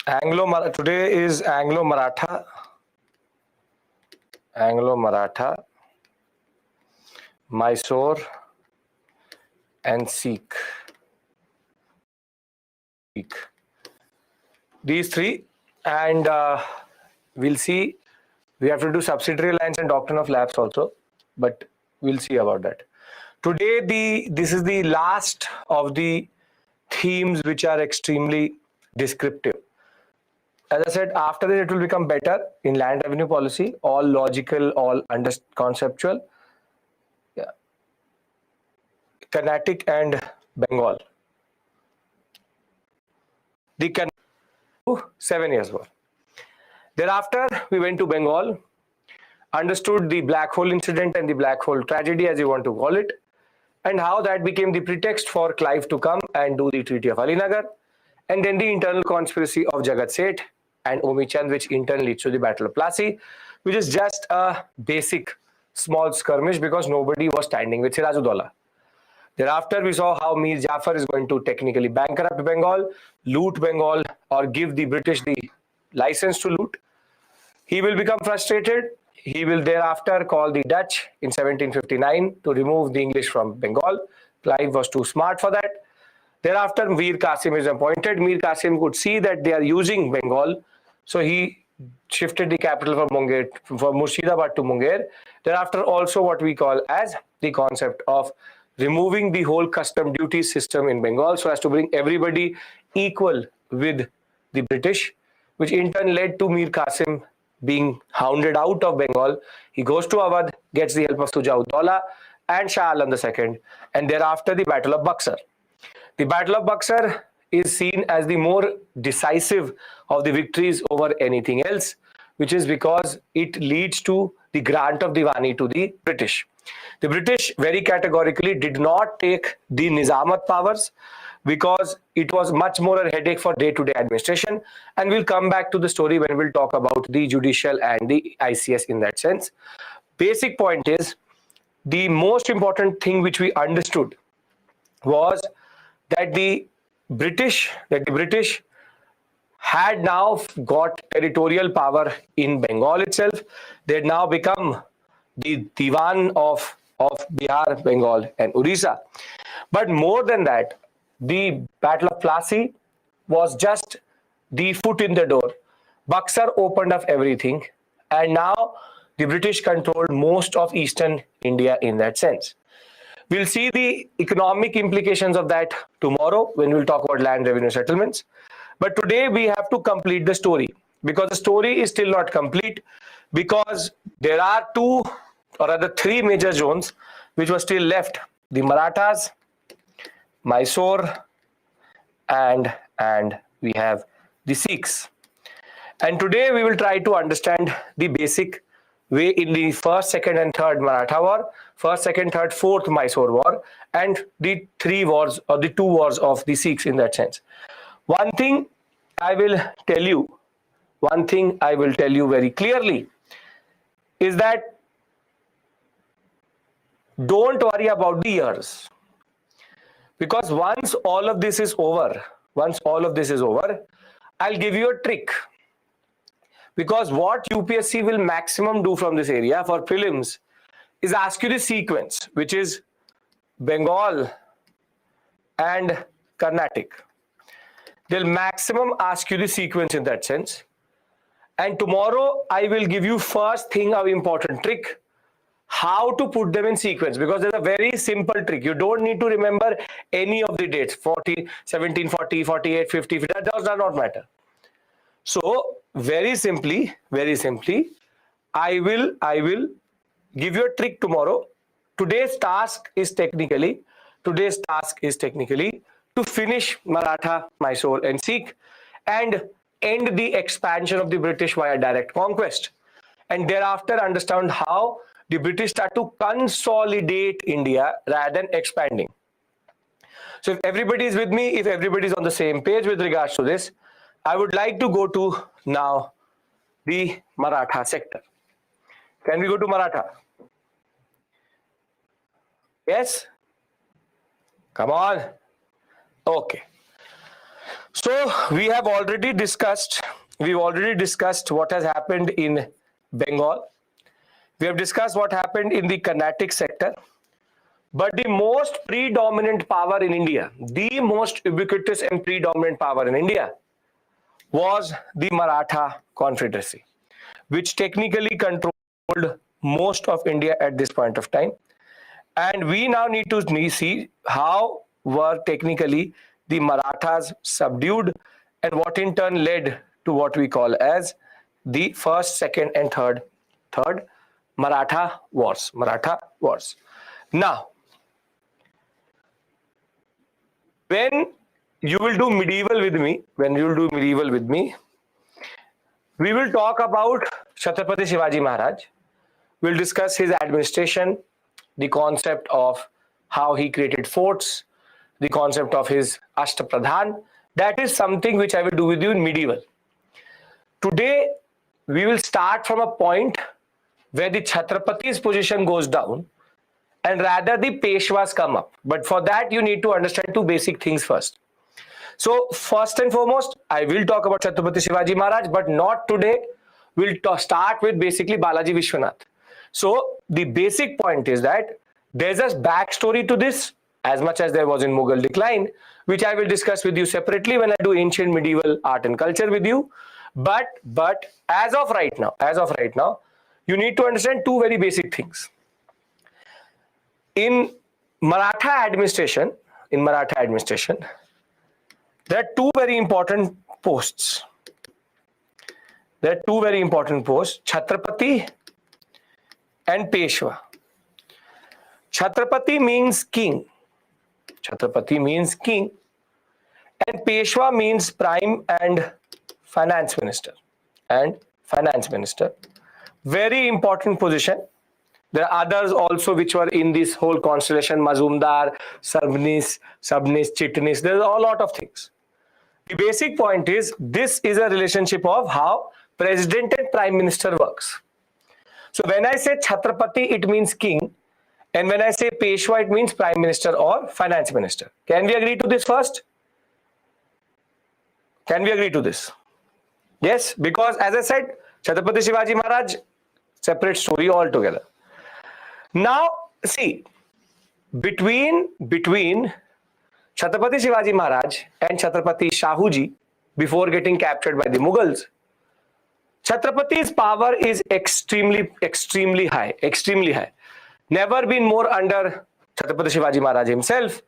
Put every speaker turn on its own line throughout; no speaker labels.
Today is Anglo-Maratha, Mysore, and Sikh. These three, and we'll see. We have to do subsidiary lines and doctrine of lapse also, but we'll see about that. Today, this is the last of the themes which are extremely descriptive. As I said, after this it will become better in land revenue policy, all logical, all conceptual. Yeah. Carnatic and Bengal. The 7 years war. Thereafter, we went to Bengal, understood the black hole incident and the black hole tragedy, as you want to call it, and how that became the pretext for Clive to come and do the Treaty of Alinagar, and then the internal conspiracy of Jagat Seth and Omi Chand, which in turn leads to the Battle of Plassey, which is just a basic small skirmish because nobody was standing with Sirajuddaula. Thereafter, we saw how Mir Jafar is going to technically bankrupt Bengal, loot Bengal, or give the British the license to loot. He will become frustrated. He will thereafter call the Dutch in 1759 to remove the English from Bengal. Clive was too smart for that. Thereafter, Mir Qasim is appointed. Mir Qasim could see that they are using Bengal, so he shifted the capital from Murshidabad to Munger. Thereafter, also what we call as the concept of removing the whole custom duty system in Bengal so as to bring everybody equal with the British, which in turn led to Mir Qasim being hounded out of Bengal. He goes to Awadh, gets the help of Sujah-ud-Dawla and Shah Alam II, and thereafter the Battle of Buxar. The Battle of Buxar is seen as the more decisive of the victories over anything else, which is because it leads to the grant of Diwani to the British. The British very categorically did not take the Nizamat powers because it was much more a headache for day-to-day administration, and we'll come back to the story when we'll talk about the judicial and the ICS in that sense. Basic point is, the most important thing which we understood was that the British had now got territorial power in Bengal itself. They had now become the Diwan of Bihar, Bengal and Orissa. But more than that, the Battle of Plassey was just the foot in the door. Buxar opened up everything, and now the British controlled most of eastern India in that sense. We'll see the economic implications of that tomorrow when we'll talk about land revenue settlements. But today we have to complete the story, because the story is still not complete, because there are two or rather three major zones which were still left: the Marathas, Mysore, and we have the Sikhs. And today we will try to understand the basic way in the first, second and third Maratha war, first, second, third, fourth Mysore war, and the three wars or the two wars of the Sikhs in that sense. One thing I will tell you very clearly is that don't worry about the years, because once all of this is over, I'll give you a trick. Because what UPSC will maximum do from this area for prelims is ask you the sequence, which is Bengal and Carnatic. They'll maximum ask you the sequence in that sense. And tomorrow I will give you first thing, an important trick, how to put them in sequence, because there's a very simple trick. You don't need to remember any of the dates, 40, 1740, 48, 50, that does not matter. So very simply, I will give you a trick tomorrow. Today's task is technically to finish Maratha, Mysore and Sikh and end the expansion of the British via direct conquest, and thereafter understand how the British start to consolidate India rather than expanding. So if everybody is with me, if everybody is on the same page with regards to this, I would like to go to now the Maratha sector. Can we go to Maratha? Yes? Come on. Okay. So we've already discussed what has happened in Bengal. We have discussed what happened in the Carnatic sector. But the most predominant power in India, the most ubiquitous and predominant power in India was the Maratha Confederacy, which technically controlled most of India at this point of time. And we now need to see how were technically the Marathas subdued and what in turn led to what we call as the first, second and third Maratha Wars. Now, when you will do medieval with me, we will talk about Chhatrapati Shivaji Maharaj. We'll discuss his administration, the concept of how he created forts, the concept of his Ashtapradhan. That is something which I will do with you in medieval. Today, we will start from a point where the Chhatrapati's position goes down and rather the Peshwas come up. But for that, you need to understand two basic things first. So first and foremost, I will talk about Chhatrapati Shivaji Maharaj, but not today. We'll start with basically Balaji Vishwanath. So the basic point is that there's a backstory to this, as much as there was in Mughal decline, which I will discuss with you separately when I do ancient medieval art and culture with you. But as of right now, you need to understand two very basic things. In Maratha administration, there are two very important posts. Chhatrapati and Peshwa. Chhatrapati means king. And Peshwa means prime and finance minister. Very important position. There are others also which were in this whole constellation: Mazumdar, Sabnis, Chitnis. There's a lot of things. The basic point is this is a relationship of how president and prime minister works. So when I say Chhatrapati, it means king. And when I say Peshwa, it means prime minister or finance minister. Can we agree to this first? Can we agree to this? Yes, because as I said, Chhatrapati Shivaji Maharaj, separate story altogether. Now, see, between Chhatrapati Shivaji Maharaj and Chhatrapati Shahuji, before getting captured by the Mughals, Chhatrapati's power is extremely high. Never been more under Chhatrapati Shivaji Maharaj himself.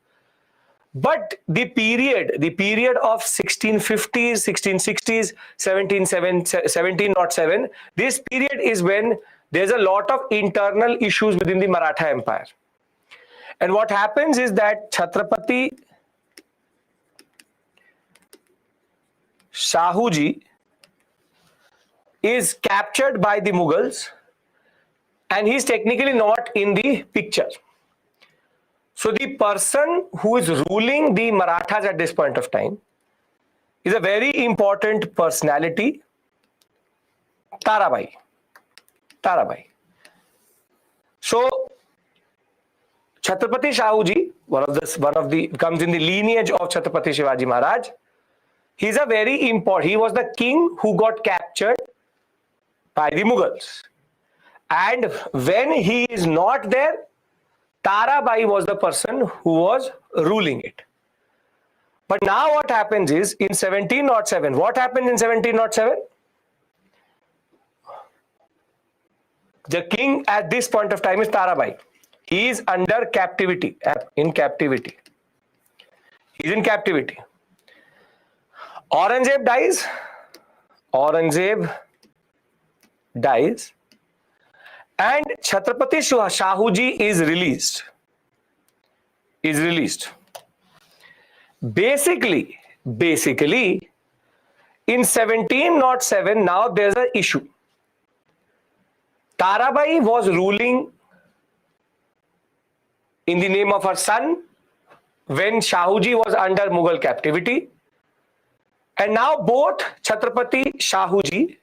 But the period of 1650s, 1660s, 1707, this period is when there's a lot of internal issues within the Maratha Empire. And what happens is that Chhatrapati Shahuji is captured by the Mughals and he's technically not in the picture. So the person who is ruling the Marathas at this point of time is a very important personality, Tarabai. So Chhatrapati Shahuji, comes in the lineage of Chhatrapati Shivaji Maharaj. He's a very important. He was the king who got captured by the Mughals, and when he is not there, Tarabai was the person who was ruling it. But now what happens is in 1707, what happened in 1707? The king at this point of time is Tarabai. He is under captivity, He's in captivity. Aurangzeb dies. And Chhatrapati Shahuji is released. Basically, in 1707, now there's an issue. Tarabai was ruling in the name of her son when Shahuji was under Mughal captivity. And now both Chhatrapati Shahuji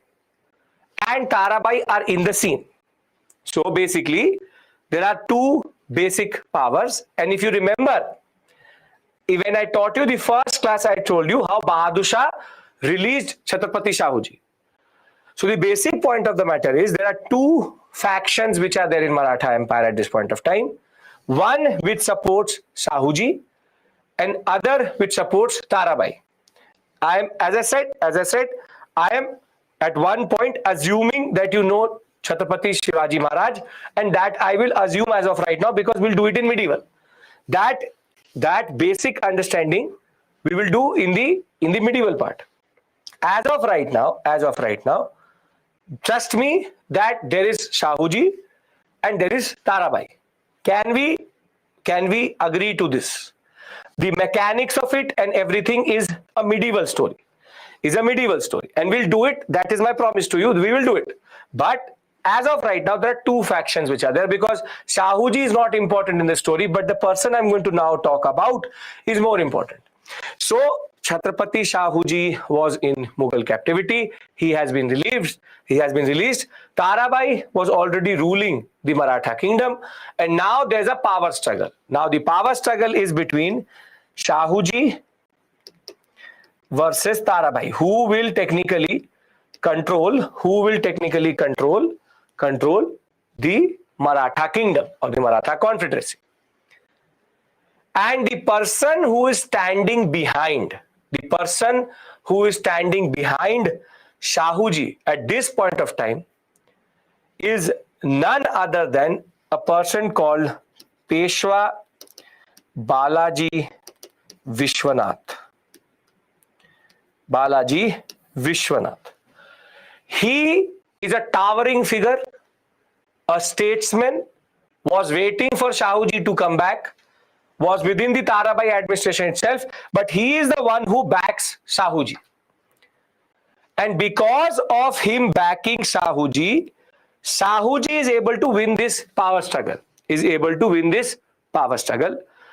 and Tarabai are in the scene. So basically, there are two basic powers. And if you remember, when I taught you the first class, I told you how Bahadur Shah released Chhatrapati Shahuji. So the basic point of the matter is there are two factions which are there in Maratha Empire at this point of time. One which supports Shahuji and other which supports Tarabai. As I said, I am at one point assuming that you know Chhatrapati Shivaji Maharaj, and that I will assume as of right now because we'll do it in medieval. That basic understanding we will do in the medieval part. As of right now, trust me that there is Shahuji and there is Tarabai. Can we agree to this? The mechanics of it and everything is a medieval story. And we'll do it. That is my promise to you. We will do it. But as of right now, there are two factions which are there because Shahuji is not important in the story, but the person I'm going to now talk about is more important. So Chhatrapati Shahuji was in Mughal captivity. He has been released. Tarabai was already ruling the Maratha kingdom, and now there's a power struggle. Now the power struggle is between Shahuji versus Tarabai. Who will technically control the Maratha kingdom or the Maratha confederacy? And the person who is standing behind Shahuji at this point of time is none other than a person called Peshwa Balaji Vishwanath. He is a towering figure, a statesman, was waiting for Shahuji to come back, was within the Tarabai administration itself, but he is the one who backs Shahuji. And because of him backing Shahuji, Shahuji is able to win this power struggle.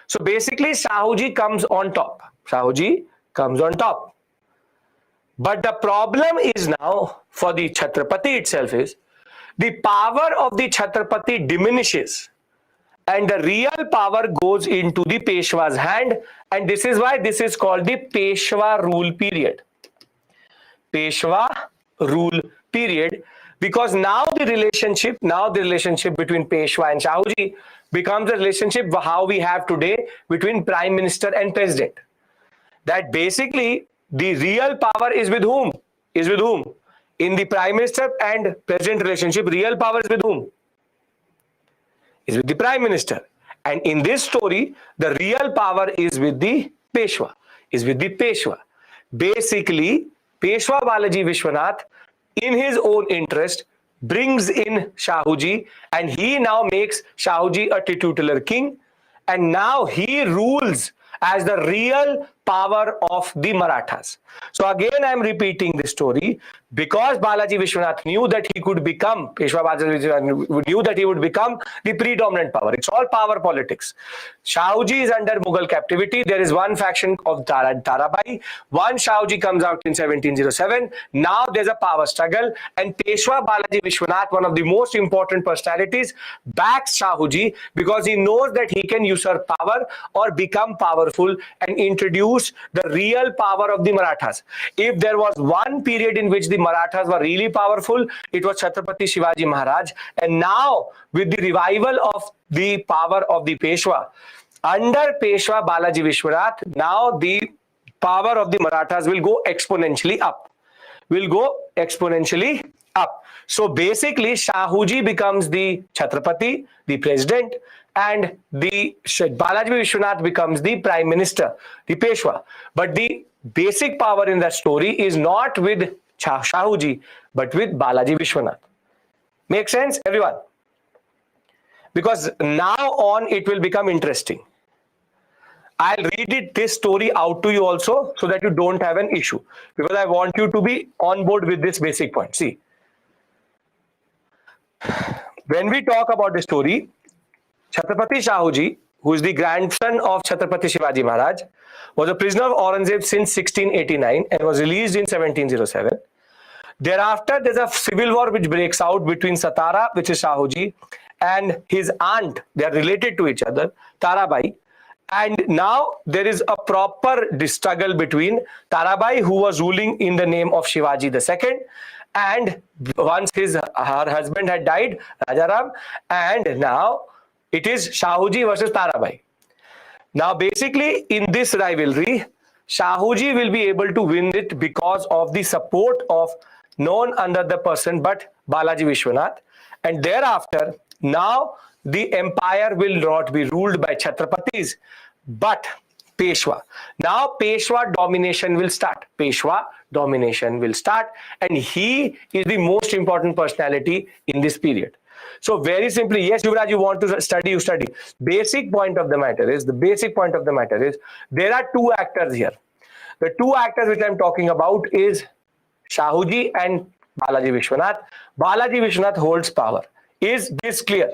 So basically, Shahuji comes on top. But the problem is now for the Chhatrapati itself is the power of the Chhatrapati diminishes and the real power goes into the Peshwa's hand, and this is why this is called the Peshwa rule period. Because now the relationship between Peshwa and Shahuji becomes a relationship how we have today between Prime Minister and President. That basically the real power is with whom? In the Prime Minister and President relationship, real power is with whom? Is with the Prime Minister. And in this story, the real power is with the Peshwa. Basically, Peshwa Balaji Vishwanath, in his own interest, brings in Shahuji, and he now makes Shahuji a titular king, and now he rules as the real power of the Marathas. So again, I am repeating this story because Balaji Vishwanath knew that he could become, Peshwa Balaji Vishwanath knew that he would become the predominant power. It's all power politics. Shahuji is under Mughal captivity. There is one faction of Tarabai. One Shahuji comes out in 1707. Now there's a power struggle, and Peshwa Balaji Vishwanath, one of the most important personalities, backs Shahuji because he knows that he can usurp power or become powerful and introduce the real power of the Marathas. If there was one period in which the Marathas were really powerful, it was Chhatrapati Shivaji Maharaj. And now, with the revival of the power of the Peshwa, under Peshwa Balaji Vishwanath, now the power of the Marathas will go exponentially up. So basically, Shahuji becomes the Chhatrapati, the president, and the Balaji Vishwanath becomes the prime minister, the Peshwa. But the basic power in that story is not with Shahuji, but with Balaji Vishwanath. Make sense, everyone? Because now on it will become interesting. I'll read this story out to you also so that you don't have an issue. Because I want you to be on board with this basic point. See, when we talk about the story, Chhatrapati Shahuji, who is the grandson of Chhatrapati Shivaji Maharaj, was a prisoner of Aurangzeb since 1689 and was released in 1707. Thereafter, there's a civil war which breaks out between Satara, which is Shahuji, and his aunt. They are related to each other, Tarabai. And now there is a proper struggle between Tarabai, who was ruling in the name of Shivaji II, and once her husband had died, Rajaram, and now it is Shahuji versus Tarabai. Now basically in this rivalry, Shahuji will be able to win it because of the support of none other person but Balaji Vishwanath. And thereafter, now the empire will not be ruled by Chhatrapatis, but Peshwa. Now Peshwa domination will start. Peshwa domination will start, and he is the most important personality in this period. So very simply, yes, Yuvraj, you want to study, you study. Basic point of the matter is, there are two actors here. The two actors which I'm talking about is Shahuji and Balaji Vishwanath. Balaji Vishwanath holds power. Is this clear?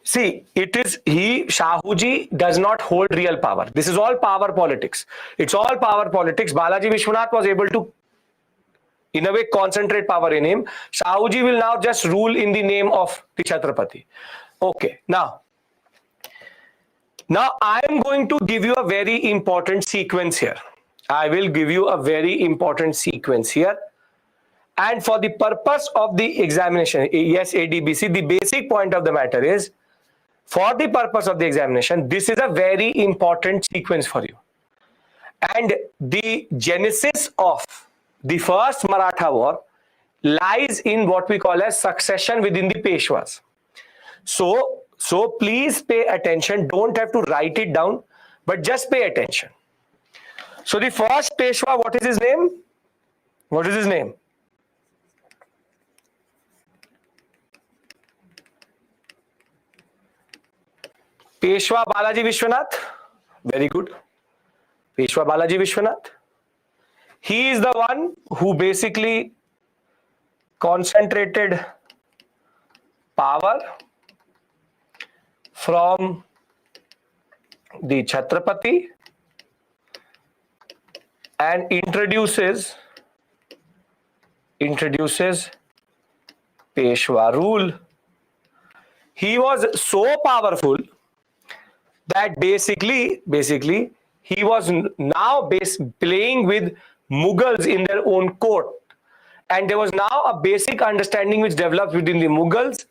See, Shahuji does not hold real power. This is all power politics. It's all power politics. Balaji Vishwanath was able to, in a way, concentrate power in him. Shahuji will now just rule in the name of the Chhatrapati. Okay, now I am going to give you a very important sequence here. I will give you a very important sequence here. And for the purpose of the examination, yes, ADBC, the basic point of the matter is, for the purpose of the examination, this is a very important sequence for you. And the genesis of the first Maratha war lies in what we call as succession within the Peshwas. So please pay attention. Don't have to write it down, but just pay attention. So the first Peshwa, what is his name? What is his name? Peshwa Balaji Vishwanath. Very good. Peshwa Balaji Vishwanath. He is the one who basically concentrated power from the Chhatrapati and introduces Peshwa rule. He was so powerful that basically he was now playing with Mughals in their own court, and there was now a basic understanding which developed within the Mughals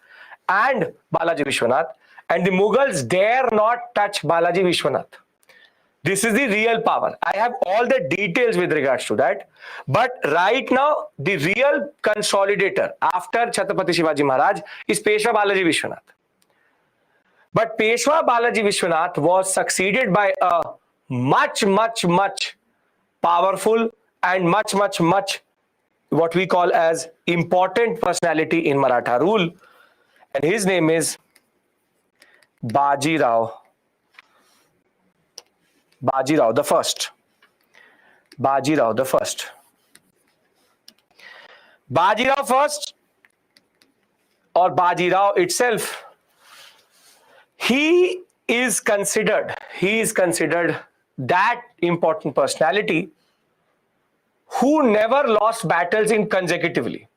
and Balaji Vishwanath, and the Mughals dare not touch Balaji Vishwanath. This is the real power. I have all the details with regards to that, but right now the real consolidator after Chhatrapati Shivaji Maharaj is Peshwa Balaji Vishwanath. But Peshwa Balaji Vishwanath was succeeded by a much powerful and much what we call as important personality in Maratha rule, and his name is Bajirao the First. Bajirao First, or Bajirao itself, he is considered that important personality who never lost battles consecutively.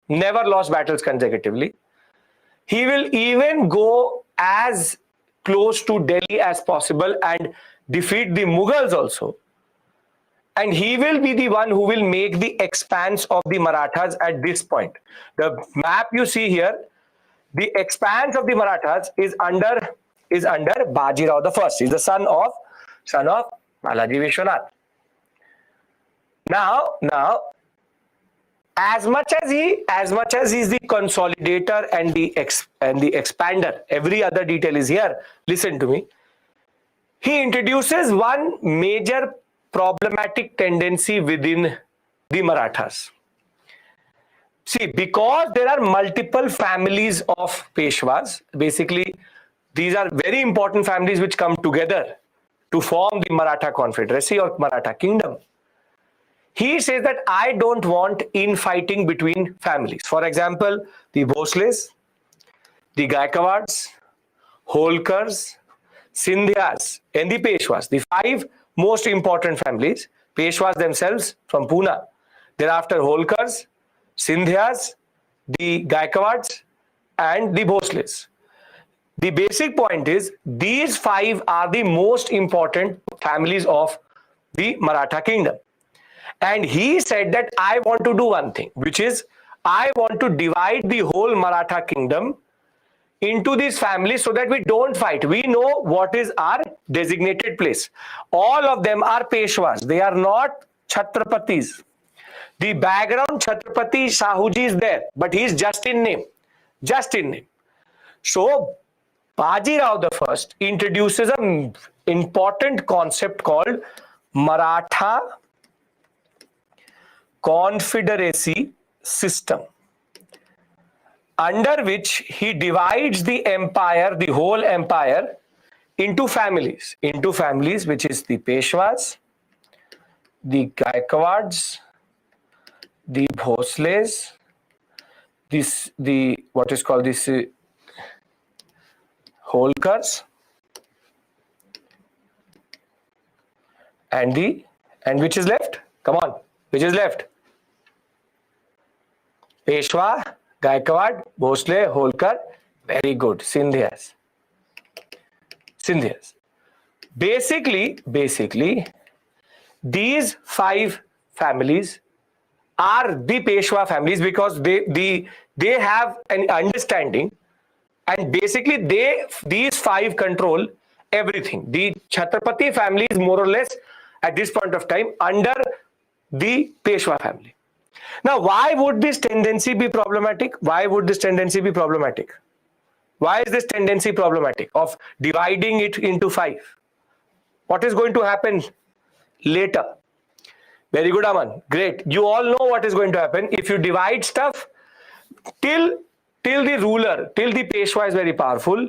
He will even go as close to Delhi as possible and defeat the Mughals also. And he will be the one who will make the expanse of the Marathas at this point. The map you see here, the expanse of the Marathas is under Bajirao the First. He's the son of Balaji Vishwanath. Now, as much as he's the consolidator and the expander, every other detail is here. Listen to me. He introduces one major problematic tendency within the Marathas. See, because there are multiple families of Peshwas, basically these are very important families which come together to form the Maratha Confederacy or Maratha Kingdom. He says that I don't want infighting between families. For example, the Bhosles, the Gaikwads, Holkars, Sindhyas, and the Peshwas, the five most important families. Peshwas themselves from Pune. Thereafter Holkars, Sindhyas, the Gaikwads, and the Bhosles. The basic point is these 5 are the most important families of the Maratha kingdom. And he said that I want to do one thing, which is I want to divide the whole Maratha kingdom into these families so that we don't fight. We know what is our designated place. All of them are Peshwas. They are not Chhatrapatis. The background Chhatrapati Shahuji is there, but he is just in name. Just in name. So Bajirao the First introduces an important concept called Maratha Confederacy system, under which he divides the empire, the whole empire, into families, which is the Peshwas, the Gaikwads, the Bhosles, what is called this Holkars, and which is left? Come on, which is left? Peshwa, Gaikwad, Bhosle, Holkar. Very good. Sindhyas. Basically, these 5 families are the Peshwa families because they have an understanding, and basically these 5 control everything. The Chhatrapati family is more or less at this point of time under the Peshwa family. Now, why would this tendency be problematic? Why is this tendency problematic of dividing it into 5? What is going to happen later? Very good, Aman. Great. You all know what is going to happen. If you divide stuff till the ruler, till the Peshwa is very powerful,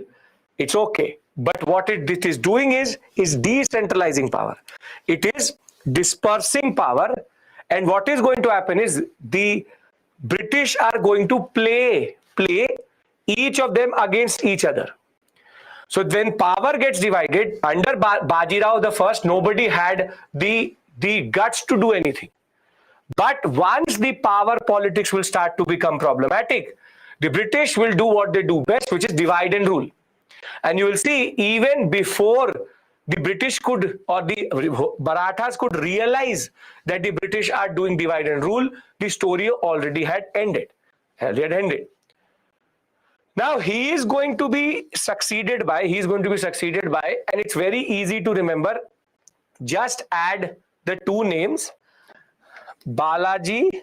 it's okay. But what it is doing is decentralizing power. It is dispersing power. And what is going to happen is the British are going to play each of them against each other. So when power gets divided under Bajirao the First, nobody had the guts to do anything. But once the power politics will start to become problematic, the British will do what they do best, which is divide and rule. And you will see, even before the British could, or the Marathas could realize that the British are doing divide and rule, the story already had ended. Now he is going to be succeeded by, and it's very easy to remember. Just add the 2 names, Balaji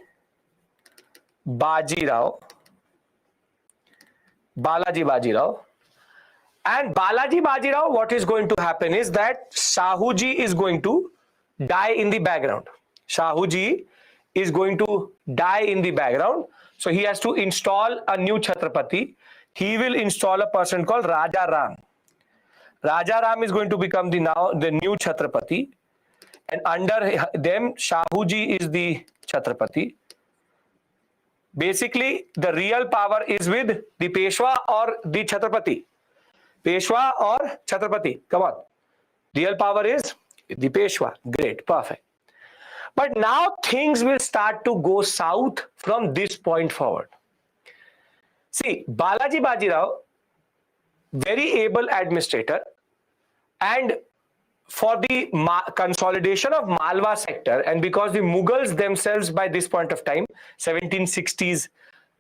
Bajirao. And Balaji Bajirao, what is going to happen is that Shahuji is going to die in the background. So he has to install a new Chhatrapati. He will install a person called Raja Ram. Raja Ram is going to become the new Chhatrapati. And under them, Shahuji is the Chhatrapati. Basically, the real power is with the Peshwa or the Chhatrapati. Peshwa or Chhatrapati. Come on. Real power is the Peshwa. Great. Perfect. But now things will start to go south from this point forward. See, Balaji Bajirao, very able administrator, and for the consolidation of Malwa sector, and because the Mughals themselves by this point of time, 1760s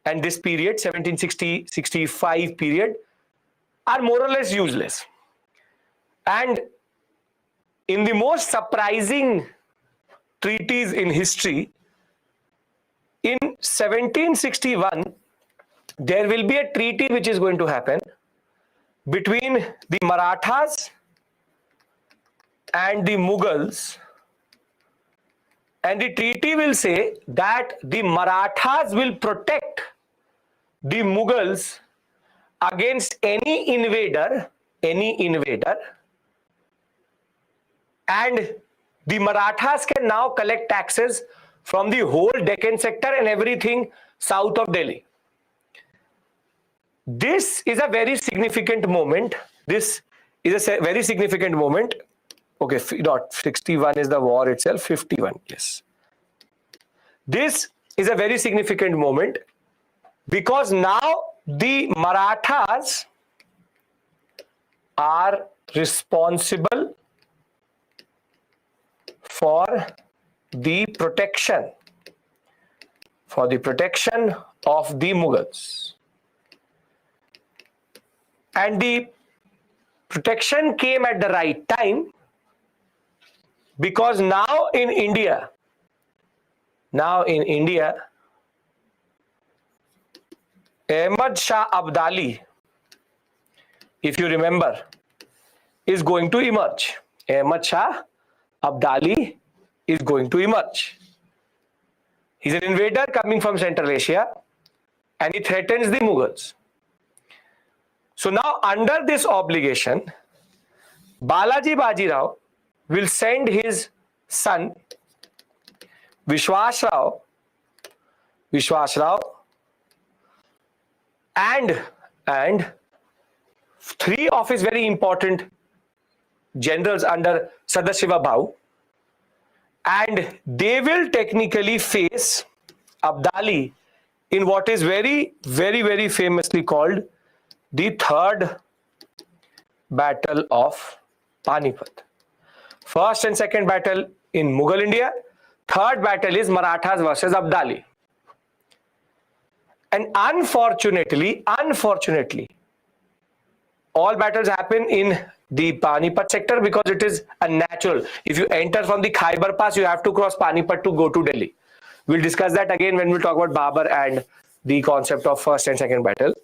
and this period, 1760-65 period, are more or less useless. And in the most surprising treaties in history, in 1761, there will be a treaty which is going to happen between the Marathas and the Mughals, and the treaty will say that the Marathas will protect the Mughals against any invader, and the Marathas can now collect taxes from the whole Deccan sector and everything south of Delhi. This is a very significant moment. Okay, not 61 is the war itself, 51, yes. This is a very significant moment because now the Marathas are responsible for the protection of the Mughals. And the protection came at the right time, because now in India, Ahmad Shah Abdali, if you remember, is going to emerge. Ahmad Shah Abdali is going to emerge. He's an invader coming from Central Asia, and he threatens the Mughals. So now, under this obligation, Balaji Bajirao will send his son Vishwas Rao and three of his very important generals under Sadashiva Bhau, and they will technically face Abdali in what is very, very, very famously called the Third Battle of Panipat. First and second battle in Mughal India. Third battle is Marathas versus Abdali. And unfortunately, all battles happen in the Panipat sector because it is unnatural. If you enter from the Khyber Pass, you have to cross Panipat to go to Delhi. We'll discuss that again when we talk about Babur and the concept of first and second battle.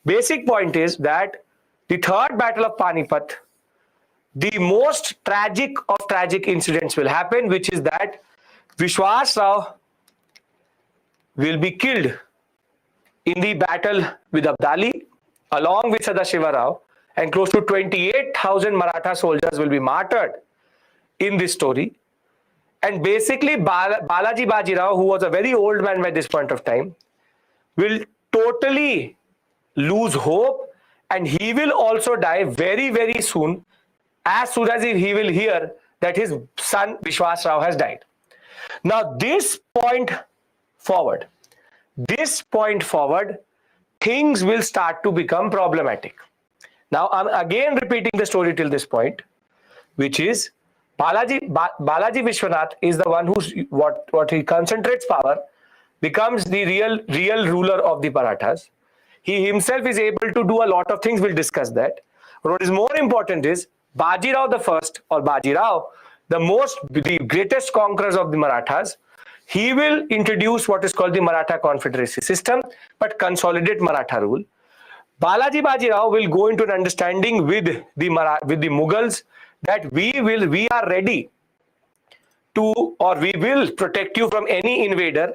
Basic point is that the third battle of Panipat, the most tragic of tragic incidents will happen, which is that Vishwas Rao will be killed in the battle with Abdali, along with Sadashiva Rao, and close to 28,000 Maratha soldiers will be martyred in this story. And basically, Balaji Bajirao, who was a very old man by this point of time, will totally lose hope, and he will also die very, very soon, as soon as he will hear that his son Vishwas Rao has died. Now, this point forward, things will start to become problematic. Now, I'm again repeating the story till this point, which is Balaji Vishwanath is the one who's what he concentrates power, becomes the real ruler of the Marathas. He himself is able to do a lot of things. We'll discuss that. But what is more important is Bajirao the First, or Bajirao, the greatest conquerors of the Marathas. He will introduce what is called the Maratha Confederacy system, but consolidate Maratha rule. Balaji Bajirao will go into an understanding with the Mughals that we are ready to, or we will protect you from any invader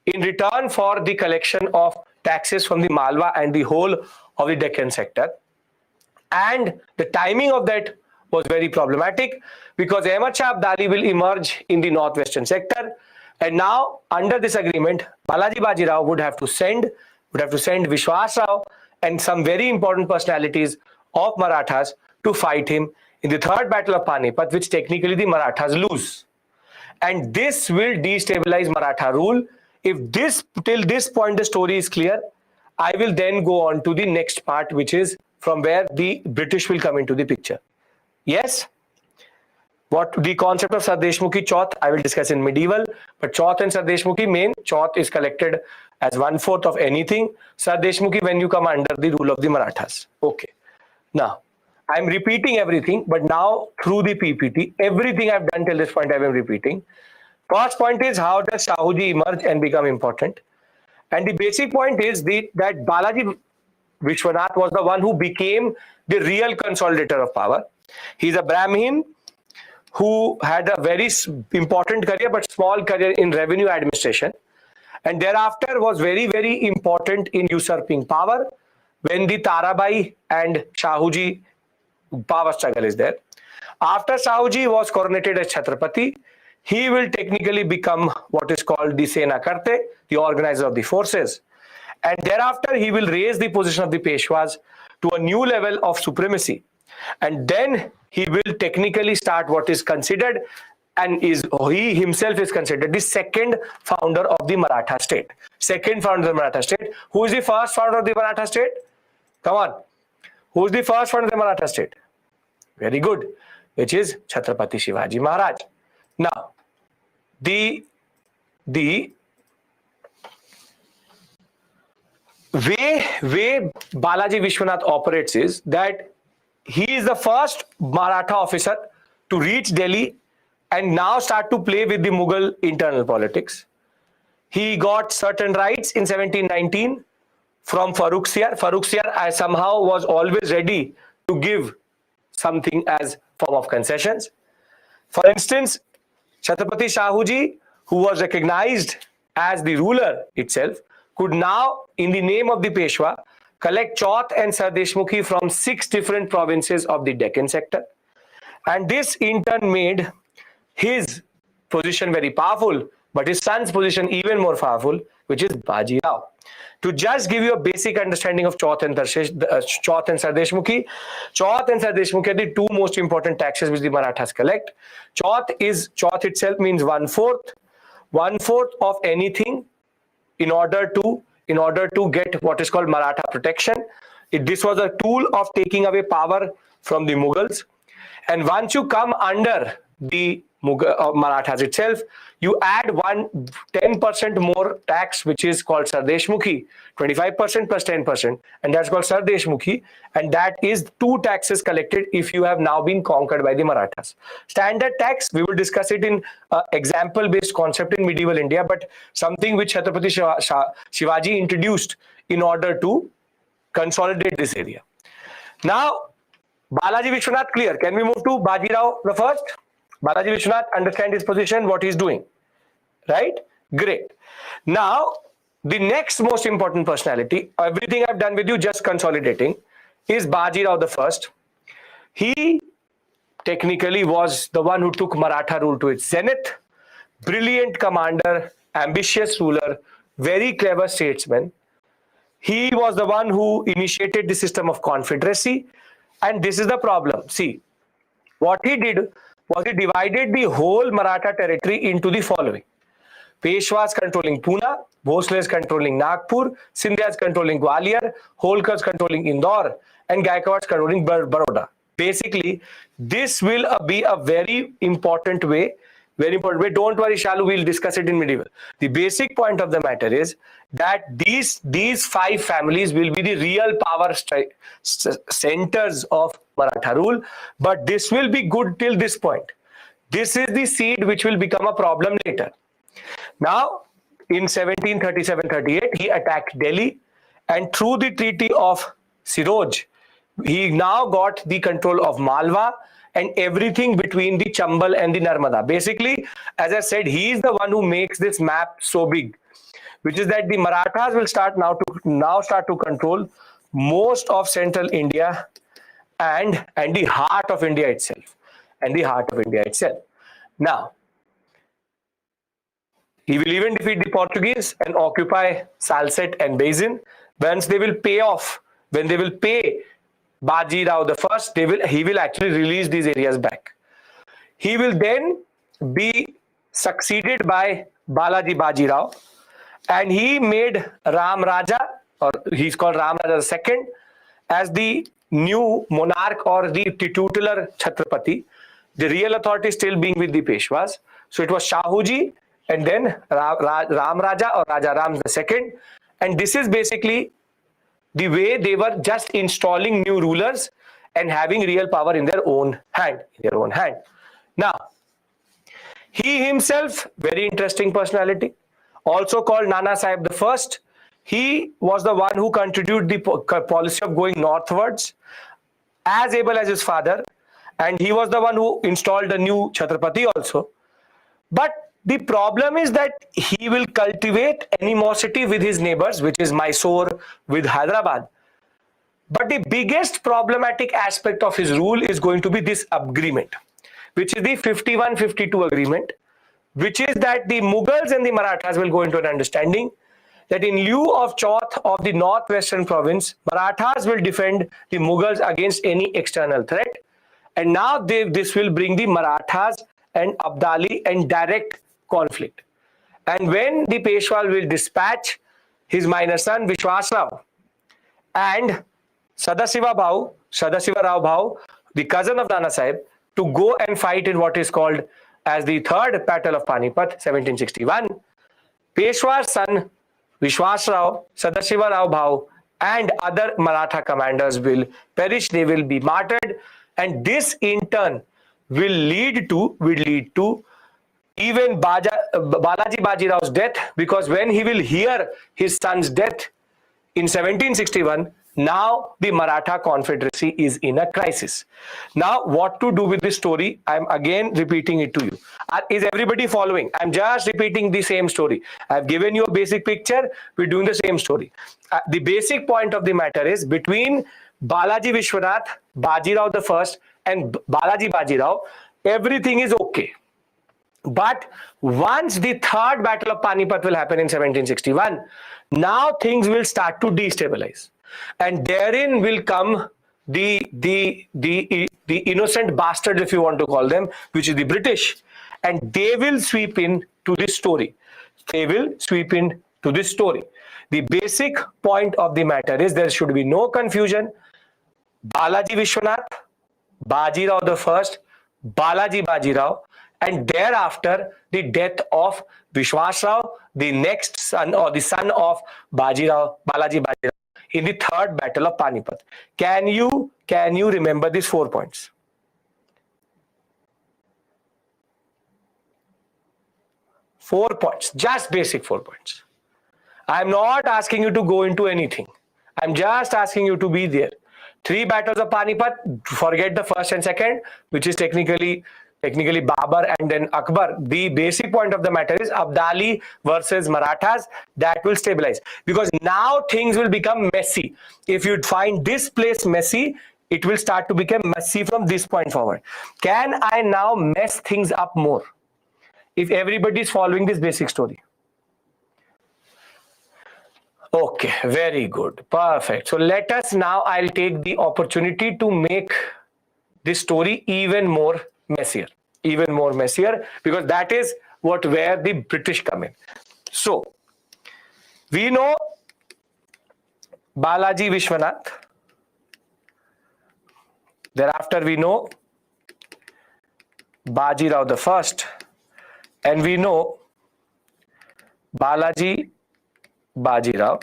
in return for the collection of taxes from the Malwa and the whole of the Deccan sector. And the timing of that was very problematic, because Ahmad Shah Abdali will emerge in the northwestern sector. And now, under this agreement, Balaji Bajirao would have to send Vishwas Rao and some very important personalities of Marathas to fight him in the third battle of Panipat, which technically the Marathas lose. And this will destabilize Maratha rule. If till this point the story is clear, I will then go on to the next part, which is from where the British will come into the picture. Yes? What the concept of Sar Deshmukhi Chauth, I will discuss in medieval, but Chauth and Sar Deshmukhi, main Chauth is collected as 1/4 of anything. Sar Deshmukhi when you come under the rule of the Marathas. Okay. Now, I'm repeating everything, but now through the PPT, everything I've done till this point I am repeating. First point is, how does Shahuji emerge and become important? And the basic point is that Balaji Vishwanath was the one who became the real consolidator of power. He's a Brahmin who had a very important career, but small career in revenue administration. And thereafter was very, very important in usurping power when the Tarabai and Shahuji power struggle is there. After Shahuji was coronated as Chhatrapati, he will technically become what is called the Sena Karte, the organizer of the forces. And thereafter, he will raise the position of the Peshwas to a new level of supremacy. And then he will technically start what is considered, and he himself is considered the second founder of the Maratha state. Second founder of the Maratha state. Who is the first founder of the Maratha state? Come on. Who's the first one of the Maratha state? Very good, which is Chhatrapati Shivaji Maharaj. Now, the way Balaji Vishwanath operates is that he is the first Maratha officer to reach Delhi and now start to play with the Mughal internal politics. He got certain rights in 1719 from Farrukhsiyar. Farrukhsiyar somehow was always ready to give something as form of concessions. For instance, Chhatrapati Shahuji, who was recognized as the ruler itself, could now, in the name of the Peshwa, collect Chauth and Sardeshmukhi from 6 different provinces of the Deccan sector. And this in turn made his position very powerful, but his son's position even more powerful, which is Baji Rao. To just give you a basic understanding of Chauth and Sardeshmukhi, Chauth and Sardeshmukhi are the 2 most important taxes which the Marathas collect. Chauth itself means 1/4 of anything in order to get what is called Maratha protection. This was a tool of taking away power from the Mughals. And once you come under the Marathas itself, you add 10% more tax, which is called Sardeshmukhi, 25% plus 10%, and that's called Sardeshmukhi, and that is 2 taxes collected if you have now been conquered by the Marathas. Standard tax, we will discuss it in example-based concept in medieval India, but something which Chhatrapati Shivaji introduced in order to consolidate this area. Now, Balaji Vishwanath, clear. Can we move to Baji Rao the first? Balaji Vishwanath, understand his position, what he's doing, right? Great. Now, the next most important personality, everything I've done with you, just consolidating, is Baji Rao the first. He technically was the one who took Maratha rule to its zenith. Brilliant commander, ambitious ruler, very clever statesman. He was the one who initiated the system of confederacy, and this is the problem. See, what he did was he divided the whole Maratha territory into the following. Peshwas controlling Pune, Bhosles controlling Nagpur, Scindias controlling Gwalior, Holkars controlling Indore, and Gaikwads controlling Baroda. Basically, this will be a very important way. Don't worry, Shalu, we'll discuss it in medieval. The basic point of the matter is that these 5 families will be the real power centers of Maratha rule, but this will be good till this point. This is the seed which will become a problem later. Now, in 1737-38, he attacked Delhi, and through the Treaty of Siroj, he now got the control of Malwa and everything between the Chambal and the Narmada. Basically, as I said, he is the one who makes this map so big, which is that the Marathas will start to control most of central India and the heart of India itself. Now, he will even defeat the Portuguese and occupy Salsette and Basin. Once they will pay off, when they will pay Baji Rao the first, he will actually release these areas back. He will then be succeeded by Balaji Baji Rao, and he made Ram Raja, or he's called Ram Raja II, as the new monarch or the titular Chhatrapati. The real authority still being with the Peshwas. So it was Shahuji and then Ram Raja or Raja Ram II, and this is basically the way they were just installing new rulers and having real power in their own hand. Now, he himself, very interesting personality, also called Nana Sahib the First. He was the one who contributed the policy of going northwards, as able as his father, and he was the one who installed a new Chhatrapati also. But the problem is that he will cultivate animosity with his neighbors, which is Mysore with Hyderabad. But the biggest problematic aspect of his rule is going to be this agreement, which is the 51-52 agreement, which is that the Mughals and the Marathas will go into an understanding that in lieu of Chauth of the northwestern province, Marathas will defend the Mughals against any external threat. And now this will bring the Marathas and Abdali in direct conflict. And when the Peshwa will dispatch his minor son Vishwas Rao and Sadasiva Rao Bhau, the cousin of Nana Sahib, to go and fight in what is called as the third battle of Panipat, 1761. Peshwa's son, Vishwas Rao, Sadasiva Rao Bhau, and other Maratha commanders will perish. They will be martyred, and this in turn will lead to even Balaji Bajirao's death, because when he will hear his son's death in 1761, now the Maratha Confederacy is in a crisis. Now, what to do with this story? I'm again repeating it to you. Is everybody following? I'm just repeating the same story. I've given you a basic picture. We're doing the same story. The basic point of the matter is, between Balaji Vishwanath, Bajirao the First, and Balaji Bajirao, everything is okay. But once the third battle of Panipat will happen in 1761, now things will start to destabilize, and therein will come the innocent bastards, if you want to call them, which is the British, and they will sweep in to this story. They will sweep in to this story. The basic point of the matter is, there should be no confusion. Balaji Vishwanath, Bajirao the First, Balaji Bajirao, and thereafter the death of Vishwas Rao, the next son or the son of Balaji Bajirao, in the third battle of Panipat. Can you remember these 4 points? Four points, just basic 4 points. I'm not asking you to go into anything. I'm just asking you to be there. 3 battles of Panipat, forget the first and second, which is technically Babar and then Akbar. The basic point of the matter is Abdali versus Marathas. That will stabilize, because now things will become messy. If you find this place messy, it will start to become messy from this point forward. Can I now mess things up more if everybody is following this basic story? Okay, very good, perfect. So let us now, I'll take the opportunity to make this story even more messier, because that is where the British come in. So we know Balaji Vishwanath. Thereafter we know Bajirao the First, and we know Balaji Bajirao.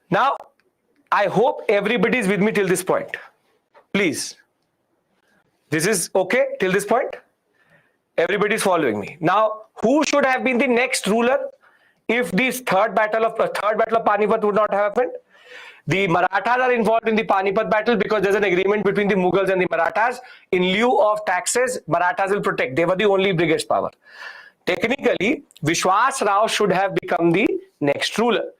Now, I hope everybody is with me till this point. Please. This is okay till this point? Everybody is following me. Now, who should have been the next ruler if this third battle of Panipat would not have happened? The Marathas are involved in the Panipat battle because there's an agreement between the Mughals and the Marathas. In lieu of taxes, Marathas will protect. They were the only British power. Technically, Vishwas Rao should have become the next ruler.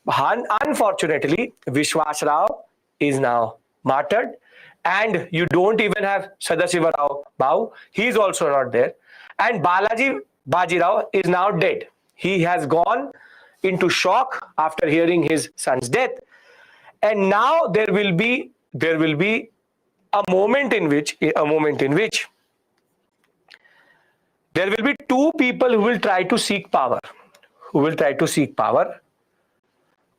Unfortunately, Vishwas Rao is now martyred, and you don't even have Sadasiva Rao Bhau. He is also not there. And Balaji Bajirao is now dead. He has gone into shock after hearing his son's death. And now there will be a moment in which there will be 2 people who will try to seek power.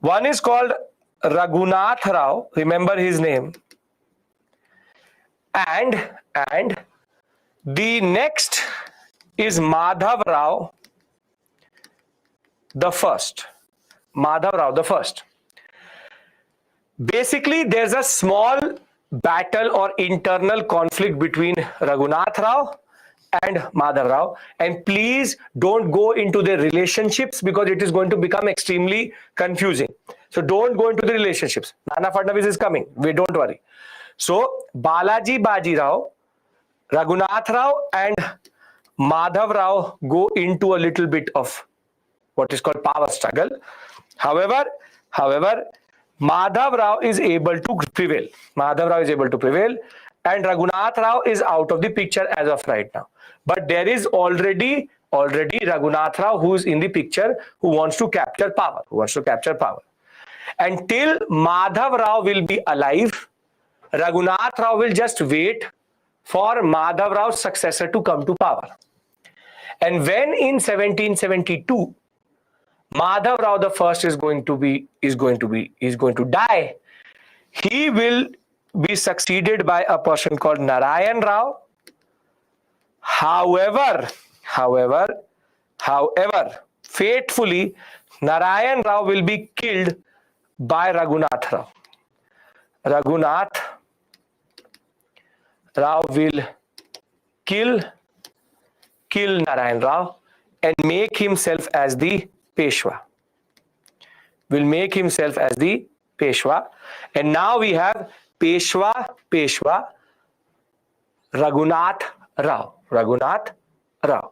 One is called Raghunath Rao, remember his name. And the next is Madhav Rao the First. Basically, there's a small battle or internal conflict between Raghunath Rao and Madhav Rao, and please don't go into their relationships because it is going to become extremely confusing. So don't go into the relationships. Nana Fadnavis is coming. Don't worry. So Balaji Bajirao, Raghunath Rao and Madhav Rao go into a little bit of what is called power struggle. However, Madhav Rao is able to prevail. And Raghunath Rao is out of the picture as of right now. But there is already Raghunath Rao who is in the picture, who wants to capture power. Until Madhav Rao will be alive, Raghunath Rao will just wait for Madhav Rao's successor to come to power. And when in 1772 Madhav Rao the First is going to die, He will be succeeded by a person called Narayan Rao. However, fatefully, Narayan Rao will be killed by Raghunath Rao. Raghunath Rao will kill Narayan Rao and make himself as the Peshwa. Will make himself as the Peshwa. And now we have Peshwa, Raghunath Rao.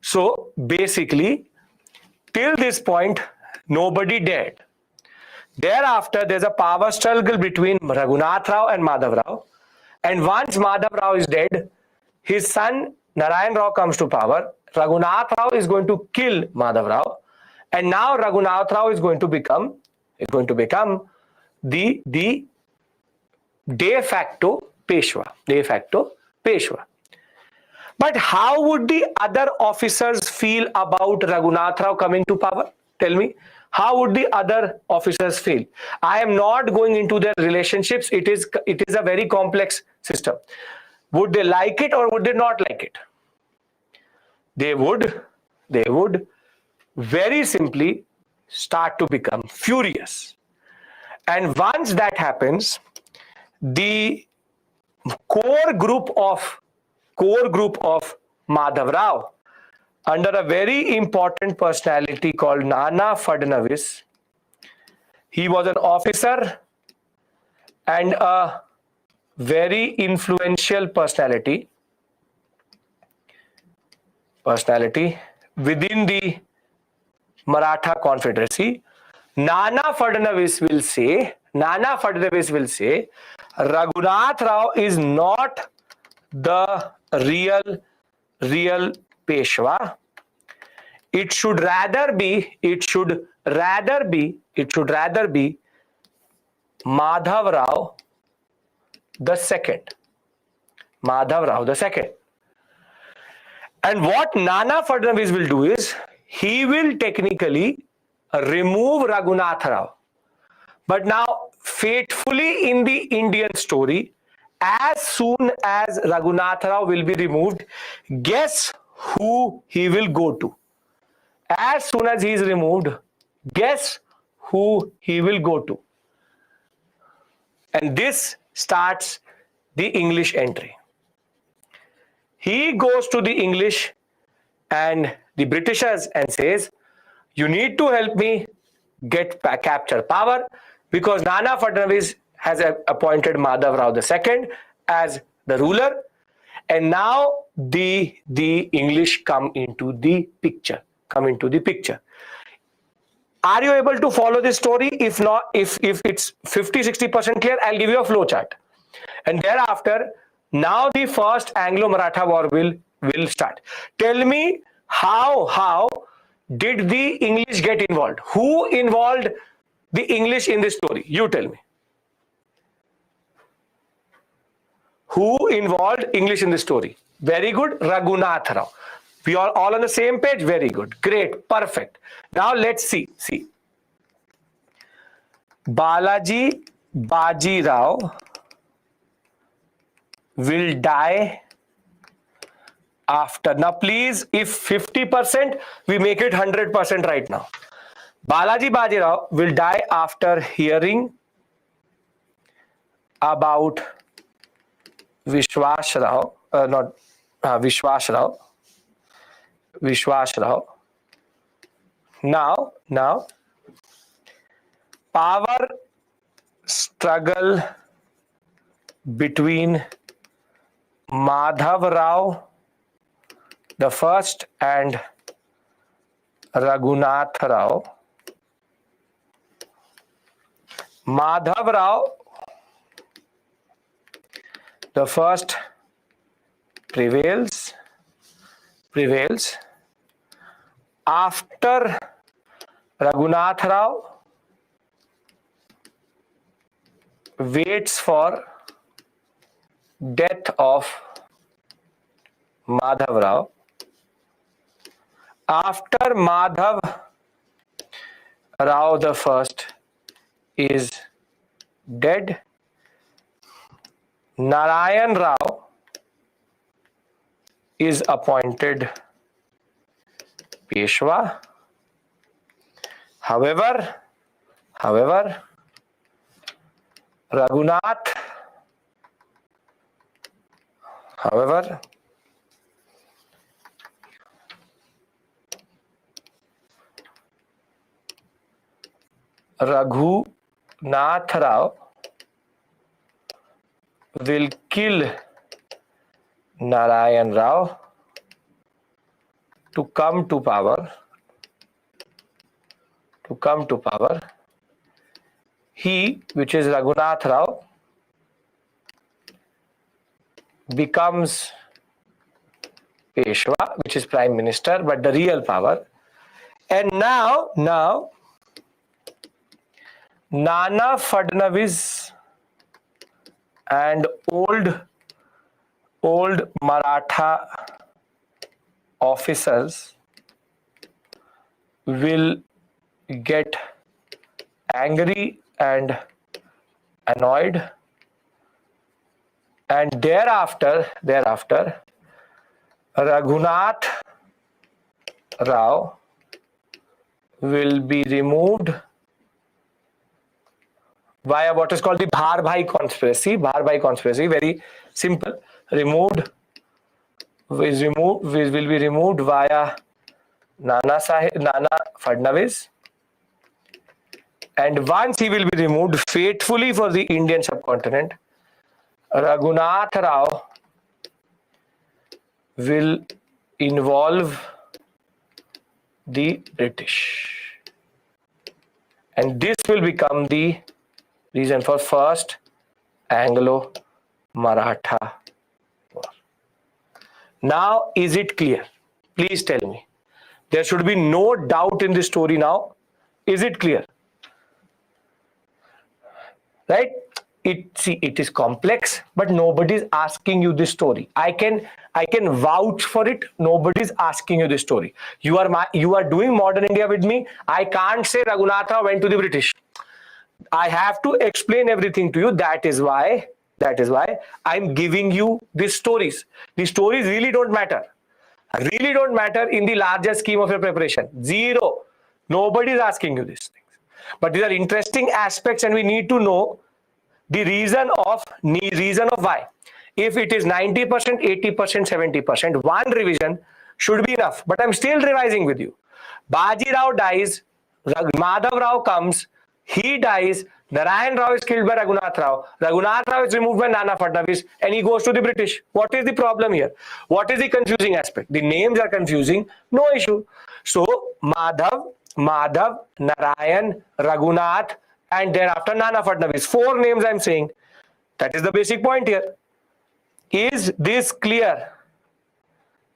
So basically, till this point, nobody dared. Thereafter, there's a power struggle between Raghunath Rao and Madhav Rao. And once Madhav Rao is dead, his son Narayan Rao comes to power. Raghunath Rao is going to kill Madhav Rao. And now Raghunath Rao is going to become the de facto Peshwa. But how would the other officers feel about Raghunath Rao coming to power? Tell me, how would the other officers feel? I am not going into their relationships. It is a very complex system. Would they like it or would they not like it? They would very simply start to become furious. And once that happens, the core group of Madhav Rao, under a very important personality called Nana Fadnavis, he was an officer and a very influential personality within the Maratha Confederacy. Nana Fadnavis will say, Raghunath Rao is not the real Peshwa. It should rather be Madhav Rao the second. And what Nana Fadnavis will do is, he will technically remove Raghunath Rao. But now, fatefully in the Indian story, as soon as Raghunath Rao will be removed, guess who he will go to? As soon as he is removed, guess who he will go to? And this starts the English entry. He goes to the English and the Britishers and says, you need to help me capture power, because Nana Fadnavis has appointed Madhav Rao II as the ruler, and now the English come into the picture. Are you able to follow this story? If not, if it's 50-60% clear, I'll give you a flow chart. And thereafter, now the first Anglo-Maratha war will start. Tell me, how did the English get involved? Who involved the English in this story? You tell me. Who involved English in this story? Very good, Raghunath Rao. We are all on the same page. Very good, great, perfect. Now let's see. Balaji Baji Rao will die after. Now please, if 50%, we make it 100% right now. Balaji Baji Rao will die after hearing about Vishwas Rao. Now, power struggle between Madhav Rao the first and Raghunath Rao. Madhav Rao the first prevails. After Raghunath Rao waits for death of Madhav Rao. After Madhav Rao the first is dead, Narayan Rao is appointed Peshwa. However, Raghunath Rao will kill Narayan Rao to come to power. He, which is Raghunath Rao, becomes Peshwa, which is Prime Minister, but the real power. And now Nana Fadnavis and old Maratha officers will get angry and annoyed, and thereafter Raghunath Rao will be removed via what is called the Bharbhai conspiracy. Very simple. Will be removed via Nana Fadnavis. And once he will be removed fatefully for the Indian subcontinent, Raghunath Rao will involve the British. And this will become the reason for first Anglo-Maratha War. Now, is it clear? Please tell me. There should be no doubt in this story now. Is it clear? Right? It is complex, but nobody is asking you this story. I can vouch for it. Nobody is asking you this story. You are doing modern India with me. I can't say Raghunatha went to the British. I have to explain everything to you. That is why I'm giving you these stories. These stories really don't matter. Really don't matter in the larger scheme of your preparation. Zero. Nobody is asking you these things. But these are interesting aspects, and we need to know the reason of why. If it is 90%, 80%, 70%, one revision should be enough. But I'm still revising with you. Baji Rao dies, Madhav Rao comes, he dies, Narayan Rao is killed by Raghunath Rao. Raghunath Rao is removed by Nana Fadnavis, and he goes to the British. What is the problem here? What is the confusing aspect? The names are confusing, no issue. So Madhav, Narayan, Raghunath, and thereafter Nana Fadnavis. 4 names I'm saying. That is the basic point here. Is this clear?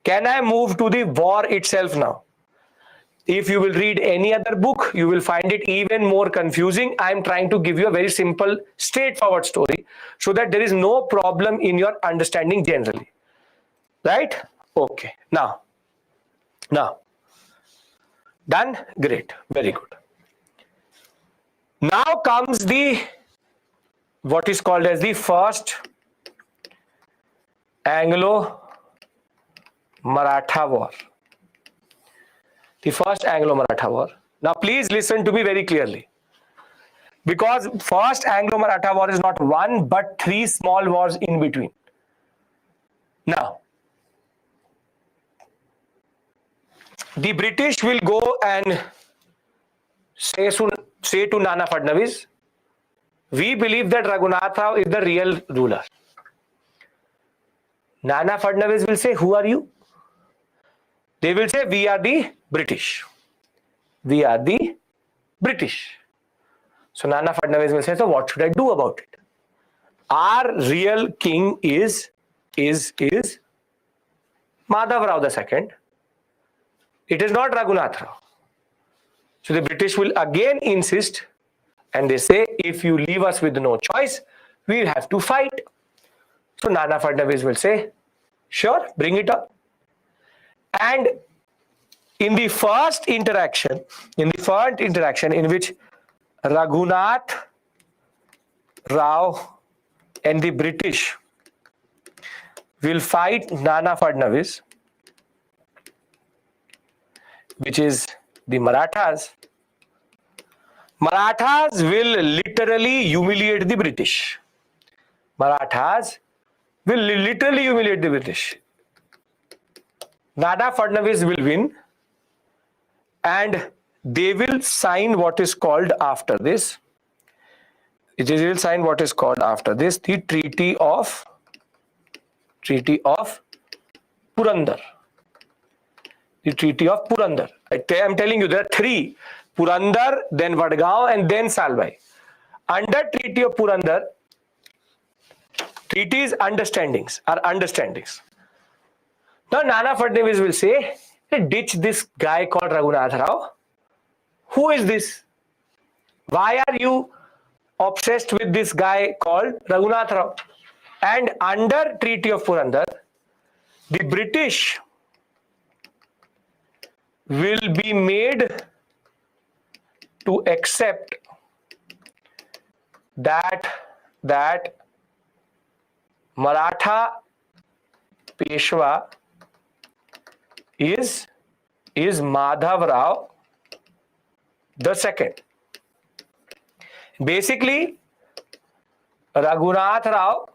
Can I move to the war itself now? If you will read any other book, you will find it even more confusing. I am trying to give you a very simple, straightforward story so that there is no problem in your understanding generally. Right? Okay. Now. Done? Great. Very good. Now comes what is called as the first Anglo-Maratha War. The first Anglo-Maratha War. Now please listen to me very clearly. Because first Anglo-Maratha War is not one but 3 small wars in between. Now, the British will go and say to Nana Fadnavis, we believe that Raghunath Rao is the real ruler. Nana Fadnavis will say, who are you? They will say, we are the British. We are the British. So Nana Fadnavis will say, so what should I do about it? Our real king is Madhav Rao II. It is not Raghunath Rao. So the British will again insist, and they say, if you leave us with no choice, we have to fight. So Nana Fadnavis will say, sure, bring it up. And in the first interaction in which Raghunath Rao and the British will fight Nana Fadnavis, which is the Marathas. Marathas will literally humiliate the British. Marathas will literally humiliate the British. Nana Fadnavis will win, and they will sign what is called after this. They will sign what is called after this the Treaty of Purandar. The Treaty of Purandar. I am telling you, there are three: Purandar, then Vadgaon, and then Salbai. Under Treaty of Purandar, treaties are understandings. Now Nana Fadnavis will say, ditch this guy called Raghunath Rao. Who is this? Why are you obsessed with this guy called Raghunath Rao? And under Treaty of Purandar, the British will be made to accept that Maratha Peshwa is Madhav Rao II. Basically, Raghunath Rao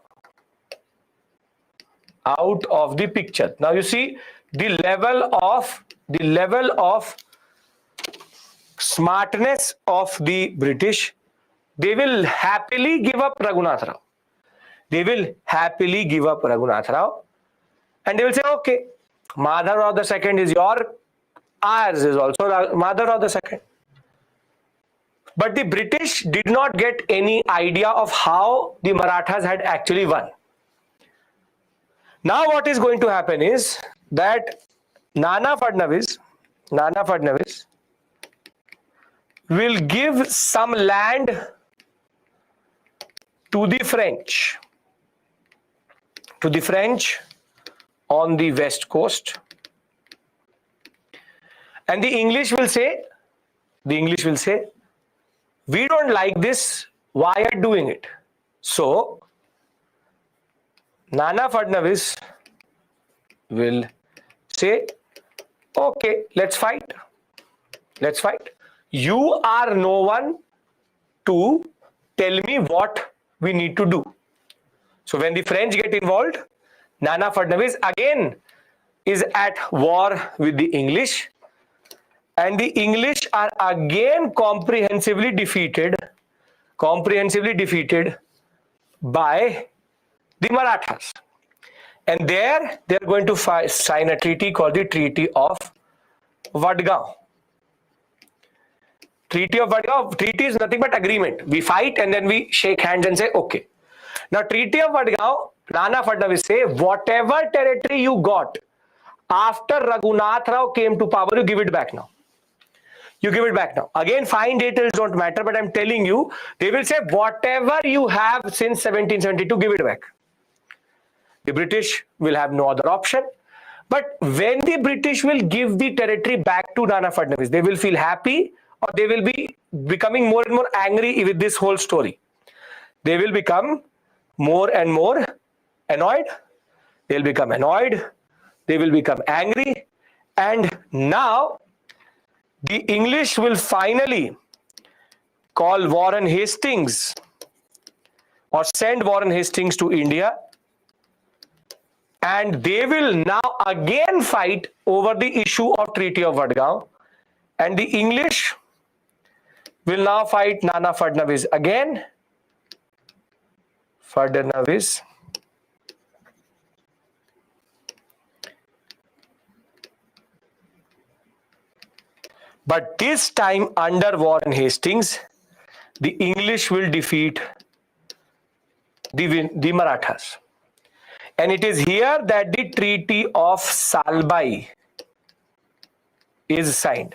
out of the picture. Now you see the level of smartness of the British. They will happily give up Raghunath Rao. They will happily give up Raghunath Rao, and they will say, okay, Madhav Rao II is ours is also Madhav Rao II. But the British did not get any idea of how the Marathas had actually won. Now what is going to happen is that Nana Fadnavis will give some land to the French on the west coast, and the English will say, we don't like this, why are you doing it? So Nana Fadnavis will say, okay, let's fight. You are no one to tell me what we need to do. So when the French get involved, Nana Fadnavis again is at war with the English, and the English are again comprehensively defeated by the Marathas. And there they are going to sign a treaty called the Treaty of Vadgaon. Treaty is nothing but agreement. We fight and then we shake hands and say, okay. Now Treaty of Vadgaon, Nana Fadnavis say, whatever territory you got after Raghunath Rao came to power, you give it back now. Again, fine details don't matter, but I'm telling you, they will say, whatever you have since 1772, give it back. The British will have no other option. But when the British will give the territory back to Nana Fadnavis, they will feel happy, or they will be becoming more and more angry with this whole story. They will become more and more annoyed. They'll become annoyed. They will become angry. And now the English will finally call Warren Hastings or send Warren Hastings to India. And they will now again fight over the issue of Treaty of Vadgaon. And the English will now fight Nana Fadnavis again. But this time under Warren Hastings, the English will defeat the Marathas. And it is here that the Treaty of Salbai is signed.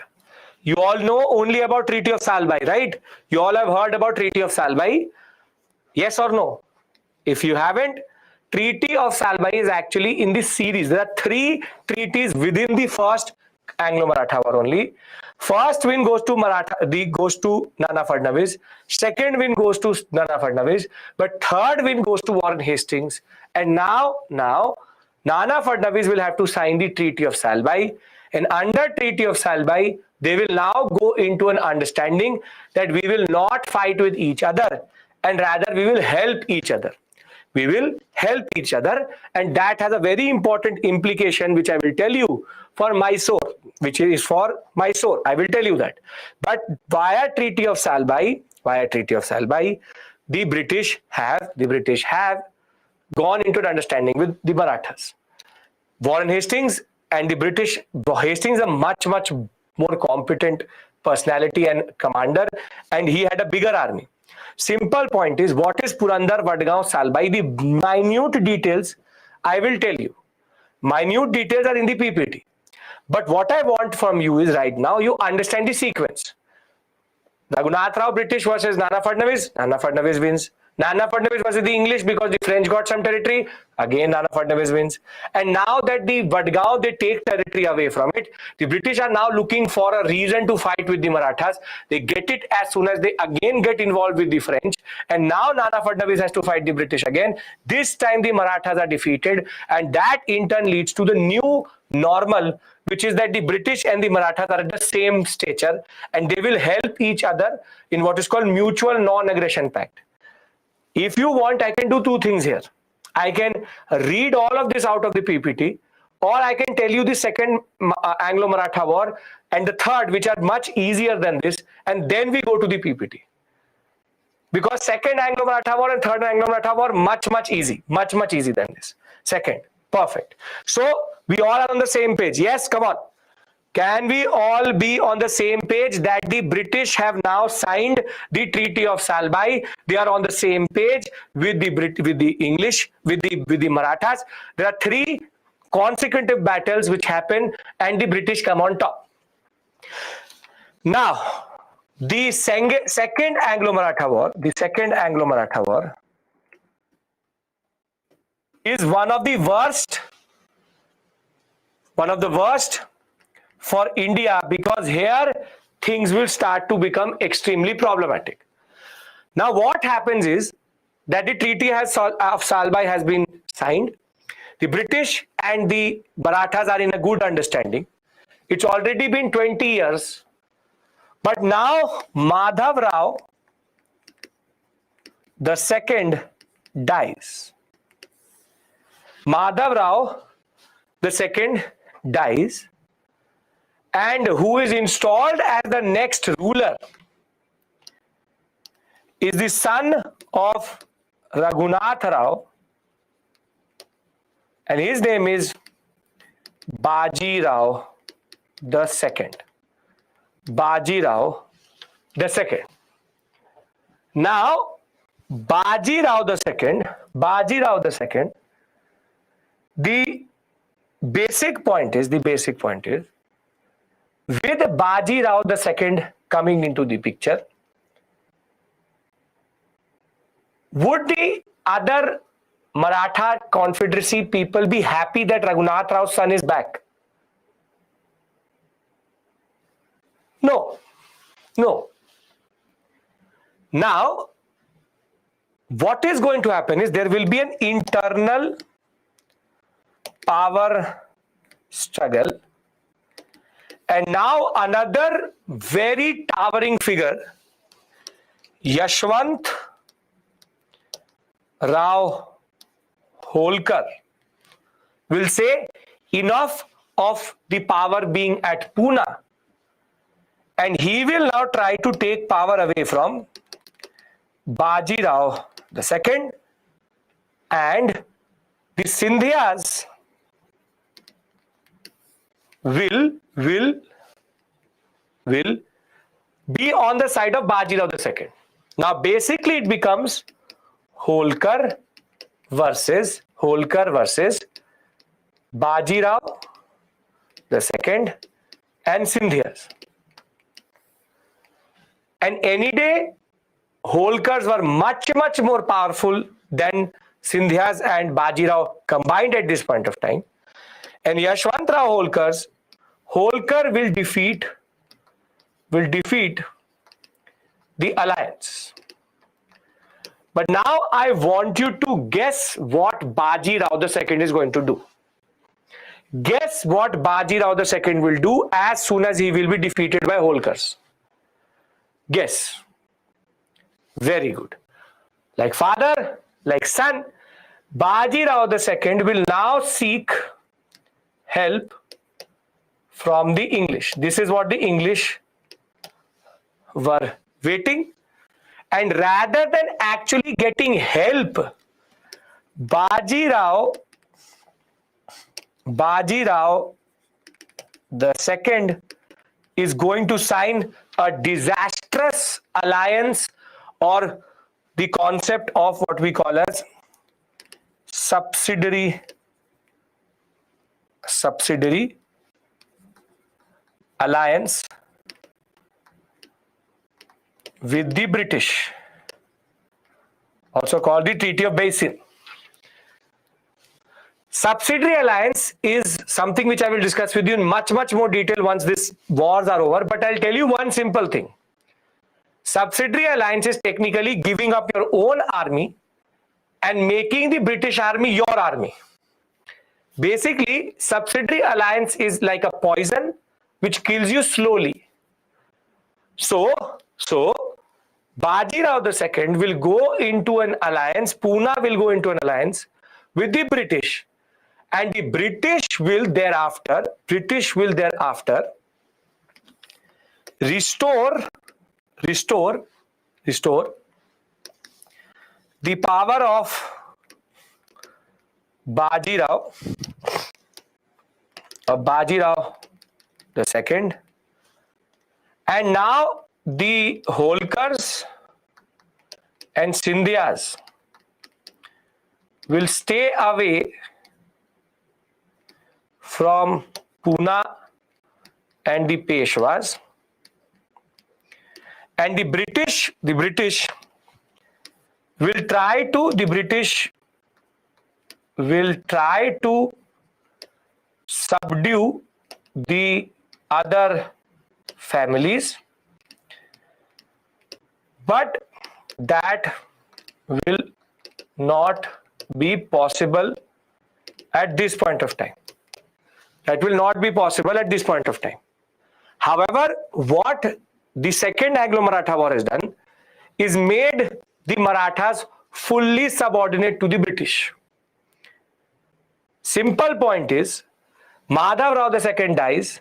You all know only about Treaty of Salbai, right? You all have heard about Treaty of Salbai. Yes or no? If you haven't, Treaty of Salbai is actually in this series. There are 3 treaties within the first Anglo-Maratha War only. First win goes to Nana Fadnavis. Second win goes to Nana Fadnavis. But third win goes to Warren Hastings. And now Nana Fadnavis will have to sign the Treaty of Salbai, and under Treaty of Salbai, they will now go into an understanding that we will not fight with each other, and rather we will help each other. We will help each other, and that has a very important implication, which I will tell you for Mysore, which is for Mysore. I will tell you that. But via Treaty of Salbai, the British have gone into an understanding with the Marathas. Warren Hastings and the British. Hastings is a much more competent personality and commander, and he had a bigger army. Simple point is, what is Purandar, Vadgaon, Salbai? The minute details I will tell you. Minute details are in the PPT. But what I want from you is, right now you understand the sequence. Raghunath Rao British versus Nana Fadnavis. Nana Fadnavis wins. Nana Fadnavis versus the English because the French got some territory. Again, Nana Fadnavis wins. And now that the Vadgaon, they take territory away from it, the British are now looking for a reason to fight with the Marathas. They get it as soon as they again get involved with the French. And now Nana Fadnavis has to fight the British again. This time the Marathas are defeated. And that in turn leads to the new normal, which is that the British and the Marathas are at the same stature, and they will help each other in what is called Mutual Non-Aggression Pact. If you want, I can do two things here. I can read all of this out of the PPT, or I can tell you the second Anglo-Maratha war and the third, which are much easier than this, and then we go to the PPT. Because second Anglo-Maratha war and third Anglo-Maratha war, much easy than this. Second, perfect. So we all are on the same page. Yes, come on. Can we all be on the same page that the British have now signed the Treaty of Salbai? They are on the same page with the English, with the Marathas. There are three consecutive battles which happen, and the British come on top. Now, the second Anglo-Maratha war, is one of the worst for India, because here things will start to become extremely problematic. Now what happens is that the Treaty of Salbai has been signed. The British and the Marathas are in a good understanding. It's already been 20 years. But now Madhav Rao II dies. Madhav Rao II dies. And who is installed as the next ruler is the son of Raghunath Rao, and his name is Baji Rao II. Baji Rao II. Now, Baji Rao II, the basic point is, with Baji Rao II coming into the picture, would the other Maratha Confederacy people be happy that Raghunath Rao's son is back? No. Now, what is going to happen is there will be an internal power struggle. And now another very towering figure, Yashwant Rao Holkar, will say enough of the power being at Pune, and he will now try to take power away from Baji Rao II, and the Scindias will be on the side of Baji Rao II. Now basically it becomes Holkar versus Baji Rao II and Scindias. And any day Holkars were much more powerful than Scindias and Baji Rao combined at this point of time. And Yashwant Rao Holkar will defeat the alliance. But now I want you to guess what Baji Rao II is going to do. Guess what Bajirao II will do as soon as he will be defeated by Holkars? Guess. Very good. Like father, like son, Bajirao II will now seek help from the English. This is what the English were waiting. And rather than actually getting help, Bajirao II is going to sign a disastrous alliance, or the concept of what we call as subsidiary alliance with the British, also called the Treaty of Basin. Subsidiary alliance is something which I will discuss with you in much more detail once these wars are over, but I'll tell you one simple thing. Subsidiary alliance is technically giving up your own army and making the British army your army. Basically, subsidiary alliance is like a poison which kills you slowly. So Bajirao II will go into an alliance, Poona will go into an alliance with the British, and the British will thereafter restore the power of Bajirao II, and now the Holkars and Scindias will stay away from Poona and the Peshwas, and the British will try to subdue the other families, but that will not be possible at this point of time. However, what the Second Anglo-Maratha War has done is made the Marathas fully subordinate to the British. Simple point is, Madhav Rao II dies,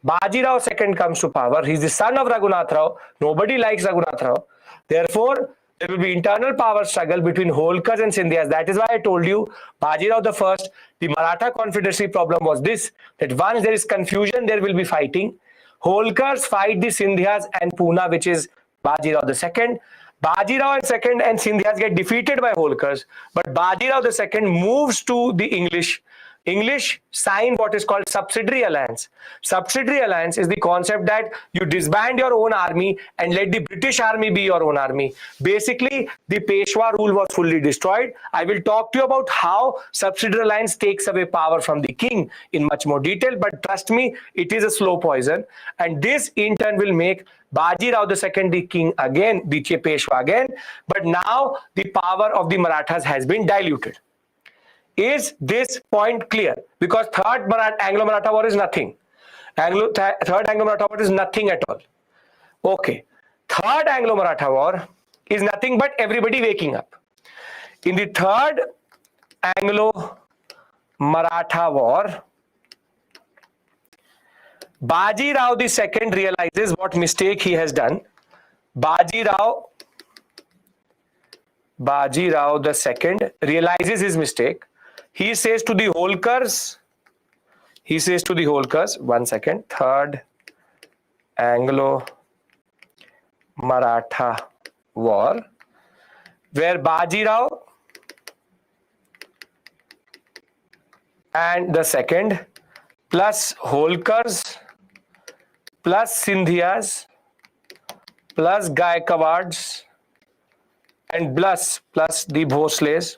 Bajirao II comes to power. He's the son of Raghunath Rao. Nobody likes Raghunath Rao. Therefore, there will be internal power struggle between Holkars and Scindias. That is why I told you, Bajirao I, the Maratha Confederacy problem was this, that once there is confusion, there will be fighting. Holkars fight the Scindias and Poona, which is Bajirao II. Bajirao II and Scindias get defeated by Holkars, but Bajirao II moves to the English. English sign what is called subsidiary alliance. Subsidiary alliance is the concept that you disband your own army and let the British army be your own army. Basically, the Peshwa rule was fully destroyed. I will talk to you about how subsidiary alliance takes away power from the king in much more detail, but trust me, it is a slow poison, and this in turn will make Bajirao II the king again, the Peshwa again, but now the power of the Marathas has been diluted. Is this point clear? Because Third Anglo-Maratha War is nothing. Third Anglo-Maratha War is nothing at all. Okay. Third Anglo-Maratha War is nothing but everybody waking up. In the Third Anglo-Maratha War, Bajirao II realizes what mistake he has done. Bajirao II realizes his mistake. He says to the Holkars, one second, Third Anglo-Maratha War, where Bajirao and the second plus Holkars plus Scindias plus Gaikawads and plus the Bhosles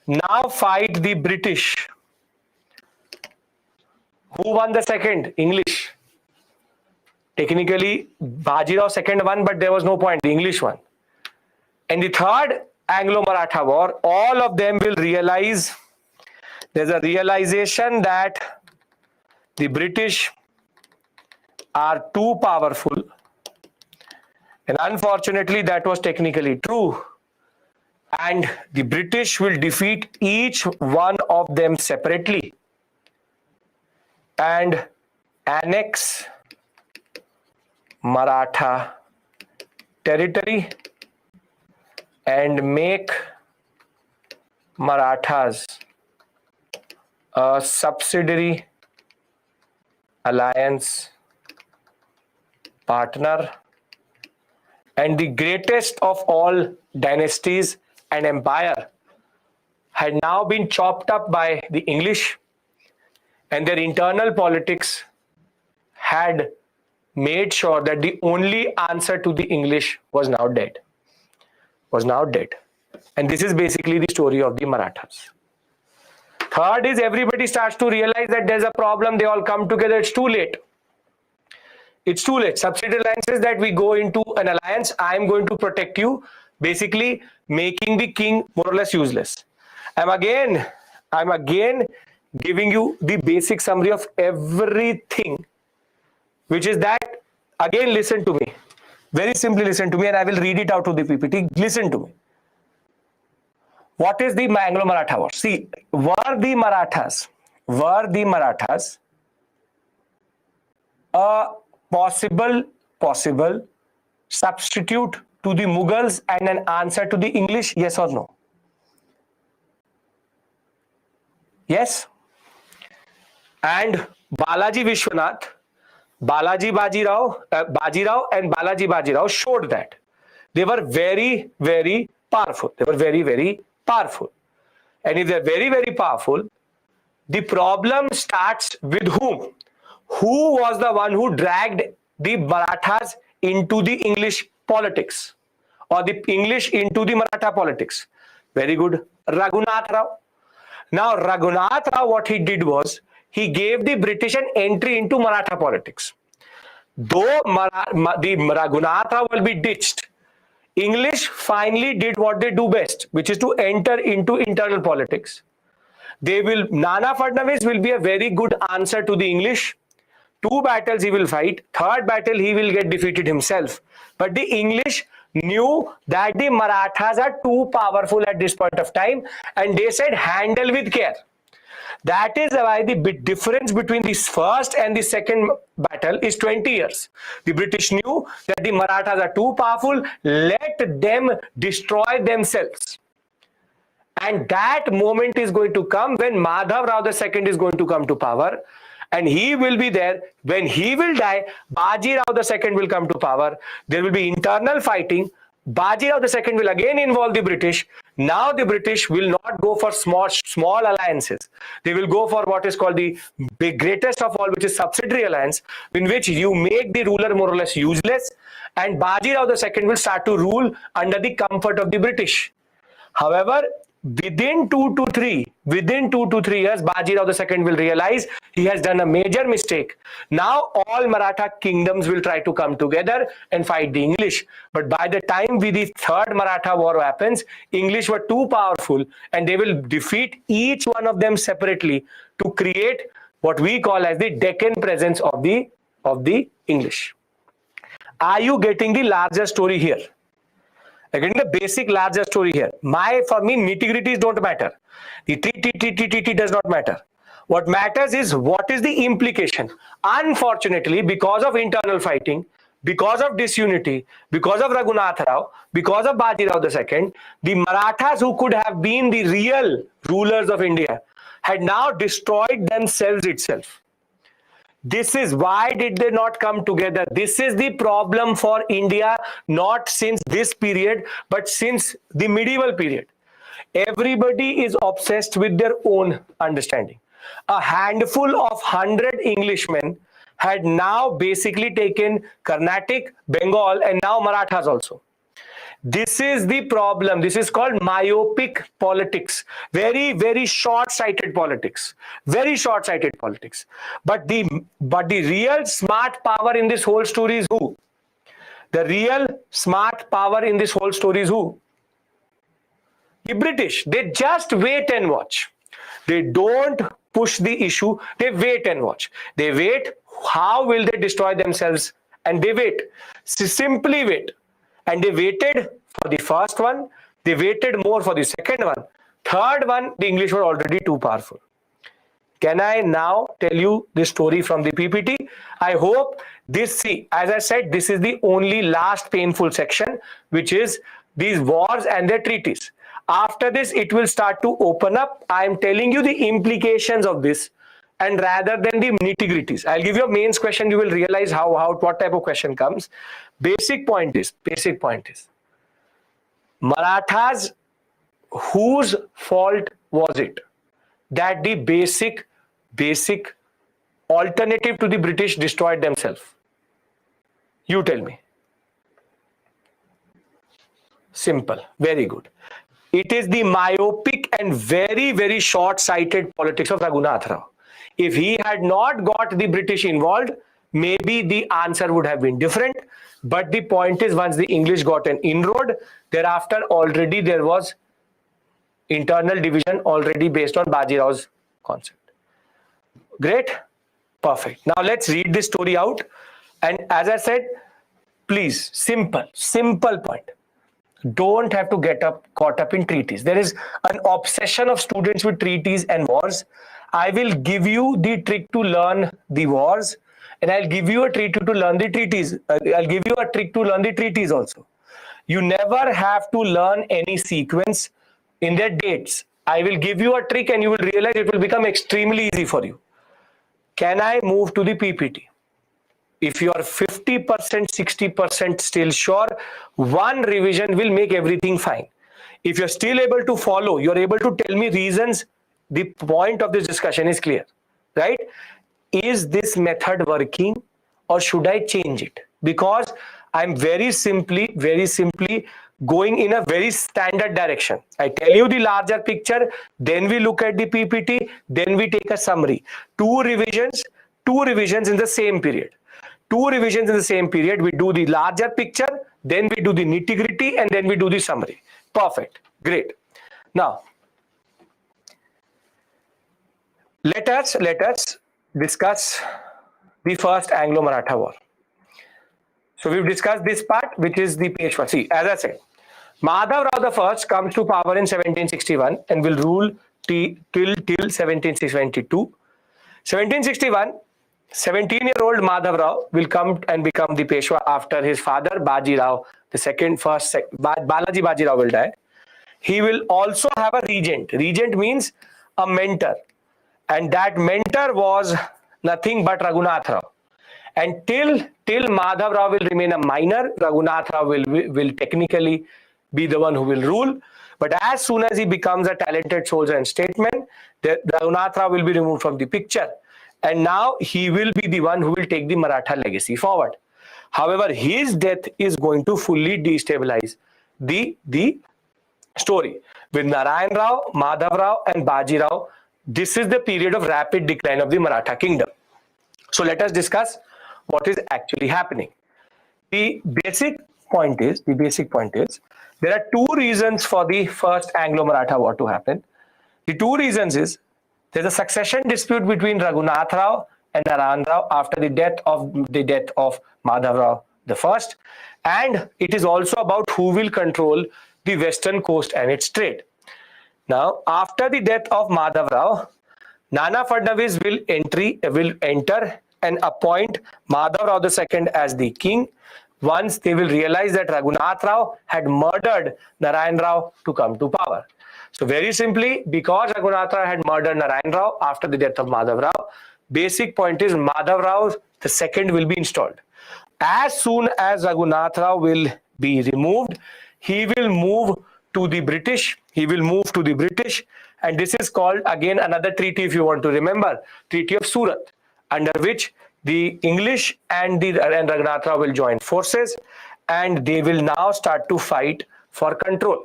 now fight the British. Who won the second? English. Technically, Bajirao II won, but there was no point. The English won. And the Third Anglo-Maratha War, all of them will realize There's a realization that the British are too powerful, and unfortunately that was technically true, and the British will defeat each one of them separately and annex Maratha territory and make Marathas a subsidiary alliance partner, and the greatest of all dynasties and empire had now been chopped up by the English, and their internal politics had made sure that the only answer to the English was now dead. And this is basically the story of the Marathas. Third is everybody starts to realize that there's a problem. They all come together. It's too late. It's too late. Subsidiary alliances that we go into an alliance. I'm going to protect you, basically making the king more or less useless. I'm again giving you the basic summary of everything, which is that, again, listen to me. Very simply listen to me, and I will read it out to the PPT. Listen to me. What is the Anglo-Maratha War? See, were the Marathas a possible substitute to the Mughals and an answer to the English? Yes or no? Yes. And Balaji Vishwanath, Balaji Bajirao and Balaji Bajirao showed that they were very, very powerful. They were very, very powerful. And if they're very, very powerful, the problem starts with whom? Who was the one who dragged the Marathas into the English politics, or the English into the Maratha politics? Very good. Raghunath Rao. Now, Raghunath Rao, what he did was, he gave the British an entry into Maratha politics. Though the Raghunath Rao will be ditched, English finally did what they do best, which is to enter into internal politics. Nana Fadnavis will be a very good answer to the English. 2 battles he will fight. 3rd battle he will get defeated himself. But the English knew that the Marathas are too powerful at this point of time, and they said handle with care. That is why the difference between the first and the second battle is 20 years. The British knew that the Marathas are too powerful, let them destroy themselves. And that moment is going to come when Madhav Rao II is going to come to power, and he will be there. When he will die, Baji Rao II will come to power. There will be internal fighting. Baji Rao II will again involve the British. Now the British will not go for small alliances. They will go for what is called the greatest of all, which is subsidiary alliance, in which you make the ruler more or less useless, and Baji Rao II will start to rule under the comfort of the British. However, within 2 to 3 years, Baji Rao II will realize he has done a major mistake. Now all Maratha kingdoms will try to come together and fight the English. But by the time the 3rd Maratha war happens, English were too powerful, and they will defeat each one of them separately to create what we call as the Deccan presence of the English. Are you getting the larger story here? Again, the basic larger story here. For me, nitty-gritties don't matter. The T does not matter. What matters is what is the implication. Unfortunately, because of internal fighting, because of disunity, because of Raghunath Rao, because of Baji Rao II, the Marathas, who could have been the real rulers of India, had now destroyed themselves itself. This is why did they not come together? This is the problem for India, not since this period, but since the medieval period. Everybody is obsessed with their own understanding. A handful of 100 Englishmen had now basically taken Carnatic, Bengal, and now Marathas also. This is the problem. This is called myopic politics. Very, very short-sighted politics. Very short-sighted politics. But the real smart power in this whole story is who? The real smart power in this whole story is who? The British. They just wait and watch. They don't push the issue. They wait and watch. They wait. How will they destroy themselves? And they wait. Simply wait. And they waited for the first one. They waited more for the second one. Third one, the English were already too powerful. Can I now tell you the story from the PPT? I hope this, see, as I said, this is the only last painful section, which is these wars and their treaties. After this, it will start to open up. I am telling you the implications of this, and rather than the nitty-gritties. I'll give you a mains question. You will realize what type of question comes. Basic point is, Marathas, whose fault was it that the basic alternative to the British destroyed themselves? You tell me. Simple. Very good. It is the myopic and very, very short-sighted politics of Raghunath Rao. If he had not got the British involved, maybe the answer would have been different. But the point is, once the English got an inroad, thereafter already there was internal division already based on Baji Rao's concept. Great. Perfect. Now let's read this story out. And as I said, please, simple point. Don't have to get caught up in treaties. There is an obsession of students with treaties and wars. I will give you the trick to learn the wars, and I'll give you a trick to learn the treaties. I'll give you a trick to learn the treaties also. You never have to learn any sequence in their dates. I will give you a trick and you will realize it will become extremely easy for you. Can I move to the PPT? If you are 50%, 60% still sure, one revision will make everything fine. If you're still able to follow, you're able to tell me reasons, the point of this discussion is clear, right? Is this method working or should I change it? Because I'm very simply going in a very standard direction. I tell you the larger picture, then we look at the PPT, then we take a summary. Two revisions in the same period. We do the larger picture, then we do the nitty-gritty, and then we do the summary. Perfect. Great. Now, let us discuss the first Anglo-Maratha War. So we've discussed this part, which is the Peshwa. See, as I said, Madhav Rao I comes to power in 1761 and will rule till 1772. 1761, 17-year-old Madhav Rao will come and become the Peshwa after his father Baji Rao, Balaji Baji Rao will die. He will also have a regent. Regent means a mentor. And that mentor was nothing but Raghunath Rao. And till Madhav Rao will remain a minor, Raghunath Rao will technically be the one who will rule. But as soon as he becomes a talented soldier and statesman, Raghunath Rao will be removed from the picture. And now he will be the one who will take the Maratha legacy forward. However, his death is going to fully destabilize the story. With Narayan Rao, Madhav Rao and Baji Rao, this is the period of rapid decline of the Maratha kingdom. So let us discuss what is actually happening. The basic point is, there are two reasons for the first Anglo-Maratha war to happen. The two reasons is, there's a succession dispute between Raghunath Rao and Narayan Rao after the death of Madhav Rao I, and it is also about who will control the western coast and its trade. Now, after the death of Madhav Rao, Nana Fadnavis will enter and appoint Madhav Rao II as the king once they will realize that Raghunath Rao had murdered Narayan Rao to come to power. So very simply, because Raghunath Rao had murdered Narayan Rao after the death of Madhav Rao, basic point is Madhav Rao II will be installed. As soon as Raghunath Rao will be removed, he will move to the British. And this is called, again, another treaty, if you want to remember, Treaty of Surat, under which the English and Raghunath Rao will join forces, and they will now start to fight for control.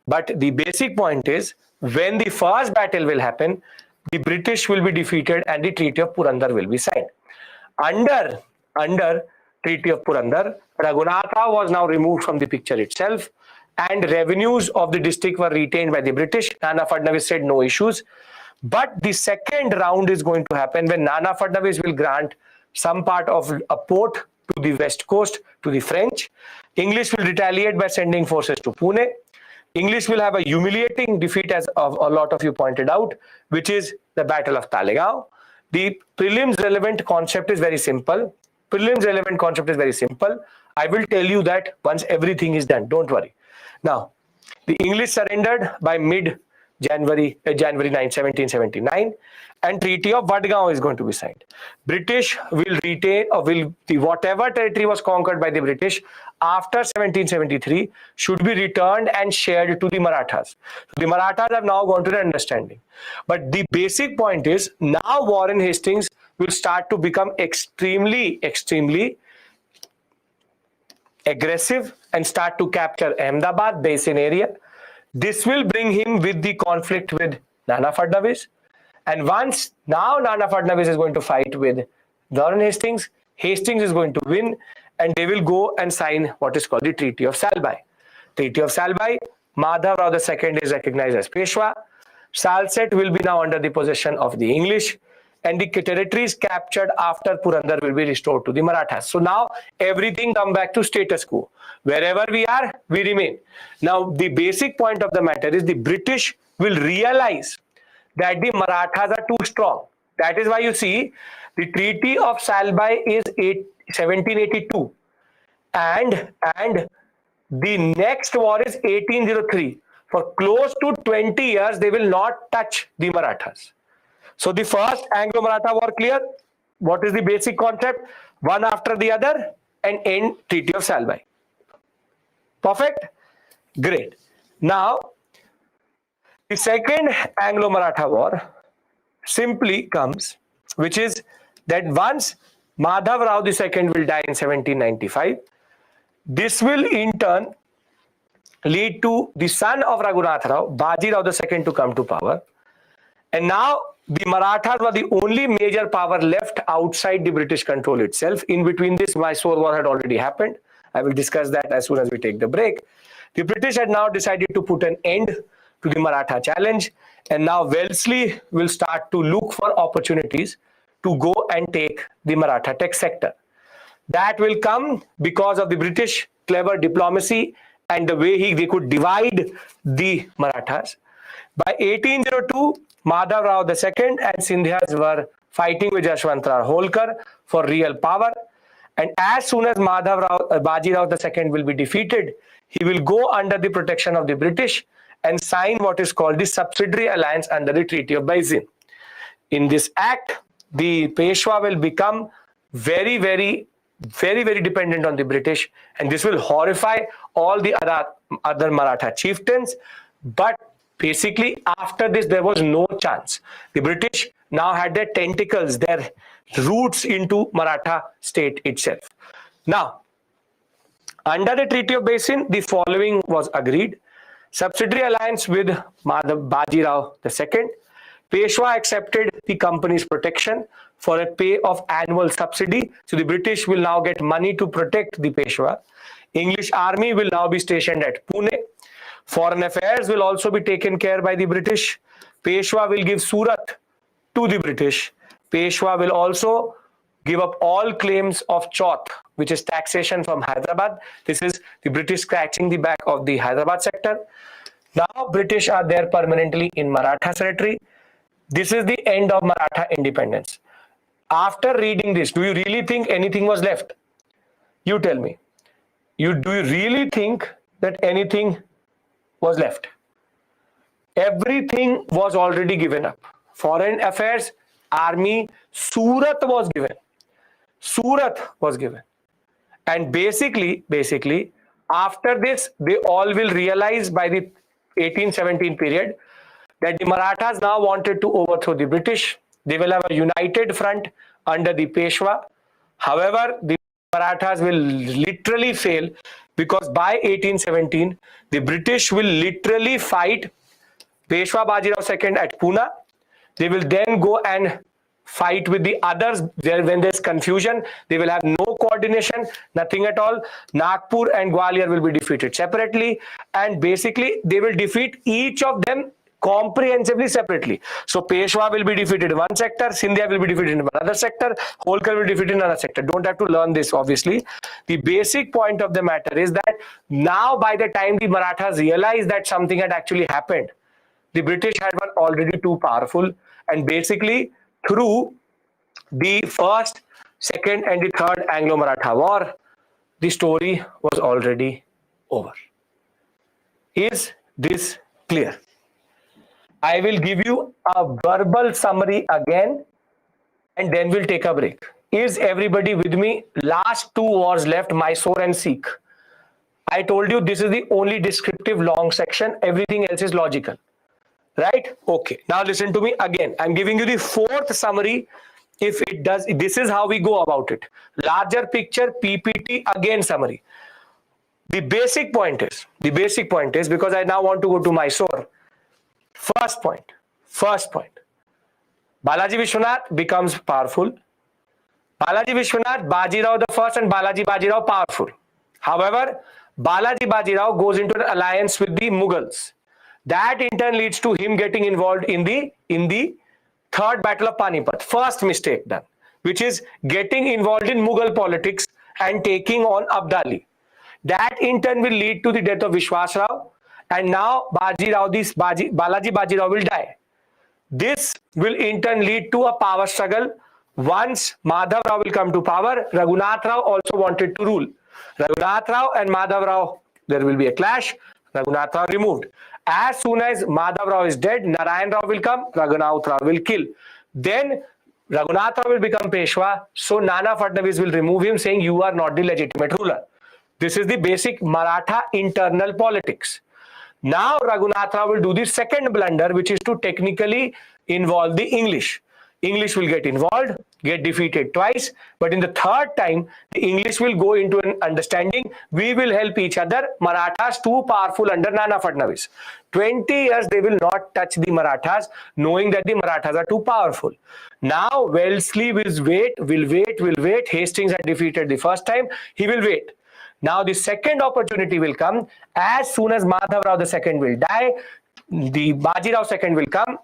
But the basic point is, when the first battle will happen, the British will be defeated and the Treaty of Purandar will be signed. Under Treaty of Purandar, Raghunath Rao was now removed from the picture itself, and revenues of the district were retained by the British. Nana Fadnavis said no issues. But the second round is going to happen when Nana Fadnavis will grant some part of a port to the west coast to the French. English will retaliate by sending forces to Pune. English will have a humiliating defeat, as a lot of you pointed out, which is the Battle of Talegaon. The prelims relevant concept is very simple. I will tell you that once everything is done. Don't worry. Now, the English surrendered by mid-January, January 9, 1779, and Treaty of Vadgaon is going to be signed. British will retain, or whatever territory was conquered by the British after 1773 should be returned and shared to the Marathas. The Marathas have now gone to the understanding. But the basic point is, now Warren Hastings will start to become extremely aggressive and start to capture Ahmedabad basin area. This will bring him with the conflict with Nana Fadnavis. And once now Nana Fadnavis is going to fight with Warren Hastings, Hastings is going to win, and they will go and sign what is called the Treaty of Salbai. Treaty of Salbai, Madhav Rao II is recognized as Peshwa. Salsette will be now under the possession of the English, and the territories captured after Purandar will be restored to the Marathas. So now everything come back to status quo. Wherever we are, we remain. Now the basic point of the matter is the British will realize that the Marathas are too strong. That is why you see the Treaty of Salbai is 1782, and the next war is 1803. For close to 20 years, they will not touch the Marathas. So the first Anglo-Maratha war clear. What is the basic concept? One after the other, and end Treaty of Salbai. Perfect? Great. Now, the second Anglo-Maratha war simply comes, which is that once Madhav Rao II will die in 1795, this will in turn lead to the son of Raghunath Rao, Baji Rao II, to come to power. And now the Marathas were the only major power left outside the British control itself. In between this, Mysore war had already happened. I will discuss that as soon as we take the break. The British had now decided to put an end to the Maratha challenge, and now Wellesley will start to look for opportunities to go and take the Maratha tech sector. That will come because of the British clever diplomacy and the way they could divide the Marathas. By 1802, Madhav Rao II and Sindhyas were fighting with Yashwantrao Holkar for real power. And as soon as Baji Rao II will be defeated, he will go under the protection of the British and sign what is called the subsidiary alliance under the Treaty of Baisin. In this act, the Peshwa will become very dependent on the British, and this will horrify all the other Maratha chieftains. But basically, after this, there was no chance. The British now had their tentacles, their roots into Maratha state itself. Now, under the Treaty of Baisin, the following was agreed. Subsidiary alliance with Baji Rao II. Peshwa accepted the company's protection for a pay of annual subsidy. So the British will now get money to protect the Peshwa. English army will now be stationed at Pune. Foreign affairs will also be taken care by the British. Peshwa will give Surat to the British. Peshwa will also give up all claims of Chauth, which is taxation from Hyderabad. This is the British scratching the back of the Hyderabad sector. Now British are there permanently in Maratha territory. This is the end of Maratha independence. After reading this, do you really think anything was left? You tell me. Do you really think that anything was left? Everything was already given up. Foreign affairs, army, Surat was given. And basically, after this, they all will realize by the 1817 period that the Marathas now wanted to overthrow the British. They will have a united front under the Peshwa. However, the Marathas will literally fail, because by 1817, the British will literally fight Peshwa Baji Rao II at Pune. They will then go and fight with the others. When there's confusion, they will have no coordination, nothing at all. Nagpur and Gwalior will be defeated separately, and basically they will defeat each of them comprehensively separately. So Peshwa will be defeated in one sector, Scindia will be defeated in another sector, Holkar will be defeated in another sector. Don't have to learn this, obviously. The basic point of the matter is that now by the time the Marathas realized that something had actually happened, the British had been already too powerful, and basically through the first, second and the third Anglo-Maratha war, the story was already over. Is this clear? I will give you a verbal summary again and then we'll take a break. Is everybody with me? Last two wars left, Mysore and Sikh. I told you this is the only descriptive long section. Everything else is logical. Right? Okay. Now listen to me again. I'm giving you the fourth summary. If it does, this is how we go about it. Larger picture, PPT, again summary. The basic point is, because I now want to go to Mysore. First point. Balaji Vishwanath becomes powerful. Balaji Vishwanath, Bajirao the first and Balaji Bajirao powerful. However, Balaji Bajirao goes into an alliance with the Mughals. That in turn leads to him getting involved in the third battle of Panipat. First mistake done, which is getting involved in Mughal politics and taking on Abdali. That in turn will lead to the death of Vishwas Rao, and now Balaji Bajirao will die. This will in turn lead to a power struggle. Once Madhav Rao will come to power, Raghunath Rao also wanted to rule. Raghunath Rao and Madhav Rao, there will be a clash. Raghunath Rao removed. As soon as Madhav Rao is dead, Narayan Rao will come, Raghunath Rao will kill. Then Raghunath Rao will become Peshwa, so Nana Fadnavis will remove him, saying you are not the legitimate ruler. This is the basic Maratha internal politics. Now Raghunath Rao will do the second blunder, which is to technically involve the English. English will get involved, get defeated twice, but in the third time, the English will go into an understanding. We will help each other. Marathas too powerful under Nana Fadnavis. 20 years they will not touch the Marathas, knowing that the Marathas are too powerful. Now Wellesley will wait. Hastings had defeated the first time. He will wait. Now the second opportunity will come. As soon as Madhav Rao II will die, the Bajirao II will come.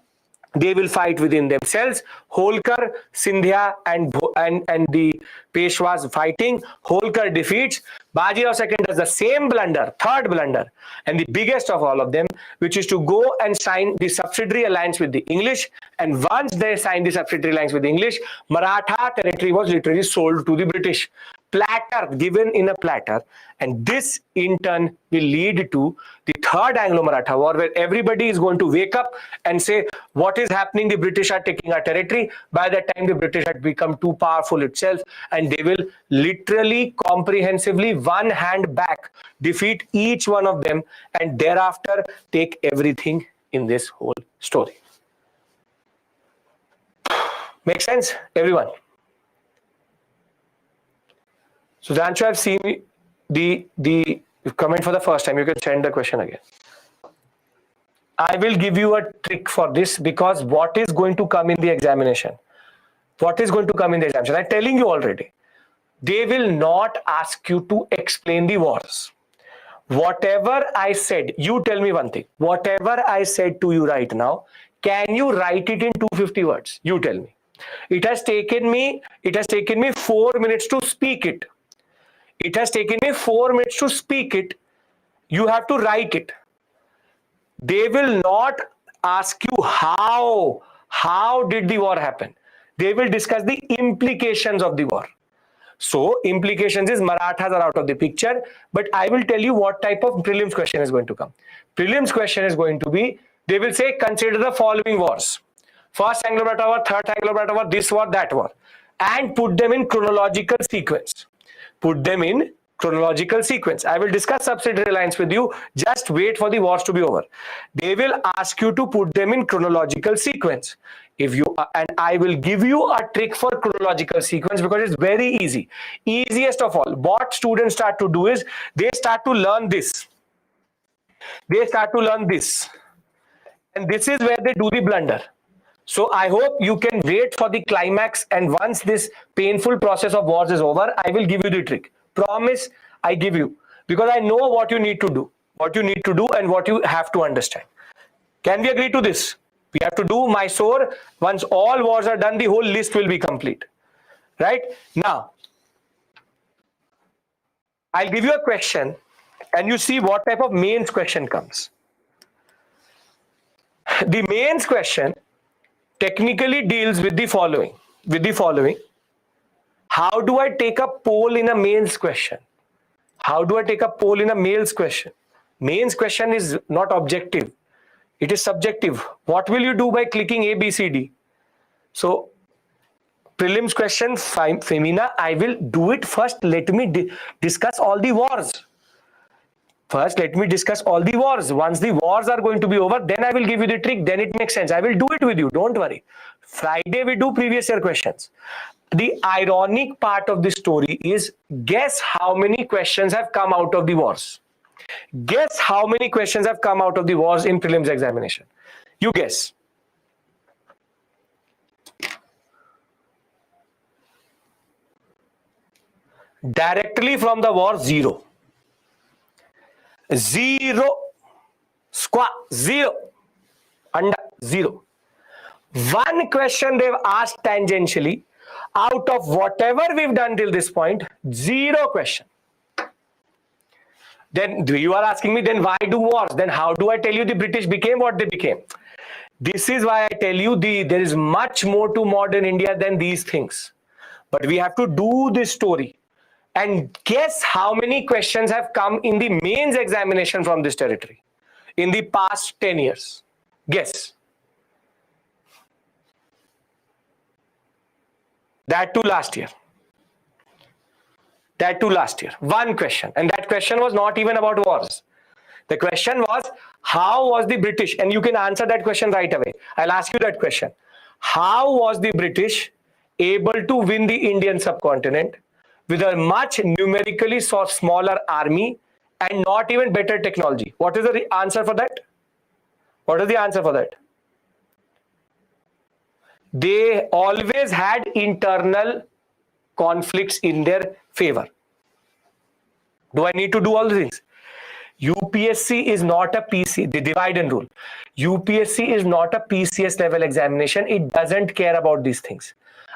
They will fight within themselves. Holkar, Scindia and the Peshwas fighting. Holkar defeats. Bajirao II does the same blunder, third blunder, and the biggest of all of them, which is to go and sign the subsidiary alliance with the English. And once they signed the subsidiary alliance with the English, Maratha territory was literally sold to the British. Platter, given in a platter, and this in turn will lead to the third Anglo-Maratha war, where everybody is going to wake up and say, what is happening? The British are taking our territory. By that time, the British had become too powerful itself, and they will literally, comprehensively, one hand back, defeat each one of them, and thereafter take everything in this whole story. Make sense, everyone? So Sudhanshu, I've seen the comment for the first time. You can send the question again. I will give you a trick for this, because what is going to come in the examination? I'm telling you already. They will not ask you to explain the wars. Whatever I said, you tell me one thing. Whatever I said to you right now, can you write it in 250 words? You tell me. It has taken me 4 minutes to speak it. It has taken me 4 minutes to speak it. You have to write it. They will not ask you how did the war happen. They will discuss the implications of the war. So implications is Marathas are out of the picture, but I will tell you what type of prelims question is going to come. Prelims question is going to be, they will say, consider the following wars. First Anglo-Maratha war, third Anglo-Maratha war, this war, that war, and put them in chronological sequence. I will discuss subsidiary alliance with you. Just wait for the wars to be over. They will ask you to put them in chronological sequence. And I will give you a trick for chronological sequence, because it's very easy. Easiest of all. What students start to do is, they start to learn this. And this is where they do the blunder. So I hope you can wait for the climax, and once this painful process of wars is over, I will give you the trick. Promise, I give you, because I know what you need to do and what you have to understand. Can we agree to this? We have to do Mysore. Once all wars are done, the whole list will be complete. Right? Now, I'll give you a question and you see what type of mains question comes. The mains question technically deals with the following. How do I take a poll in a mains question? How do I take a poll in a mains question? Mains question is not objective. It is subjective. What will you do by clicking A, B, C, D? So, prelims question, Femina, I will do it first. Let me discuss all the wars. First, let me discuss all the wars. Once the wars are going to be over, then I will give you the trick. Then it makes sense. I will do it with you. Don't worry. Friday, we do previous year questions. The ironic part of the story is, guess how many questions have come out of the wars? Guess how many questions have come out of the wars in prelims examination? You guess. Directly from the war, zero. Zero. Squat. Zero. Under. Zero. One question they've asked tangentially out of whatever we've done till this point, zero question. Then you are asking me, then why do wars? Then how do I tell you the British became what they became? This is why I tell you there is much more to modern India than these things. But we have to do this story. And guess how many questions have come in the mains examination from this territory in the past 10 years? Guess. That too last year. That too last year. One question. And that question was not even about wars. The question was, how was the British? And you can answer that question right away. I'll ask you that question. How was the British able to win the Indian subcontinent with a much numerically smaller army and not even better technology? What is the answer for that? What is the answer for that? They always had internal conflicts in their favor. Do I need to do all the things? UPSC is not a PC, the divide and rule. UPSC is not a PCS level examination. It doesn't care about these things.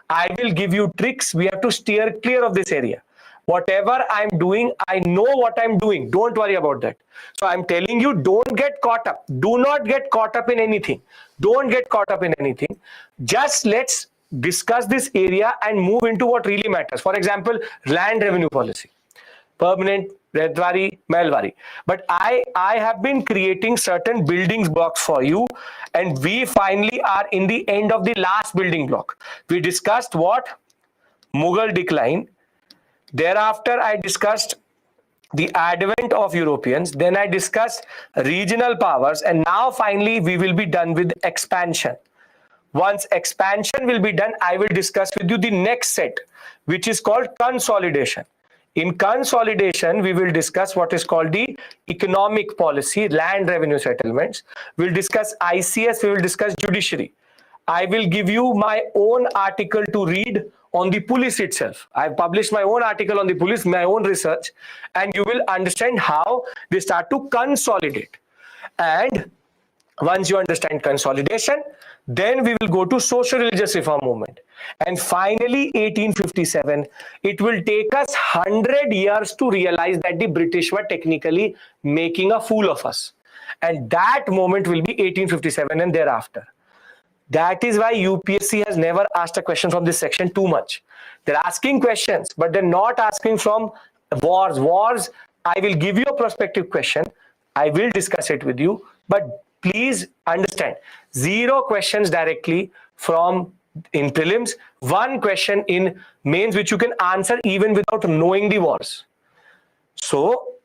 I will give you tricks. We have to steer clear of this area. Whatever I'm doing, I know what I'm doing. Don't worry about that. So I'm telling you, don't get caught up. Do not get caught up in anything. Don't get caught up in anything. Just let's discuss this area and move into what really matters. For example, land revenue policy. Permanent, Redwari, Melwari. But I have been creating certain building blocks for you, and we finally are in the end of the last building block. We discussed what? Mughal decline. Thereafter, I discussed the advent of Europeans. Then I discussed regional powers. And now finally, we will be done with expansion. Once expansion will be done, I will discuss with you the next set, which is called consolidation. In consolidation, we will discuss what is called the economic policy, land revenue settlements. We'll discuss ICS, we will discuss judiciary. I will give you my own article to read on the police itself. I've published my own article on the police, my own research, and you will understand how they start to consolidate. And once you understand consolidation, then we will go to social religious reform movement. And finally, 1857, it will take us 100 years to realize that the British were technically making a fool of us. And that moment will be 1857 and thereafter. That is why UPSC has never asked a question from this section too much. They're asking questions, but they're not asking from wars. Wars, I will give you a prospective question. I will discuss it with you, but please understand, zero questions directly from in prelims, one question in mains which you can answer even without knowing the wars. So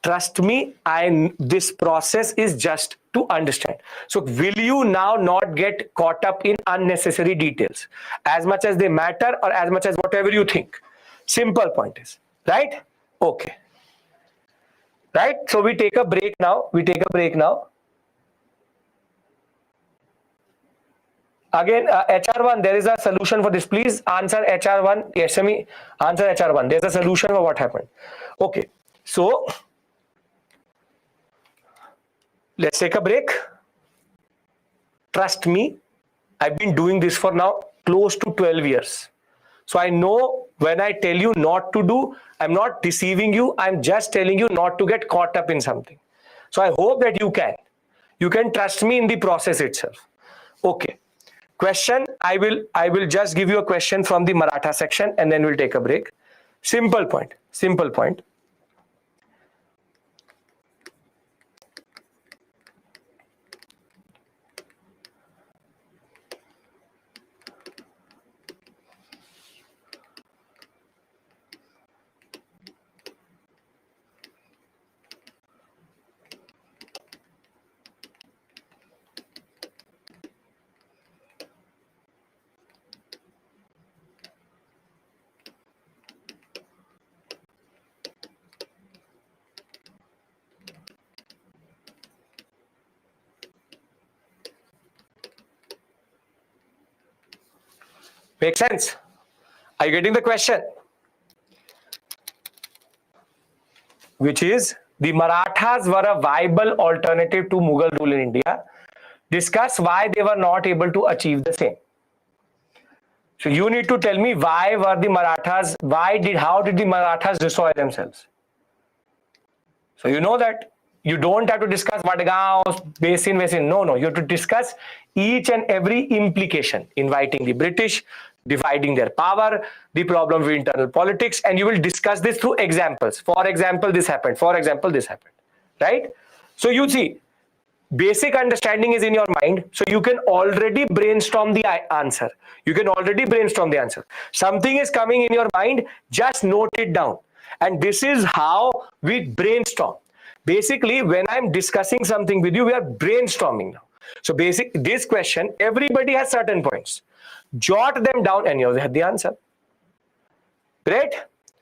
trust me, this process is just to understand. So will you now not get caught up in unnecessary details as much as they matter or as much as whatever you think? Simple point is, right? Okay. Right? So we take a break now. Again, HR1, there is a solution for this. Please answer HR1. SME, answer HR1. There's a solution for what happened. Okay. So let's take a break. Trust me, I've been doing this for now close to 12 years. So I know when I tell you not to do, I'm not deceiving you. I'm just telling you not to get caught up in something. So I hope that you can trust me in the process itself. Okay. Question, I will just give you a question from the Maratha section and then we'll take a break. Simple point. Make sense? Are you getting the question? Which is, the Marathas were a viable alternative to Mughal rule in India. Discuss why they were not able to achieve the same. So you need to tell me why were the Marathas, how did the Marathas destroy themselves? So you know that you don't have to discuss Vadgaon, basin. No. You have to discuss each and every implication, inviting the British, dividing their power, the problem of internal politics, and you will discuss this through examples. For example, this happened. For example, this happened. Right? So you see, basic understanding is in your mind, so you can already brainstorm the answer. Something is coming in your mind, just note it down. And this is how we brainstorm. Basically, when I'm discussing something with you, we are brainstorming now. So this question, everybody has certain points. Jot them down and you have the answer. Great.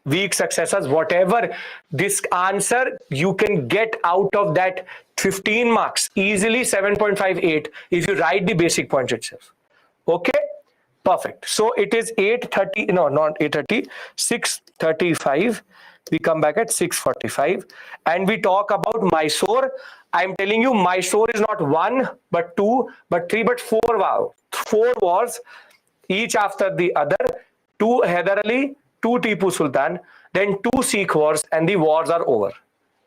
Weak successors, whatever this answer, you can get out of that 15 marks easily 7.58 if you write the basic points itself. Okay, perfect. So it is 8:30, no, not 8:30, 6:35. We come back at 6:45 and we talk about Mysore. I'm telling you, Mysore is not 1, but 2, but 3, but 4 wars. 4 wars, each after the other. 2 Hyder Ali, 2 Tipu Sultan, then 2 Sikh wars, and the wars are over.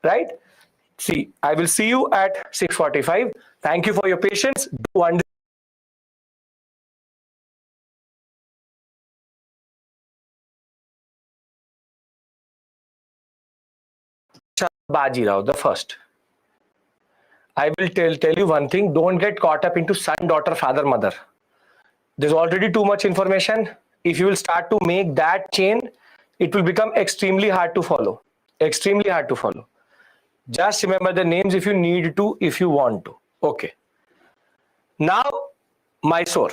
Right? See, I will see you at 6:45. Thank you for your patience. Do understand. Bajirao, the first. I will tell you one thing, don't get caught up into son, daughter, father, mother. There's already too much information. If you will start to make that chain, it will become extremely hard to follow. Extremely hard to follow. Just remember the names if you need to, if you want to. Okay. Now, Mysore.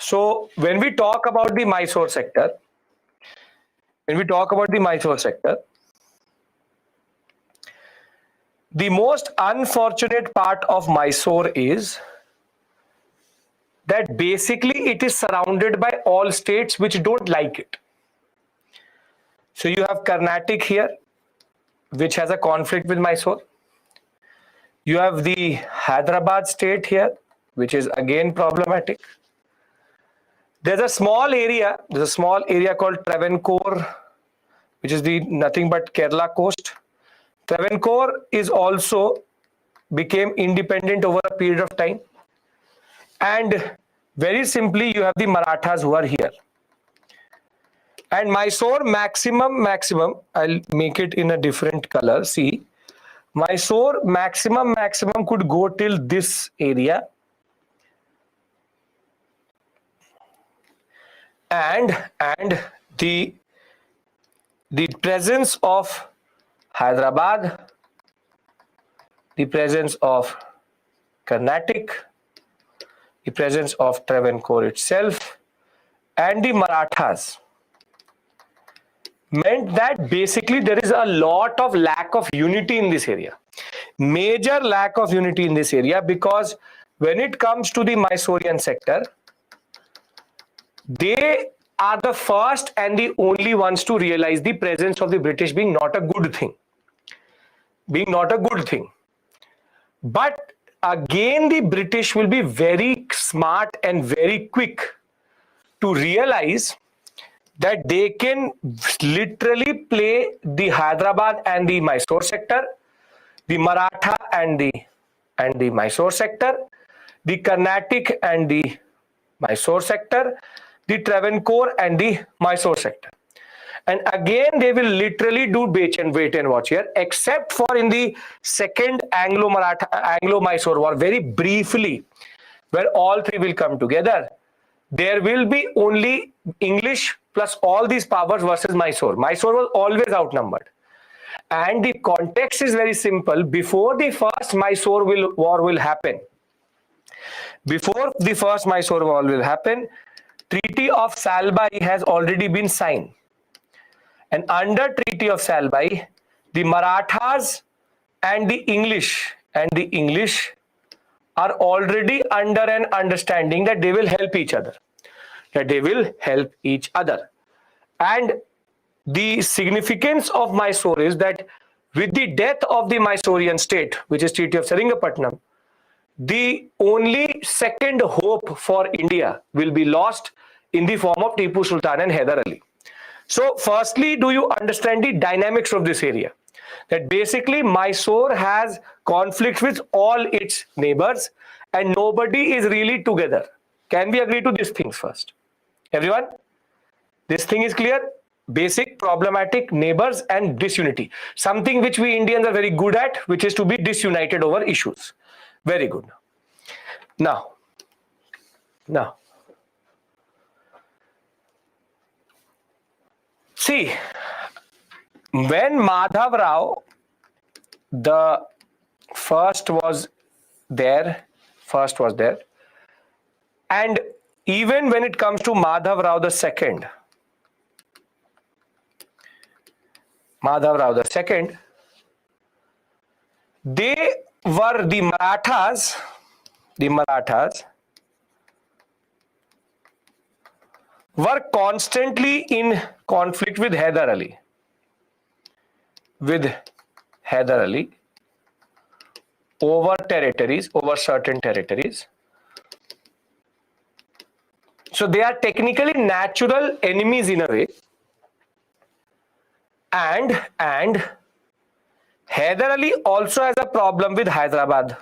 So when we talk about the Mysore sector, the most unfortunate part of Mysore is that basically it is surrounded by all states which don't like it. So you have Carnatic here, which has a conflict with Mysore. You have the Hyderabad state here, which is again problematic. There's a small area called Travancore, which is the nothing but Kerala coast. Travancore is also became independent over a period of time. And very simply, you have the Marathas who are here. And Mysore maximum, I'll make it in a different color. See, Mysore maximum could go till this area. And the presence of Hyderabad, the presence of Carnatic, the presence of Travancore itself, and the Marathas meant that basically there is a lot of lack of unity in this area. Major lack of unity in this area, because when it comes to the Mysorean sector, they are the first and the only ones to realize the presence of the British being not a good thing. But again the British will be very smart and very quick to realize that they can literally play the Hyderabad and the Mysore sector, the Maratha and the Mysore sector, the Carnatic and the Mysore sector, the Travancore and the Mysore sector. And again, they will literally do wait and watch here, except for in the second Anglo-Mysore war, very briefly, where all three will come together. There will be only English plus all these powers versus Mysore. Mysore was always outnumbered. And the context is very simple. Before the first Mysore war will happen, Treaty of Salbai has already been signed. And under Treaty of Salbai, the Marathas and the English are already under an understanding that they will help each other. And the significance of Mysore is that with the death of the Mysorean state, which is Treaty of Seringapatam, the only second hope for India will be lost in the form of Tipu Sultan and Hyder Ali. So firstly, do you understand the dynamics of this area? That basically Mysore has conflicts with all its neighbors and nobody is really together. Can we agree to these things first? Everyone? This thing is clear? Basic, problematic, neighbors and disunity. Something which we Indians are very good at, which is to be disunited over issues. Very good. Now. See, when Madhav Rao, the first was there, and even when it comes to Madhav Rao the second, they were the Marathas were constantly in conflict with Hyder Ali. Over certain territories. So they are technically natural enemies in a way. And Hyder Ali also has a problem with Hyderabad.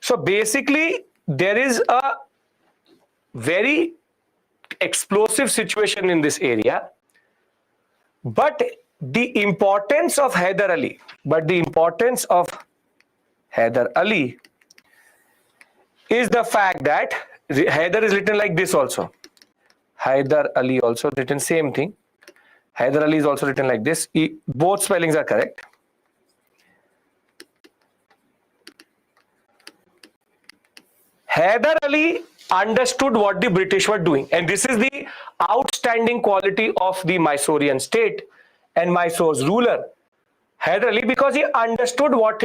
So basically, there is a very explosive situation in this area. But the importance of Hyder Ali is the fact that Hyder is written like this also. Hyder Ali also written same thing. Hyder Ali is also written like this. Both spellings are correct. Hyder Ali understood what the British were doing, and this is the outstanding quality of the Mysorean state and Mysore's ruler, Hyder Ali, because he understood what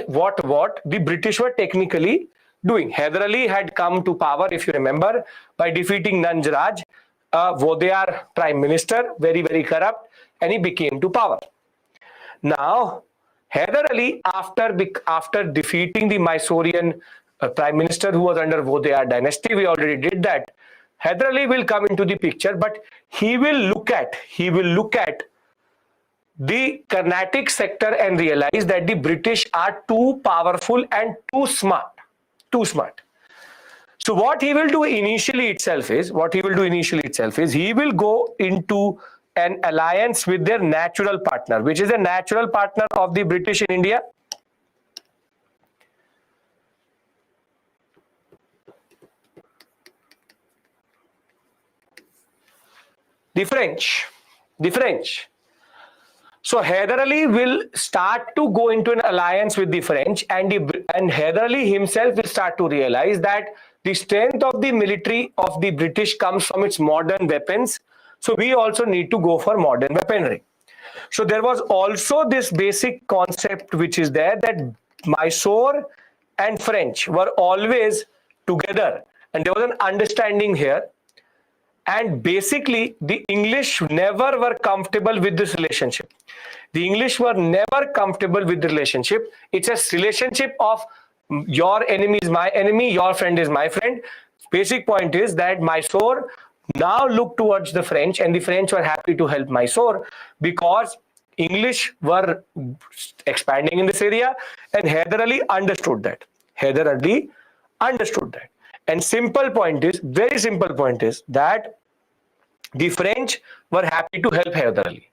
the British were technically doing. Hyder Ali had come to power, if you remember, by defeating Nanj Raj, Vodeyar prime minister, very, very corrupt, and he became to power. Now, Hyder Ali, after defeating the Mysorean prime minister who was under Vodeyar dynasty, we already did that. Hyder Ali will come into the picture, but he will look at the Carnatic sector and realize that the British are too powerful and too smart. So what he will do initially itself is he will go into an alliance with their natural partner. Which is a natural partner of the British in India? The French. So Hyder Ali will start to go into an alliance with the French, and Hyder Ali himself will start to realize that the strength of the military of the British comes from its modern weapons. So we also need to go for modern weaponry. So there was also this basic concept which is there, that Mysore and French were always together, and there was an understanding here. And basically, the English never were comfortable with this relationship. The English were never comfortable with the relationship. It's a relationship of your enemy is my enemy, your friend is my friend. Basic point is that Mysore now looked towards the French, and the French were happy to help Mysore because English were expanding in this area, and Hyder Ali understood that. Hyder Ali understood that. And simple point is, very simple point is that the French were happy to help Hyder Ali.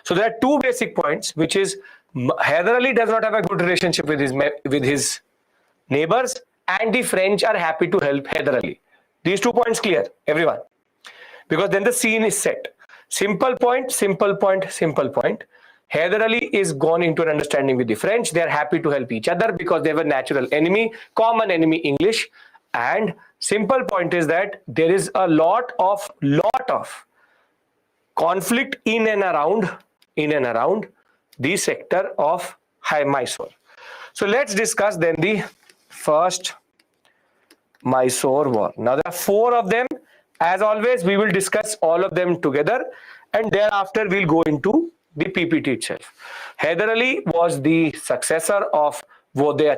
So there are two basic points, which is Hyder Ali does not have a good relationship with his neighbors, and the French are happy to help Hyder Ali. These 2 points clear, everyone. Because then the scene is set. Simple point, simple point, simple point. Hyder Ali is gone into an understanding with the French. They are happy to help each other because they have a natural enemy, common enemy, English. And simple point is that there is a lot of conflict in and around the sector of Mysore. So let's discuss then the first Mysore War. Now there are 4 of them. As always, we will discuss all of them together, and thereafter we'll go into the PPT itself. Hyder Ali was the successor of Vodaya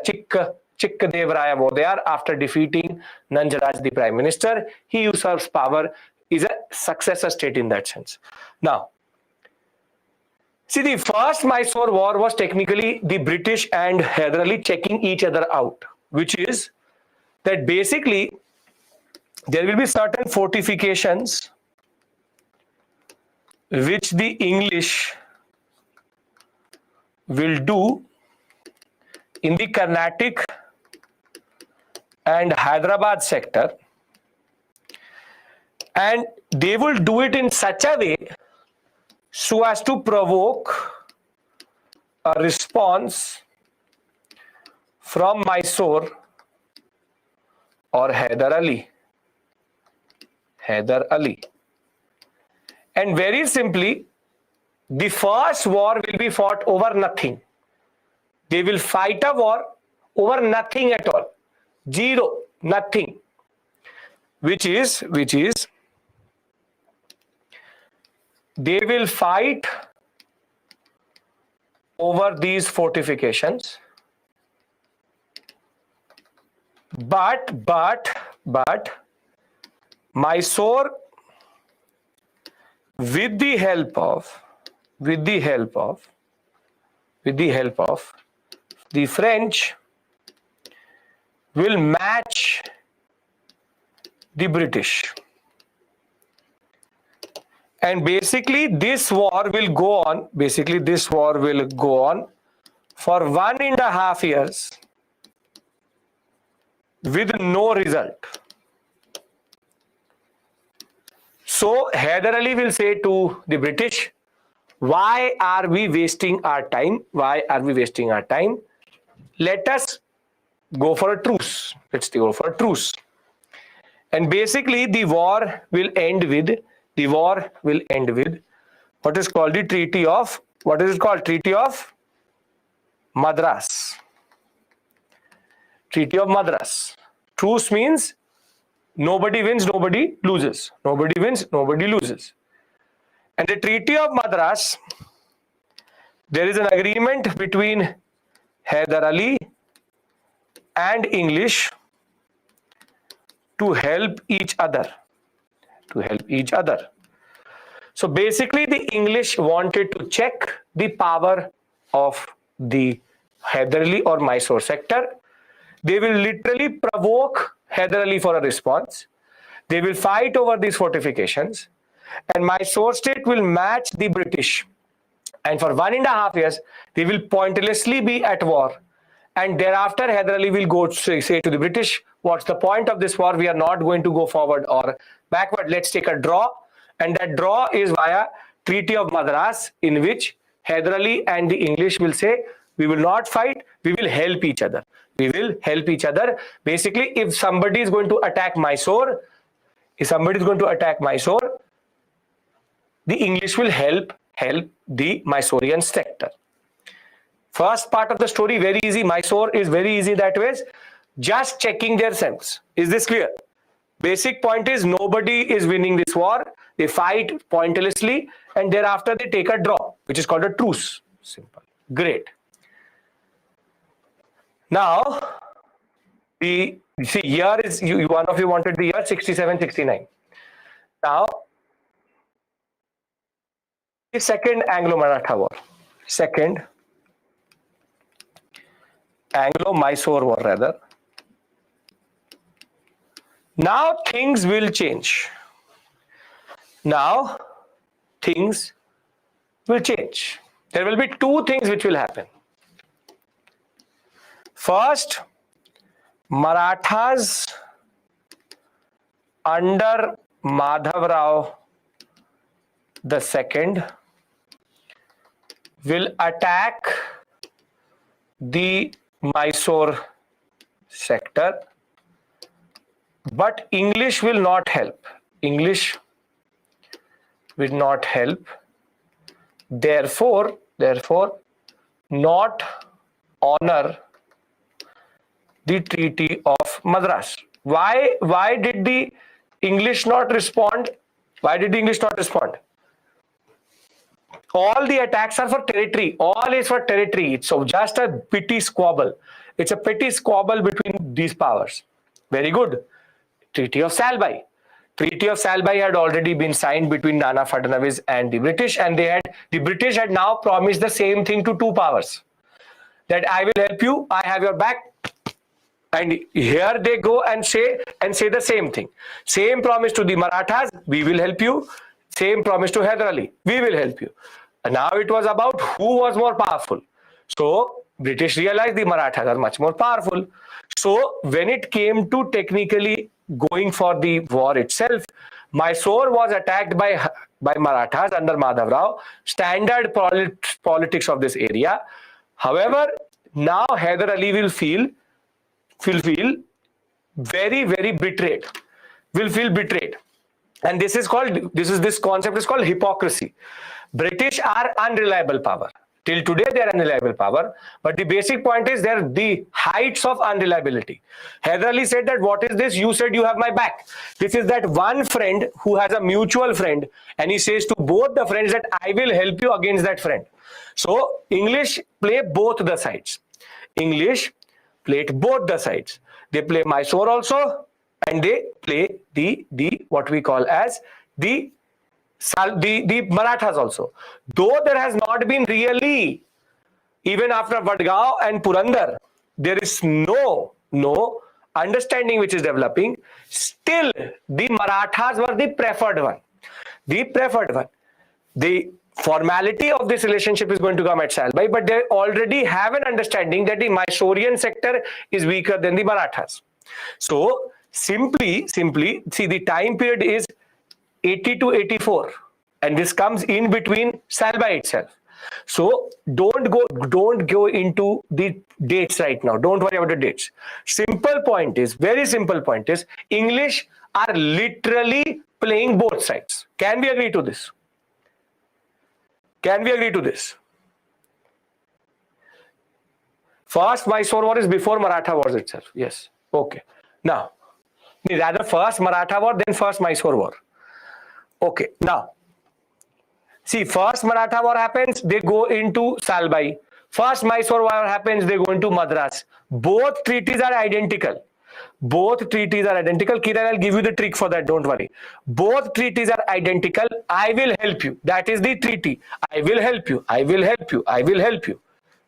Chikkadevaraya Vodayar after defeating Nanjaraj, the Prime Minister. He usurps power, is a successor state in that sense. Now, see, the first Mysore War was technically the British and Hyder Ali checking each other out, which is that basically there will be certain fortifications which the English will do in the Carnatic and Hyderabad sector, and they will do it in such a way so as to provoke a response from Mysore or Hyder Ali. And very simply, the first war will be fought over nothing. They will fight a war over nothing at all. Zero, nothing. Which is they will fight over these fortifications, but Mysore, with the help of the French, will match the British. And basically this war will go on for 1.5 years with no result. So Hyder Ali will say to the British, why are we wasting our time? Let us go for a truce. Let's go for a truce. And basically the war will end with what is called the Treaty of Madras. Treaty of Madras. Truce means nobody wins, nobody loses. Nobody wins, nobody loses. And the Treaty of Madras, there is an agreement between Hyder Ali and English to help each other. So basically the English wanted to check the power of the Hyder Ali or Mysore sector. They will literally provoke Hyder Ali for a response. They will fight over these fortifications, and Mysore state will match the British. And for 1.5 years, they will pointlessly be at war. And thereafter, Hyder Ali will go say to the British, what's the point of this war? We are not going to go forward or backward. Let's take a draw. And that draw is via Treaty of Madras, in which Hyder Ali and the English will say, we will not fight, we will help each other. Basically, if somebody is going to attack Mysore, the English will help the Mysorean sector. First part of the story, very easy. Mysore is very easy that way. Just checking their sense. Is this clear? Basic point is nobody is winning this war. They fight pointlessly, and thereafter they take a draw, which is called a truce. Simple. Great. Now, the year is, one of you wanted the year 67, 69. Now, the second Anglo-Maratha War. Second Anglo-Mysore War rather. Now things will change. Now things will change. There will be two things which will happen. First, Marathas under Madhav Rao II will attack the Mysore sector, but English will not help. English will not help. Therefore, not honor the Treaty of Madras. Why did the English not respond? Why did the English not respond? All the attacks are for territory. All is for territory. It's so just a petty squabble. It's a petty squabble between these powers. Very good. Treaty of Salbai. Treaty of Salbai had already been signed between Nana Fadnavis and the British, and the British had now promised the same thing to two powers. That I will help you, I have your back. And here they go and say the same thing. Same promise to the Marathas, we will help you. Same promise to Hyder Ali, we will help you. And now it was about who was more powerful. So British realized the Marathas are much more powerful. So when it came to technically going for the war itself, Mysore was attacked by Marathas under Madhav Rao. Standard politics of this area. However, now Hyder Ali will feel very, very betrayed. Will feel betrayed. And this concept is called hypocrisy. British are unreliable power. Till today, they are unreliable power. But the basic point is they're the heights of unreliability. Hyder Ali said that, what is this? You said you have my back. This is that one friend who has a mutual friend, and he says to both the friends that I will help you against that friend. So English play both the sides. English played both the sides. They play Mysore also, and they play the what we call as the Marathas also. Though there has not been really, even after Vadgaon and Purandar, there is no understanding which is developing. Still, the Marathas were the preferred one. The preferred one. The formality of this relationship is going to come at Salbai, but they already have an understanding that the Mysorean sector is weaker than the Marathas. So simply, see, the time period is 80 to 84, and this comes in between Salbai itself. So don't go into the dates right now. Don't worry about the dates. Very simple point is, English are literally playing both sides. Can we agree to this? Can we agree to this? First Mysore War is before Maratha Wars itself. Yes. Okay. Now, rather first Maratha War, then first Mysore War. Okay. Now, see, first Maratha War happens, they go into Salbai. First Mysore War happens, they go into Madras. Both treaties are identical. Both treaties are identical. Kiran, I'll give you the trick for that, don't worry. Both treaties are identical. I will help you. That is the treaty. I will help you. I will help you. I will help you.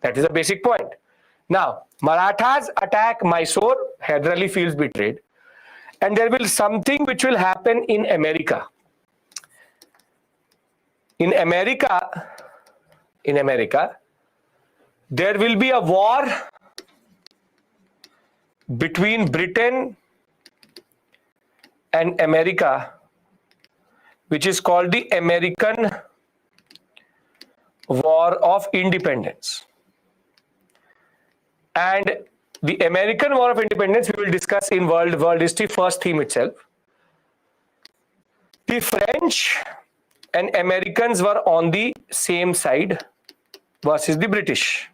That is a basic point. Now, Marathas attack Mysore. Hyder Ali feels betrayed. And there will be something which will happen in America. In America, there will be a war between Britain and America, which is called the American War of Independence. And the American War of Independence we will discuss in world history, first theme itself. The French and Americans were on the same side versus the British.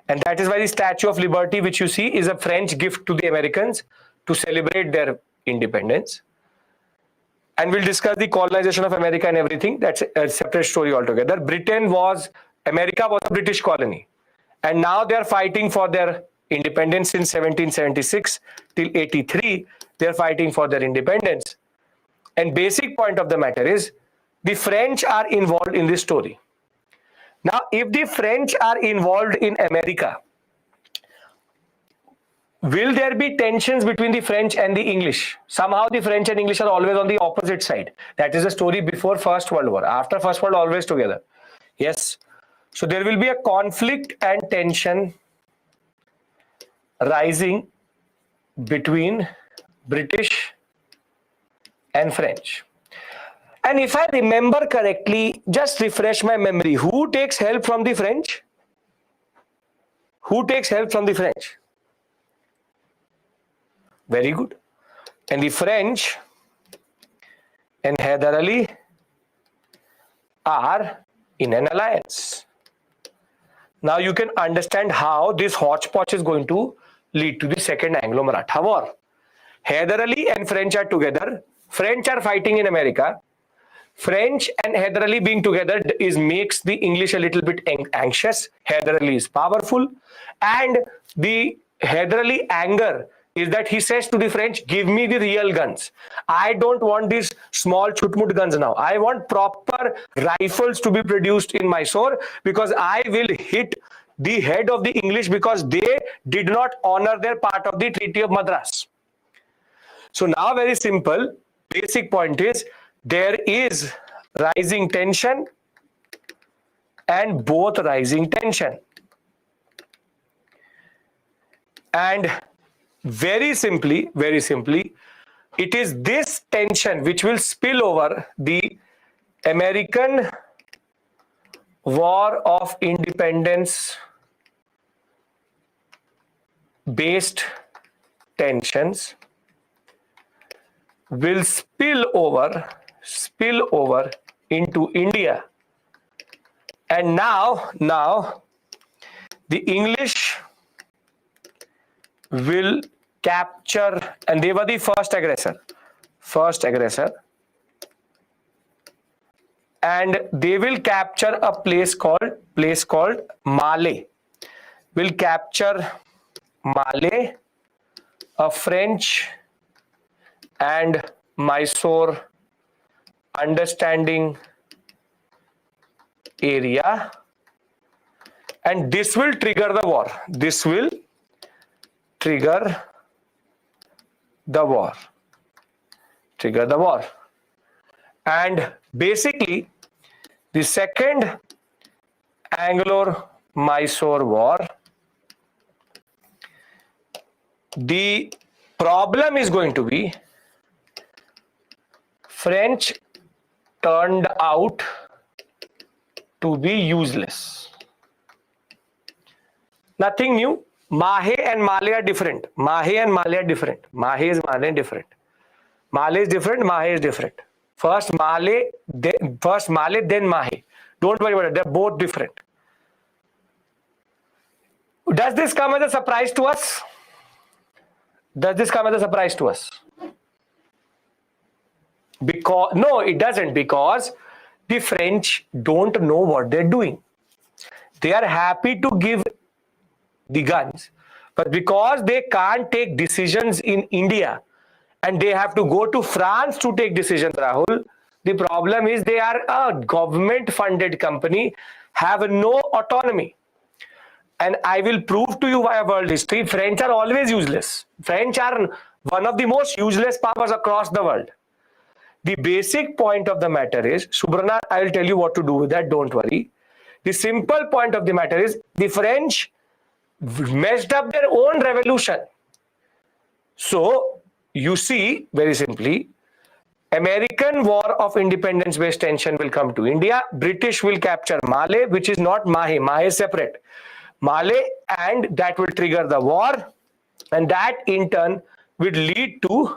And that is why the Statue of Liberty, which you see, is a French gift to the Americans to celebrate their independence. And we'll discuss the colonization of America and everything. That's a separate story altogether. Britain was America was a British colony, and now they are fighting for their independence since 1776 till 83. They are fighting for their independence. And basic point of the matter is the French are involved in this story. Now, if the French are involved in America, will there be tensions between the French and the English? Somehow the French and English are always on the opposite side. That is the story before First World War. After First World, always together. Yes. So there will be a conflict and tension rising between British and French. And if I remember correctly, just refresh my memory, who takes help from the French? Who takes help from the French? Very good. And the French and Hyder Ali are in an alliance. Now you can understand how this hodgepodge is going to lead to the Second Anglo-Maratha War. Hyder Ali and French are together. French are fighting in America. French and Hyder Ali being together makes the English a little bit anxious. Hyder Ali is powerful, and the Hyder Ali anger is that he says to the French, give me the real guns. I don't want these small chutmut guns now. I want proper rifles to be produced in Mysore, because I will hit the head of the English because they did not honor their part of the Treaty of Madras. So now, very simple, basic point is there is rising tension and both rising tension. And very simply, it is this tension which will spill over the American War of Independence based tensions will spill over into India. And now the English will capture, and they were the first aggressor, and they will capture a place called Malé. Will capture Malé, a French and Mysore understanding area, and this will trigger the war. This will trigger the war. And basically, the Second Anglo-Mysore War, the problem is going to be French turned out to be useless. Nothing new. Mahe and Malé are different. Mahe and Malé are different. Mahe is Malé different. Malé is different. Mahe is different. First Malé, then Mahe. Don't worry about it. They're both different. Does this come as a surprise to us? Because no, it doesn't, because the French don't know what they're doing. They are happy to give the guns, but because they can't take decisions in India and they have to go to France to take decisions, Rahul, the problem is they are a government funded company, have no autonomy. And I will prove to you via world history, French are always useless. French are one of the most useless powers across the world. The basic point of the matter is, Subrana, I will tell you what to do with that, don't worry. The simple point of the matter is, the French messed up their own revolution. So, you see, very simply, American War of Independence based tension will come to India. British will capture Malé, which is not Mahe. Mahe is separate. Malé, and that will trigger the war, and that in turn would lead to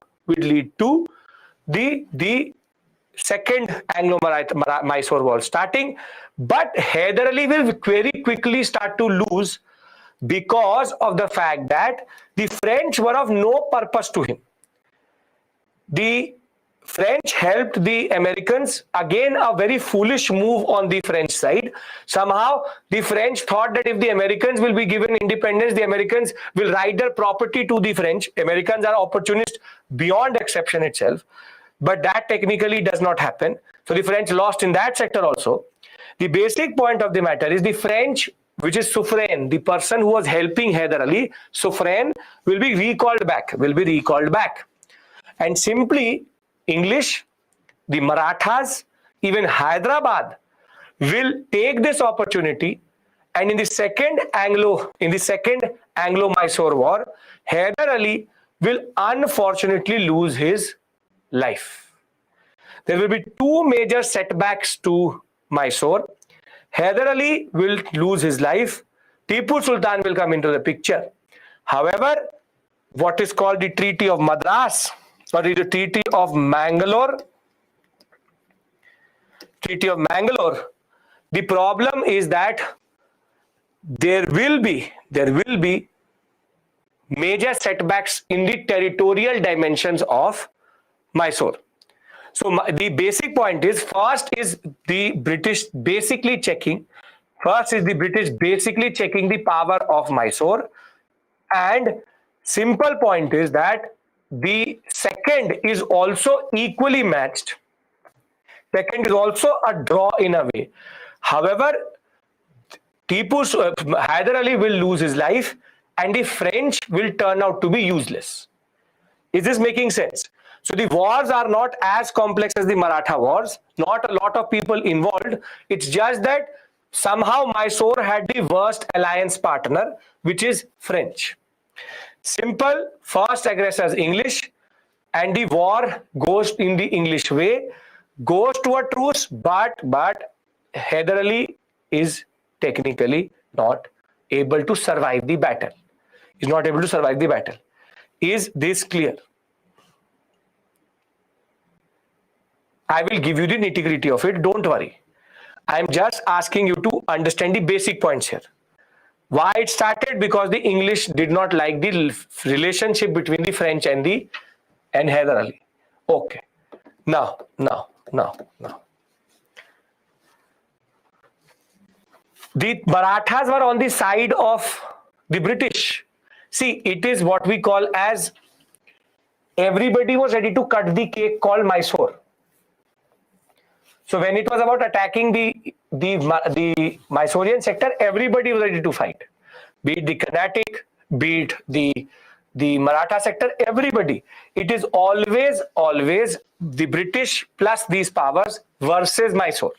the Second Anglo-Mysore War starting. But Hyder Ali will very quickly start to lose because of the fact that the French were of no purpose to him. The French helped the Americans. Again, a very foolish move on the French side. Somehow, the French thought that if the Americans will be given independence, the Americans will write their property to the French. Americans are opportunists beyond exception itself. But that technically does not happen. So the French lost in that sector also. The basic point of the matter is the French, which is Suffren, the person who was helping Hyder Ali, Suffren will be recalled back, And simply, English, the Marathas, even Hyderabad will take this opportunity, and in the second Anglo-Mysore war, Hyder Ali will unfortunately lose his life. There will be two major setbacks to Mysore. Hyder Ali will lose his life. Tipu Sultan will come into the picture. However, what is called the Treaty of Madras, or the Treaty of Mangalore, the problem is that there will be major setbacks in the territorial dimensions of Mysore. So the basic point is, first is the British basically checking the power of Mysore, and simple point is that the second is also equally matched. Second is also a draw in a way. However, Hyder Ali will lose his life and the French will turn out to be useless. Is this making sense? So the wars are not as complex as the Maratha wars, not a lot of people involved. It's just that somehow Mysore had the worst alliance partner, which is French. Simple, first aggressors English, and the war goes in the English way, goes to a truce, but Hyder Ali is technically not able to survive the battle. Is this clear? I will give you the nitty-gritty of it, don't worry. I'm just asking you to understand the basic points here. Why it started? Because the English did not like the relationship between the French and Hyder Ali. Okay. Now. The Marathas were on the side of the British. See, it is what we call as everybody was ready to cut the cake called Mysore. So when it was about attacking the Mysorean sector, everybody was ready to fight. Be it the Carnatic, be it the Maratha sector, everybody. It is always the British plus these powers versus Mysore.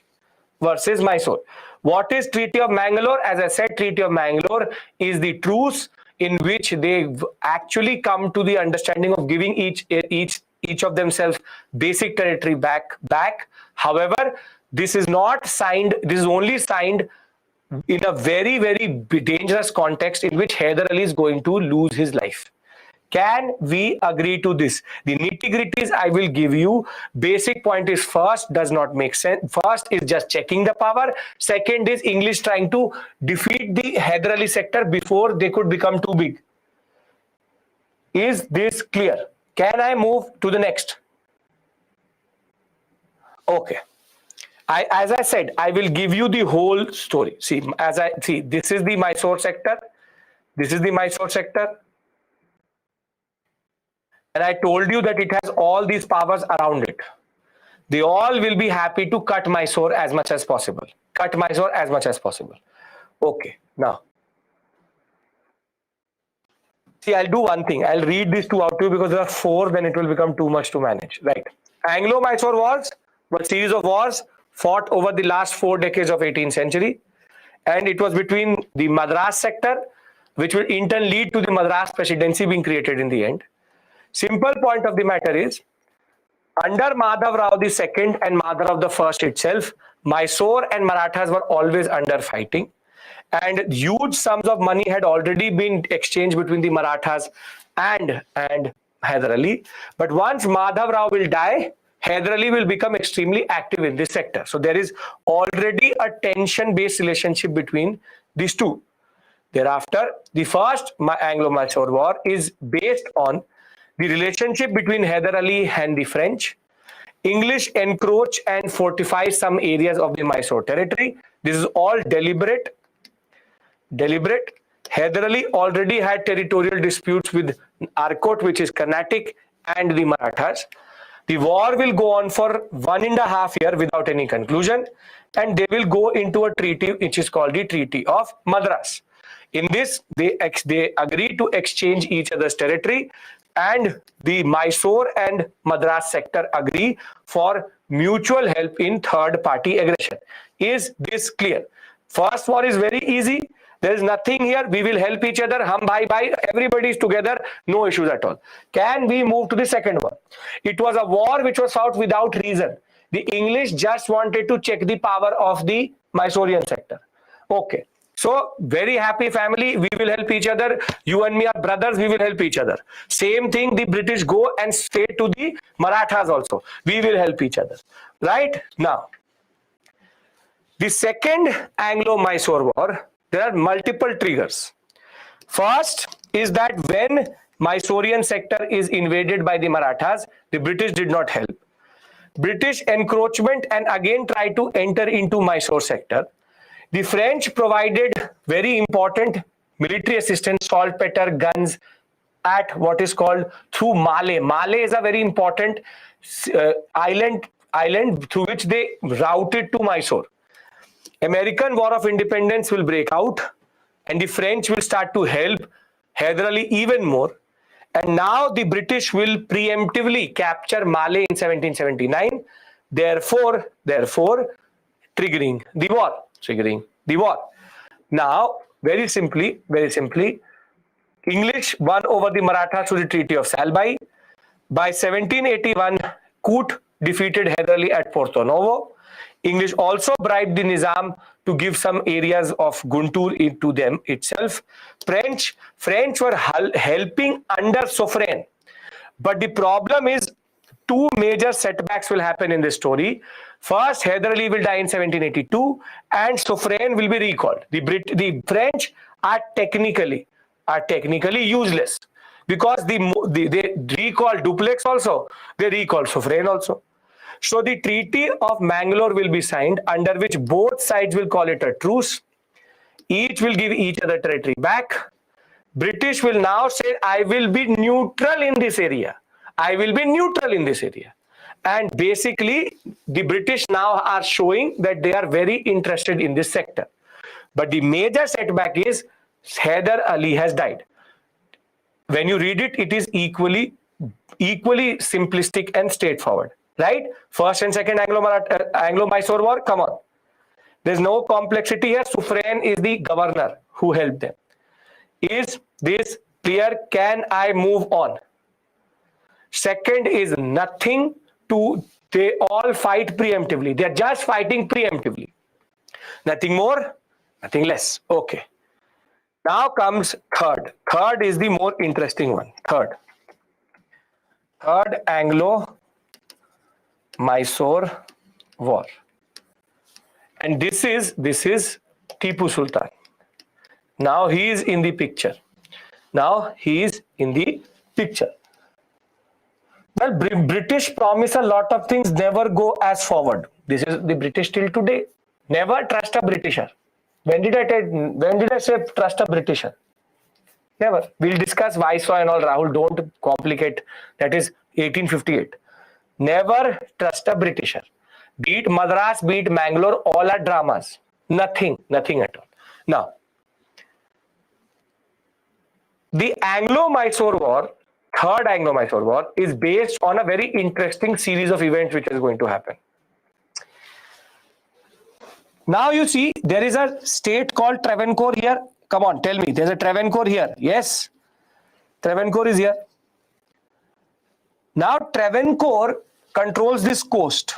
What is Treaty of Mangalore? As I said, Treaty of Mangalore is the truce in which they actually come to the understanding of giving each of themselves basic territory back. However, this is not signed. This is only signed in a very, very dangerous context in which Hyder Ali is going to lose his life. Can we agree to this? The nitty-gritties I will give you. Basic point is, first does not make sense. First is just checking the power. Second is English trying to defeat the Hyder Ali sector before they could become too big. Is this clear? Can I move to the next? Okay. As I said, I will give you the whole story. See, this is the Mysore sector. And I told you that it has all these powers around it. They all will be happy to cut Mysore as much as possible. Okay, now. See, I'll do one thing. I'll read these two out to you because there are four, then it will become too much to manage. Right. Anglo-Mysore wars were a series of wars fought over the last 4 decades of 18th century. And it was between the Madras sector, which will in turn lead to the Madras presidency being created in the end. Simple point of the matter is, under Madhav Rao II and Madhav I itself, Mysore and Marathas were always under fighting, and huge sums of money had already been exchanged between the Marathas and Hyder Ali. But once Madhav Rao will die, Hyder Ali will become extremely active in this sector. So there is already a tension-based relationship between these two. Thereafter, the first Anglo-Mysore war is based on the relationship between Hyder Ali and the French. English encroach and fortify some areas of the Mysore territory. This is all deliberate. Hyder Ali already had territorial disputes with Arcot, which is Carnatic, and the Marathas. The war will go on for 1.5 years without any conclusion, and they will go into a treaty which is called the Treaty of Madras. In this, they agree to exchange each other's territory, and the Mysore and Madras sector agree for mutual help in third-party aggression. Is this clear? First war is very easy. There is nothing here. We will help each other. Hum bhai bhai. Everybody is together. No issues at all. Can we move to the second one? It was a war which was fought without reason. The English just wanted to check the power of the Mysorean sector. Okay. So, very happy family. We will help each other. You and me are brothers. We will help each other. Same thing. The British go and say to the Marathas also. We will help each other. Right? Now, the second Anglo-Mysore war, there are multiple triggers. First is that when Mysorean sector is invaded by the Marathas, the British did not help. British encroachment and again tried to enter into Mysore sector. The French provided very important military assistance, saltpeter, guns at what is called through Malé. Malé is a very important island through which they routed to Mysore. American War of Independence will break out and the French will start to help Hyder Ali even more. And now the British will preemptively capture Malé in 1779, therefore triggering the war. Now, very simply, English won over the Marathas through the Treaty of Salbai. By 1781, Coote defeated Hyder Ali at Porto Novo. English also bribed the Nizam to give some areas of Guntur into them itself. French were helping under Suffren. But the problem is two major setbacks will happen in this story. First, Hyder Ali will die in 1782 and Suffren will be recalled. The French are technically useless because they recall Dupleix also, they recall Suffren also. So the Treaty of Mangalore will be signed, under which both sides will call it a truce. Each will give each other territory back. British will now say, I will be neutral in this area. And basically, the British now are showing that they are very interested in this sector. But the major setback is Hyder Ali has died. When you read it, it is equally simplistic and straightforward. Right? First and second Anglo-Mysore war, come on. There's no complexity here. Suffren is the governor who helped them. Is this clear? Can I move on? Second is nothing to, they all fight preemptively. They're just fighting preemptively. Nothing more, nothing less. Okay. Now comes third. Third is the more interesting one. Third Anglo-Mysore war, and this is Tipu Sultan. Now he is in the picture. Well, British promise a lot of things, never go as forward. This is the British till today. Never trust a Britisher. When did I say trust a Britisher? Never. We'll discuss Viceroy and all, Rahul. Don't complicate. That is 1858. Never trust a Britisher. Beat Madras, beat Mangalore, all are dramas. Nothing at all. Now, the Anglo-Mysore War, third Anglo-Mysore War, is based on a very interesting series of events which is going to happen. Now you see, there is a state called Travancore here. Come on, tell me, there's a Travancore here. Yes, Travancore is here. Now Travancore controls this coast.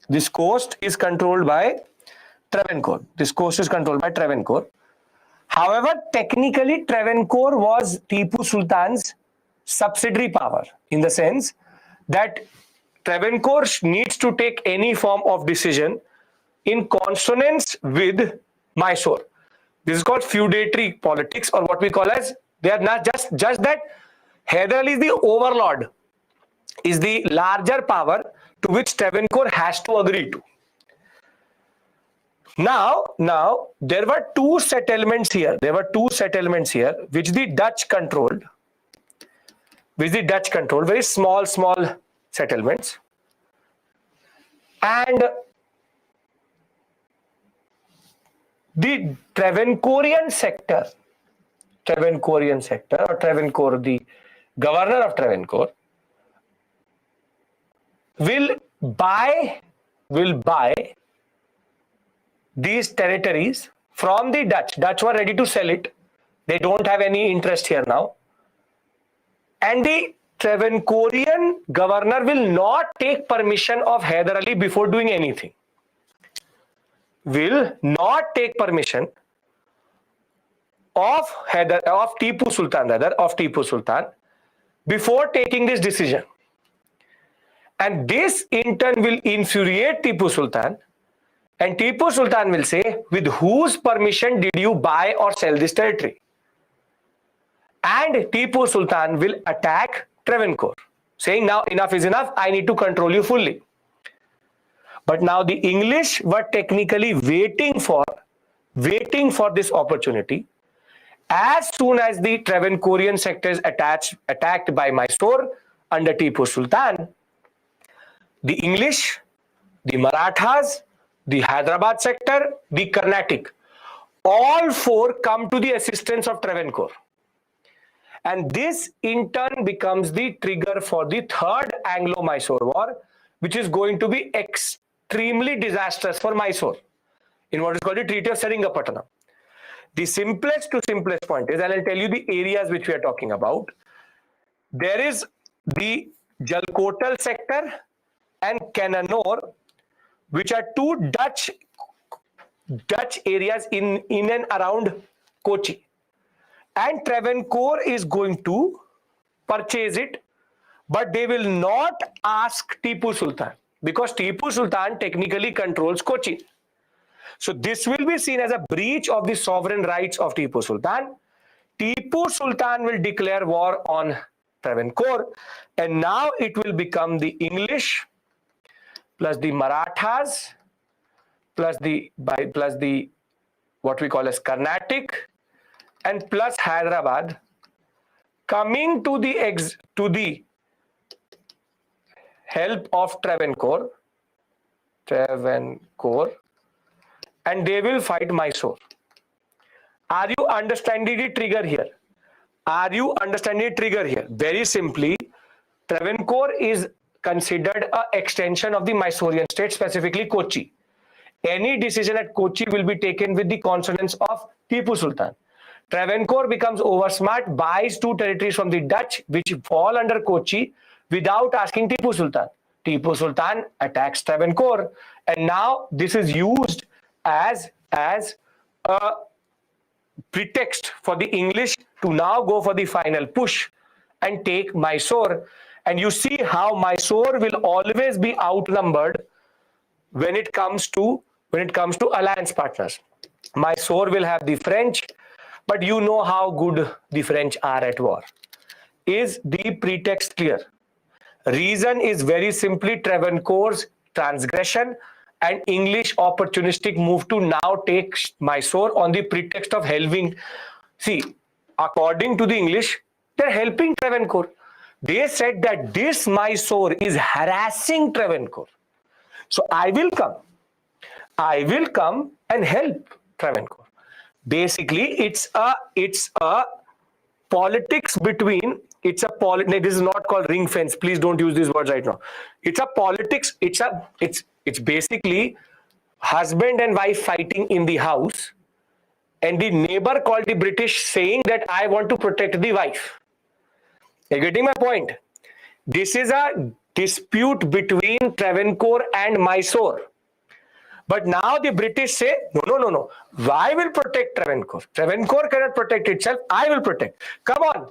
This coast is controlled by Travancore. However, technically Travancore was Tipu Sultan's subsidiary power, in the sense that Travancore needs to take any form of decision in consonance with Mysore. This is called feudatory politics, or what we call as, they are not just that Hyder Ali is the overlord. is the larger power to which Travancore has to agree to. Now, there were two settlements here. Which the Dutch controlled. Very small settlements. And the Travancorean sector, or Travancore, the governor of Travancore, will buy these territories from the Dutch. Dutch were ready to sell it. They don't have any interest here now. And the Travancorean governor will not take permission of Hyder Ali before doing anything. Will not take permission of Tipu Sultan before taking this decision. And this in turn will infuriate Tipu Sultan. And Tipu Sultan will say, with whose permission did you buy or sell this territory? And Tipu Sultan will attack Travancore, saying, now enough is enough, I need to control you fully. But now the English were technically waiting for this opportunity. As soon as the Travancorean sector is attacked by Mysore under Tipu Sultan, the English, the Marathas, the Hyderabad sector, the Carnatic, all four come to the assistance of Travancore. And this in turn becomes the trigger for the third Anglo-Mysore war, which is going to be extremely disastrous for Mysore, in what is called the Treaty of Seringapatanam. The simplest point is, and I'll tell you the areas which we are talking about. There is the Jalkotal sector and Cannanore, which are two Dutch areas in and around Kochi. And Travancore is going to purchase it, but they will not ask Tipu Sultan, because Tipu Sultan technically controls Kochi. So this will be seen as a breach of the sovereign rights of Tipu Sultan. Tipu Sultan will declare war on Travancore, and now it will become the English plus the Marathas plus the what we call as Carnatic and plus Hyderabad coming to the help of Travancore, and they will fight Mysore. Are you understanding the trigger here? Very simply, Travancore is considered an extension of the Mysorean state, specifically Kochi. Any decision at Kochi will be taken with the consonance of Tipu Sultan. Travancore becomes oversmart, buys two territories from the Dutch, which fall under Kochi, without asking Tipu Sultan. Tipu Sultan attacks Travancore, and now this is used as a pretext for the English to now go for the final push and take Mysore. And you see how Mysore will always be outnumbered when it comes to alliance partners. Mysore will have the French, but you know how good the French are at war. Is the pretext clear? Reason is very simply Travancore's transgression and English opportunistic move to now take Mysore on the pretext of helping. See, according to the English, they're helping Travancore. They said that this Mysore is harassing Travancore. So I will come and help Travancore. Basically, it's a politics between, this is not called ring fence. Please don't use these words right now. It's a politics. It's basically husband and wife fighting in the house, and the neighbor called the British saying that I want to protect the wife. You're getting my point? This is a dispute between Travancore and Mysore. But now the British say, no. I will protect Travancore. Travancore cannot protect itself. I will protect. Come on,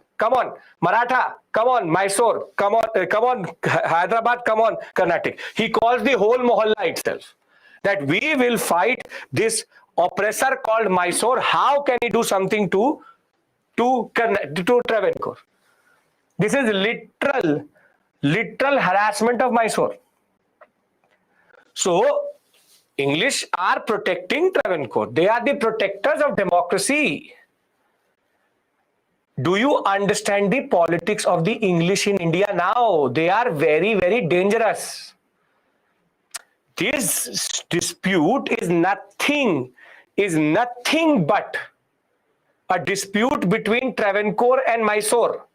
Maratha. Come on, Mysore. Come on, Hyderabad. Come on, Carnatic. He calls the whole Mohalla itself, that we will fight this oppressor called Mysore. How can he do something to Travancore? This is literal literal harassment of Mysore. So English are protecting Travancore. They are the protectors of democracy. Do you understand the politics of the English in India now? They are very, very dangerous. This dispute is nothing but a dispute between Travancore and Mysore.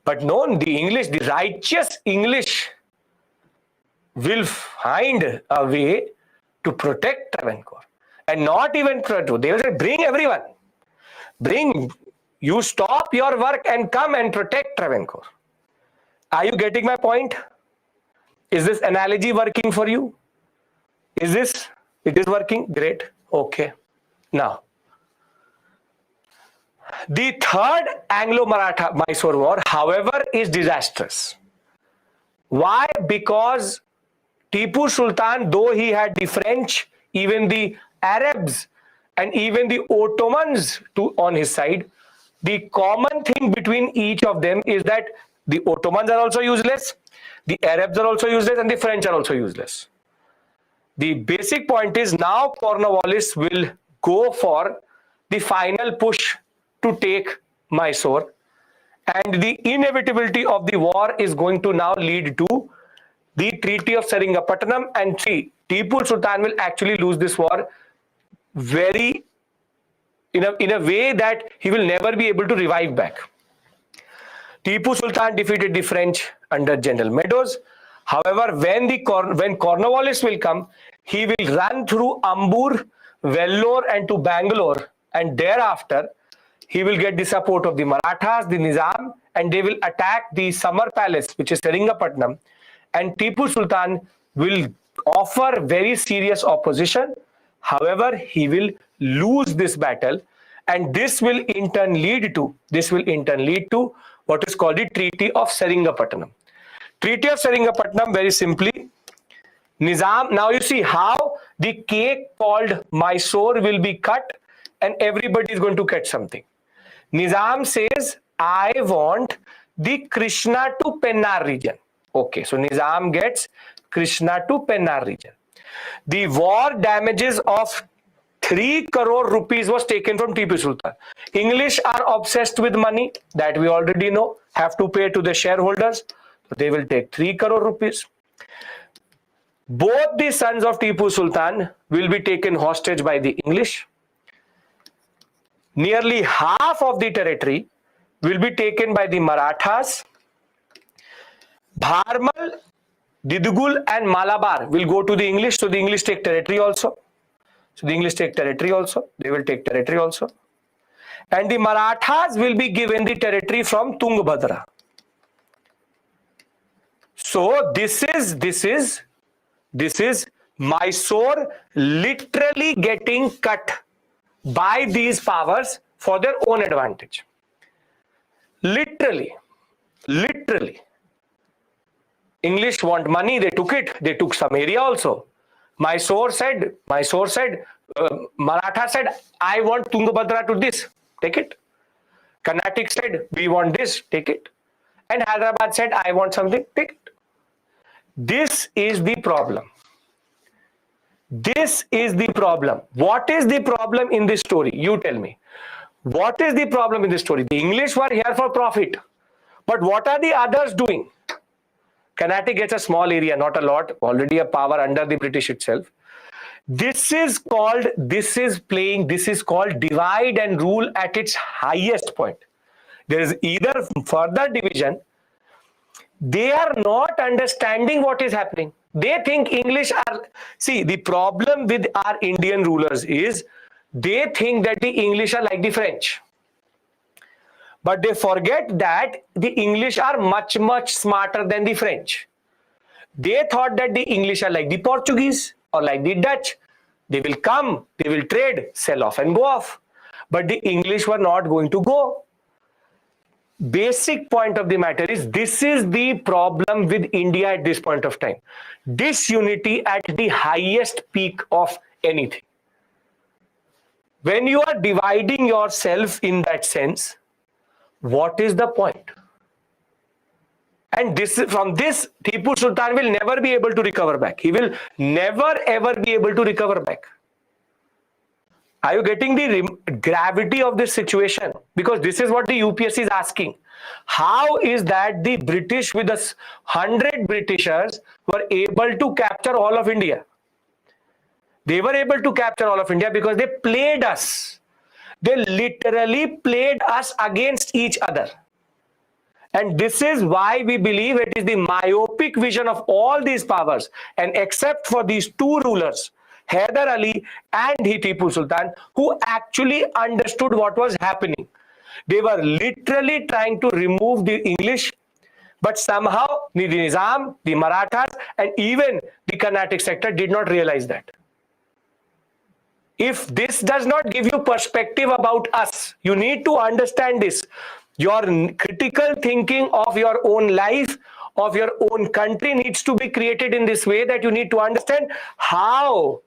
But no, the righteous English will find a way to protect Travancore. And not even protect, they will say, bring everyone. You stop your work and come and protect Travancore. Are you getting my point? Is this analogy working for you? It is working? Great. Okay. Now, the third Anglo-Maratha-Mysore war, however, is disastrous. Why? Because Tipu Sultan, though he had the French, even the Arabs, and even the Ottomans on his side, the common thing between each of them is that the Ottomans are also useless, the Arabs are also useless, and the French are also useless. The basic point is now Cornwallis will go for the final push to take Mysore, and the inevitability of the war is going to now lead to the Treaty of Seringapatam, and Tipu Sultan will actually lose this war in a way that he will never be able to revive back. Tipu Sultan defeated the French under General Meadows. However, when Cornwallis will come, he will run through Ambur, Vellore, and to Bangalore, and thereafter he will get the support of the Marathas, the Nizam, and they will attack the Summer Palace, which is Seringapatam, and Tipu Sultan will offer very serious opposition. However, he will lose this battle, and this will in turn lead to what is called the Treaty of Seringapatam. Treaty of Seringapatam, very simply, Nizam, now you see how the cake called Mysore will be cut and everybody is going to get something. Nizam says, I want the Krishna to Pennar region. Okay, so Nizam gets Krishna to Pennar region. The war damages of 3 crore rupees was taken from Tipu Sultan. English are obsessed with money, that we already know, have to pay to the shareholders. So they will take 3 crore rupees. Both the sons of Tipu Sultan will be taken hostage by the English. Nearly half of the territory will be taken by the Marathas. Bharmal, Didgul, and Malabar will go to the English, so the English take territory also. They will take territory also. And the Marathas will be given the territory from Tungabhadra. So this is Mysore literally getting cut by these powers for their own advantage. Literally. English want money, they took it. They took some area also. Maratha said, I want Tungabhadra to this, take it. Carnatic said, we want this, take it. And Hyderabad said, I want something, take it. This is the problem. This is the problem. What is the problem in this story? You tell me. What is the problem in this story? The English were here for profit. But what are the others doing? Carnatic gets a small area, not a lot, already a power under the British itself. This is called divide and rule at its highest point. There is either further division, they are not understanding what is happening. They think English are, see, the problem with our Indian rulers is they think that the English are like the French. But they forget that the English are much, much smarter than the French. They thought that the English are like the Portuguese or like the Dutch. They will come, they will trade, sell off and go off. But the English were not going to go. Basic point of the matter is, this is the problem with India at this point of time. Disunity at the highest peak of anything. When you are dividing yourself in that sense, what is the point? And from this, Tipu Sultan will never be able to recover back. He will never ever be able to recover back. Are you getting the gravity of this situation? Because this is what the UPSC is asking. How is that the British with 100 Britishers were able to capture all of India? They were able to capture all of India because they played us. They literally played us against each other. And this is why we believe it is the myopic vision of all these powers. And except for these two rulers, Hyder Ali and Tipu Sultan, who actually understood what was happening. They were literally trying to remove the English, but somehow the Nizam, the Marathas, and even the Carnatic sector did not realize that. If this does not give you perspective about us, you need to understand this. Your critical thinking of your own life, of your own country needs to be created in this way that you need to understand how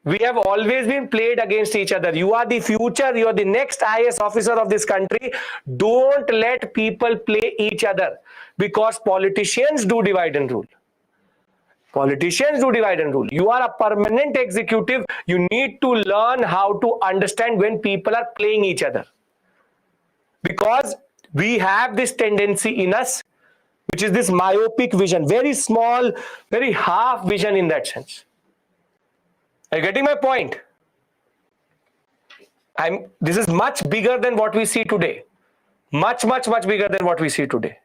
we have always been played against each other. You are the future, you are the next IAS officer of this country. Don't let people play each other, because politicians do divide and rule. Politicians do divide and rule. You are a permanent executive. You need to learn how to understand when people are playing each other. Because we have this tendency in us, which is this myopic vision, very small, very half vision in that sense. Are you getting my point? This is much bigger than what we see today. Much, much, much bigger than what we see today.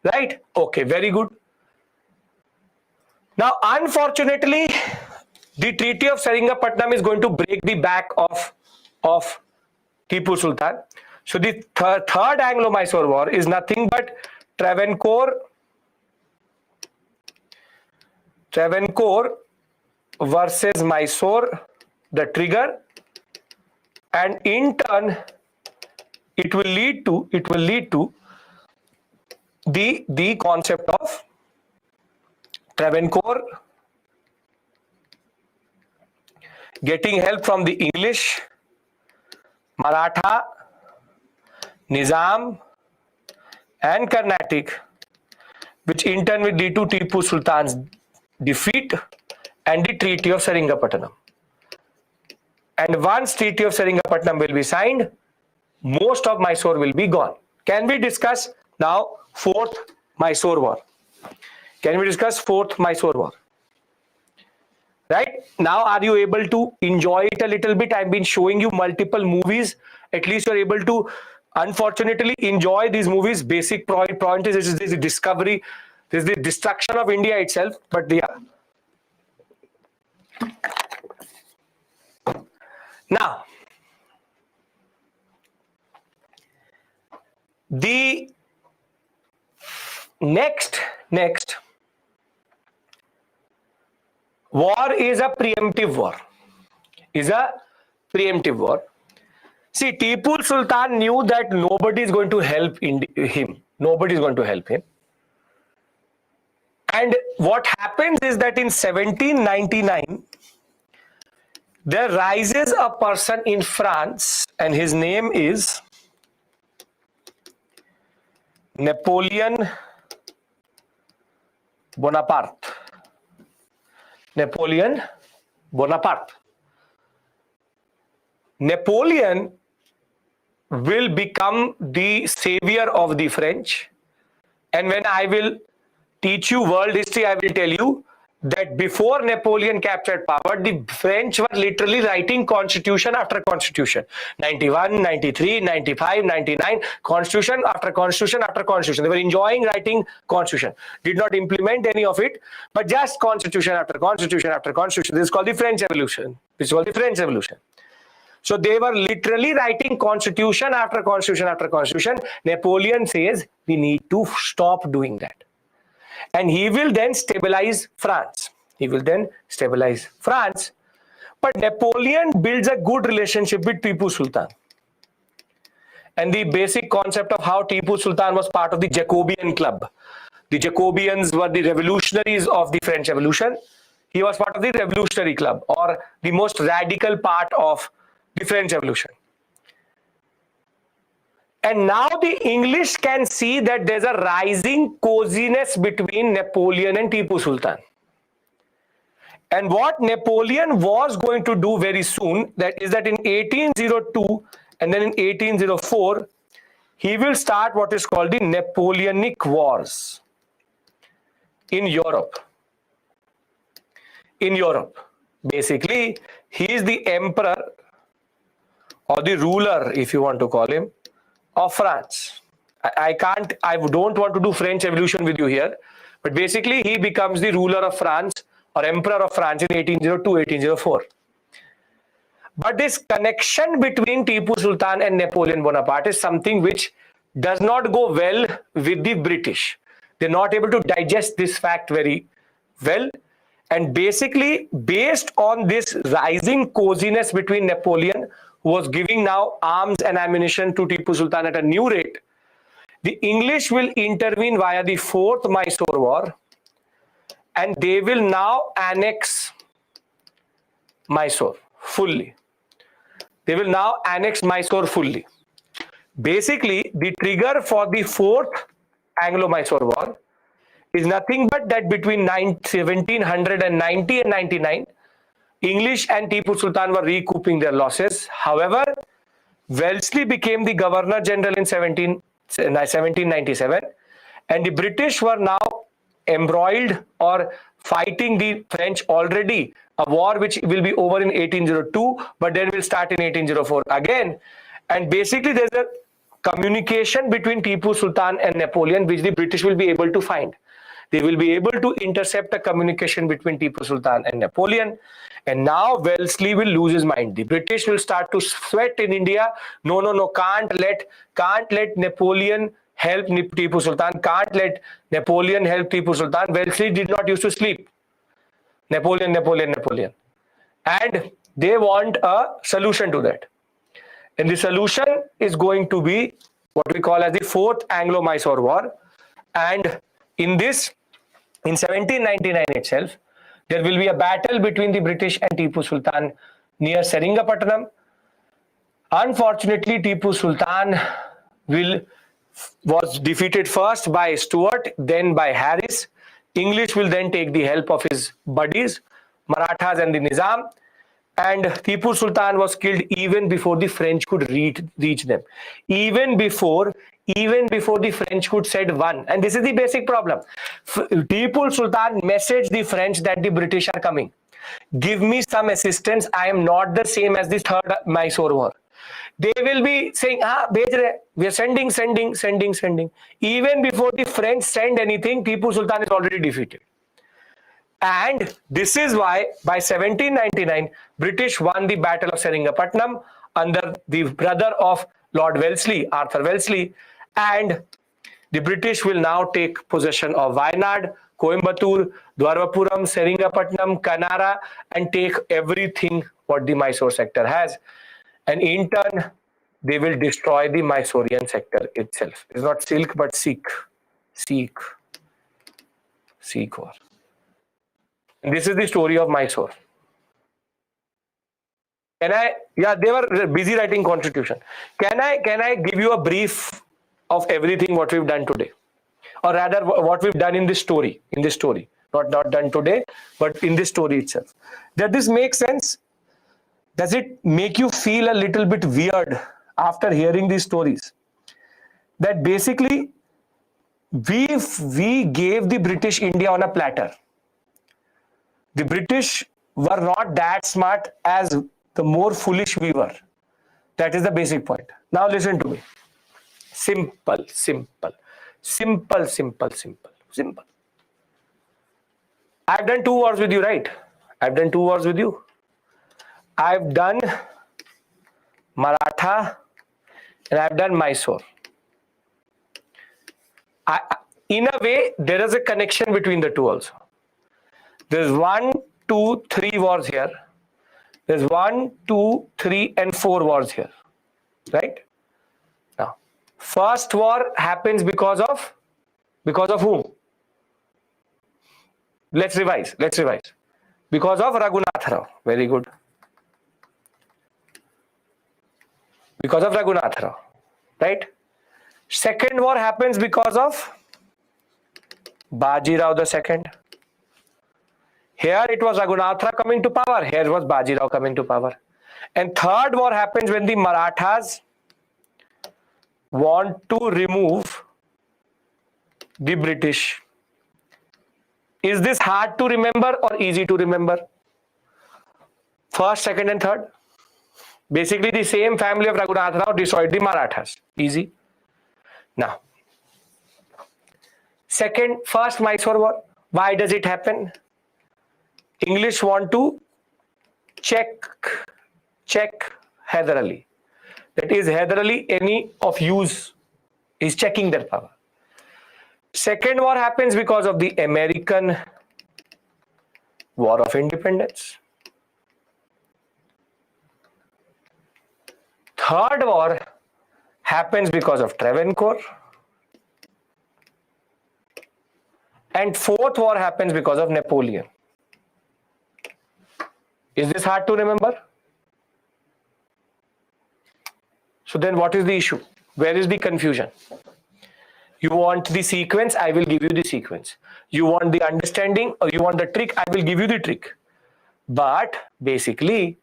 Right? Okay, very good. Now, unfortunately, the Treaty of Seringapatam is going to break the back of Tipu Sultan. So the third Anglo-Mysore War is nothing but Travancore versus Mysore, the trigger, and in turn it will lead to the concept of Travancore getting help from the English, Maratha, Nizam, and Carnatic, which in turn will lead to Tipu Sultan's defeat and the Treaty of Seringapatam. And once Treaty of Seringapatam will be signed, most of Mysore will be gone. Can we discuss now fourth Mysore War? Can we discuss fourth Mysore War? Right? Now, are you able to enjoy it a little bit? I've been showing you multiple movies. At least you're able to, unfortunately, enjoy these movies. Basic point is the discovery, this is the destruction of India itself. But yeah. Now, the next war is a preemptive war. See, Tipu Sultan knew that nobody is going to help him. Nobody is going to help him. And what happens is that in 1799, there rises a person in France, and his name is Napoleon Bonaparte. Napoleon Bonaparte. Napoleon will become the savior of the French. And when I will teach you world history, I will tell you that before Napoleon captured power, the French were literally writing constitution after constitution. 91, 93, 95, 99, constitution after constitution after constitution. They were enjoying writing constitution. Did not implement any of it, but just constitution after constitution after constitution. This is called the French Revolution. So they were literally writing constitution after constitution after constitution. Napoleon says we need to stop doing that. And he will then stabilize France. But Napoleon builds a good relationship with Tipu Sultan. And the basic concept of how Tipu Sultan was part of the Jacobean Club. The Jacobians were the revolutionaries of the French Revolution. He was part of the Revolutionary Club, or the most radical part of the French Revolution. And now the English can see that there's a rising coziness between Napoleon and Tipu Sultan. And what Napoleon was going to do very soon, that is that in 1802 and then in 1804, he will start what is called the Napoleonic Wars in Europe. In Europe, basically, he is the emperor or the ruler, if you want to call him, of France. I don't want to do French Revolution with you here, but basically he becomes the ruler of France or emperor of France in 1802, 1804. But this connection between Tipu Sultan and Napoleon Bonaparte is something which does not go well with the British. They're not able to digest this fact very well. And basically, based on this rising coziness between Napoleon, who was giving now arms and ammunition to Tipu Sultan at a new rate, the English will intervene via the Fourth Mysore War, and they will now annex Mysore fully. They will now annex Mysore fully. Basically, the trigger for the Fourth Anglo-Mysore War is nothing but that between 1790 and 99, English and Tipu Sultan were recouping their losses. However, Wellesley became the Governor General in 1797, and the British were now embroiled or fighting the French already, a war which will be over in 1802, but then will start in 1804 again. And basically, there's a communication between Tipu Sultan and Napoleon, which the British will be able to find. They will be able to intercept a communication between Tipu Sultan and Napoleon. And now Wellesley will lose his mind. The British will start to sweat in India. No, can't let Napoleon help Tipu Sultan. Can't let Napoleon help Tipu Sultan. Wellesley did not used to sleep. Napoleon. And they want a solution to that. And the solution is going to be what we call as the Fourth Anglo-Mysore War. And in this, in 1799 itself, there will be a battle between the British and Tipu Sultan near Seringapatam. Unfortunately, Tipu Sultan was defeated first by Stuart, then by Harris. English will then take the help of his buddies, Marathas and the Nizam. And Tipu Sultan was killed even before the French could reach them. Even before the French could send one. And this is the basic problem. Tipu Sultan messaged the French that the British are coming. Give me some assistance. I am not the same as the Third Mysore War. They will be saying, we are sending. Even before the French send anything, Tipu Sultan is already defeated. And this is why by 1799, British won the Battle of Seringapatam under the brother of Lord Wellesley, Arthur Wellesley, and the British will now take possession of Wayanad, Coimbatore, Dwarvapuram, Seringapatam, Kanara, and take everything what the Mysore sector has. And in turn, they will destroy the Mysorean sector itself. It's not Silk, but Sikh war. And this is the story of Mysore. They were busy writing constitution. Can I give you a brief of everything what we've done today? Or rather what we've done in this story. Not done today, but in this story itself. Does this make sense? Does it make you feel a little bit weird after hearing these stories? That basically we gave the British India on a platter. The British were not that smart as the more foolish we were. That is the basic point. Now listen to me. Simple. I've done 2 wars with you, right? I've done 2 wars with you. I've done Maratha and I've done Mysore. In a way, there is a connection between the two also. There's 1, 2, 3 wars here. There's 1, 2, 3, and 4 wars here. Right? Now, first war happens because of whom? Let's revise. Because of Raghunath Rao. Very good. Because of Raghunath Rao. Right? Second war happens because of Baji Rao II. Here it was Raghunatha coming to power. Here was Baji Rao coming to power. And third war happens when the Marathas want to remove the British. Is this hard to remember or easy to remember? First, second and third. Basically the same family of Raghunatha Rao destroyed the Marathas. Easy. Now, first Mysore war. Why does it happen? English want to check Hyder Ali. That is, Hyder Ali, any of use, is checking their power. Second war happens because of the American War of Independence. Third war happens because of Travancore. And fourth war happens because of Napoleon. Is this hard to remember? So then what is the issue? Where is the confusion? You want the sequence, I will give you the sequence. You want the understanding or you want the trick, I will give you the trick. But basically,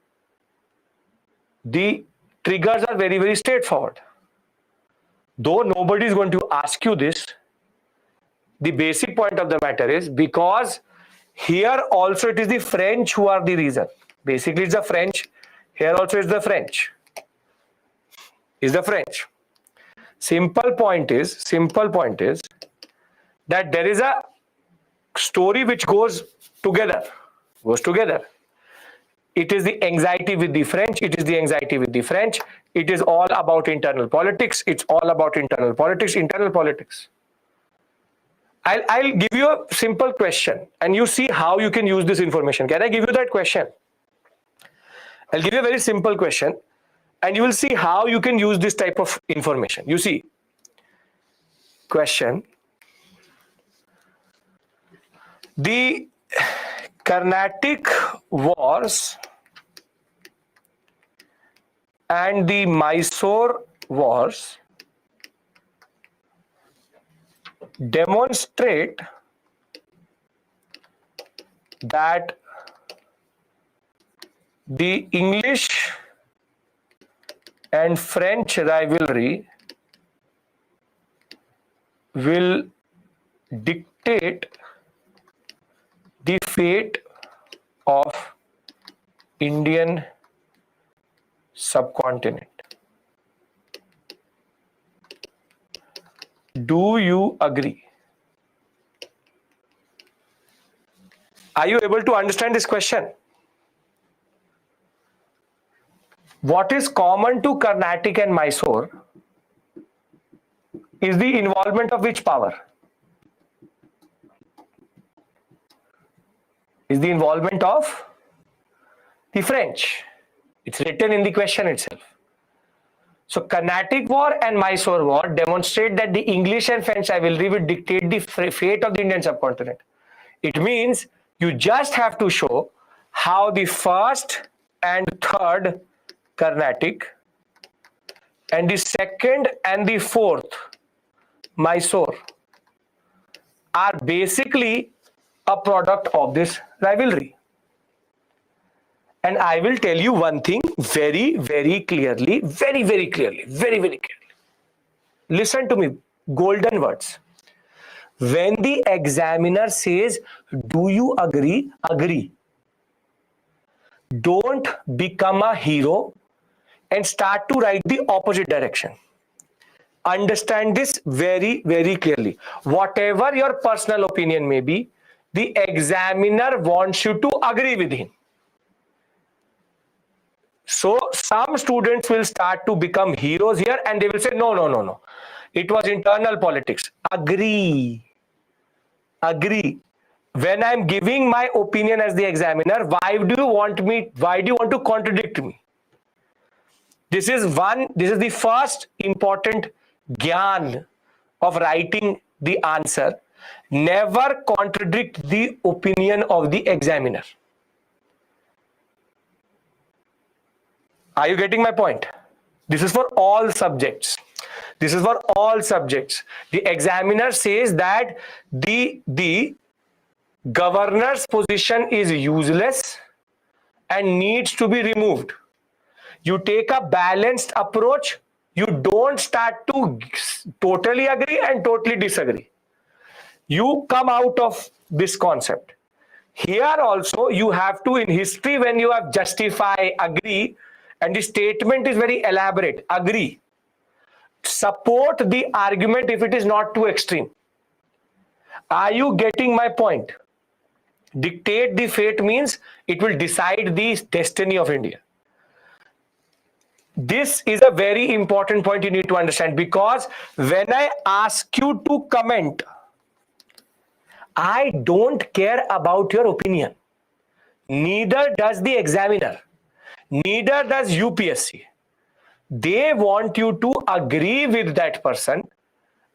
the triggers are very, very straightforward. Though nobody is going to ask you this, the basic point of the matter is because here also it is the French who are the reason. Basically it's the French. Here also is the French. Simple point is that there is a story which goes together. It is the anxiety with the French. It is all about internal politics. Internal politics. I'll give you a simple question and you see how you can use this information. Can I give you that question? I'll give you a very simple question and you will see how you can use this type of information. You see, question: the Carnatic Wars and the Mysore Wars demonstrate that the English and French rivalry will dictate the fate of Indian subcontinent. Do you agree? Are you able to understand this question? What is common to Carnatic and Mysore is the involvement of which power? Is the involvement of the French. It's written in the question itself. So Carnatic War and Mysore War demonstrate that the English and French rivalry will dictate the fate of the Indian subcontinent. It means you just have to show how the first and third Carnatic and the second and the fourth Mysore are basically a product of this rivalry. And I will tell you one thing very, very clearly, very, very clearly. Listen to me, golden words. When the examiner says, do you agree? Agree. Don't become a hero and start to write the opposite direction. Understand this very, very clearly. Whatever your personal opinion may be, the examiner wants you to agree with him. So some students will start to become heroes here and they will say, no. It was internal politics. Agree. When I'm giving my opinion as the examiner, why do you want to contradict me? This is the first important gyan of writing the answer. Never contradict the opinion of the examiner. Are you getting my point? This is for all subjects. This is for all subjects. The examiner says that the governor's position is useless and needs to be removed. You take a balanced approach. You don't start to totally agree and totally disagree. You come out of this concept. Here also you have to, in history, when you have justify, agree, and the statement is very elaborate, agree. Support the argument if it is not too extreme. Are you getting my point? Dictate the fate means it will decide the destiny of India. This is a very important point you need to understand, because when I ask you to comment, I don't care about your opinion. Neither does the examiner. Neither does UPSC. They want you to agree with that person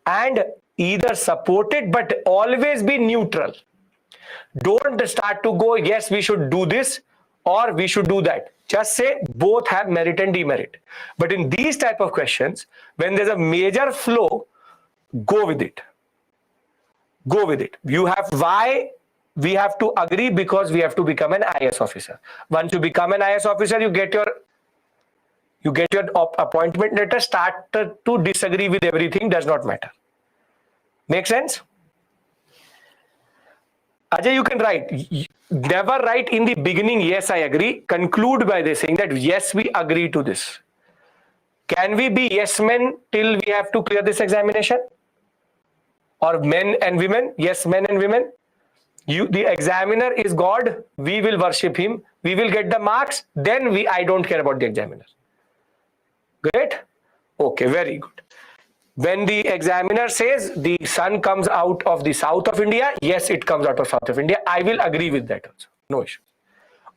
and either support it, but always be neutral. Don't start to go, yes, we should do this or we should do that. Just say both have merit and demerit. But in these type of questions, when there's a major flow, go with it. Go with it. You have why we have to agree, because we have to become an IAS officer. Once you become an IAS officer, you get your appointment letter. Start to disagree with everything does not matter. Make sense? Ajay, you can write. Never write in the beginning, yes, I agree. Conclude by this saying that, yes, we agree to this. Can we be yes men till we have to clear this examination? Or men and women? Yes, men and women. The examiner is God. We will worship him. We will get the marks. Then I don't care about the examiner. Great? Okay, very good. When the examiner says the sun comes out of the south of India, yes, it comes out of south of India. I will agree with that also. No issue.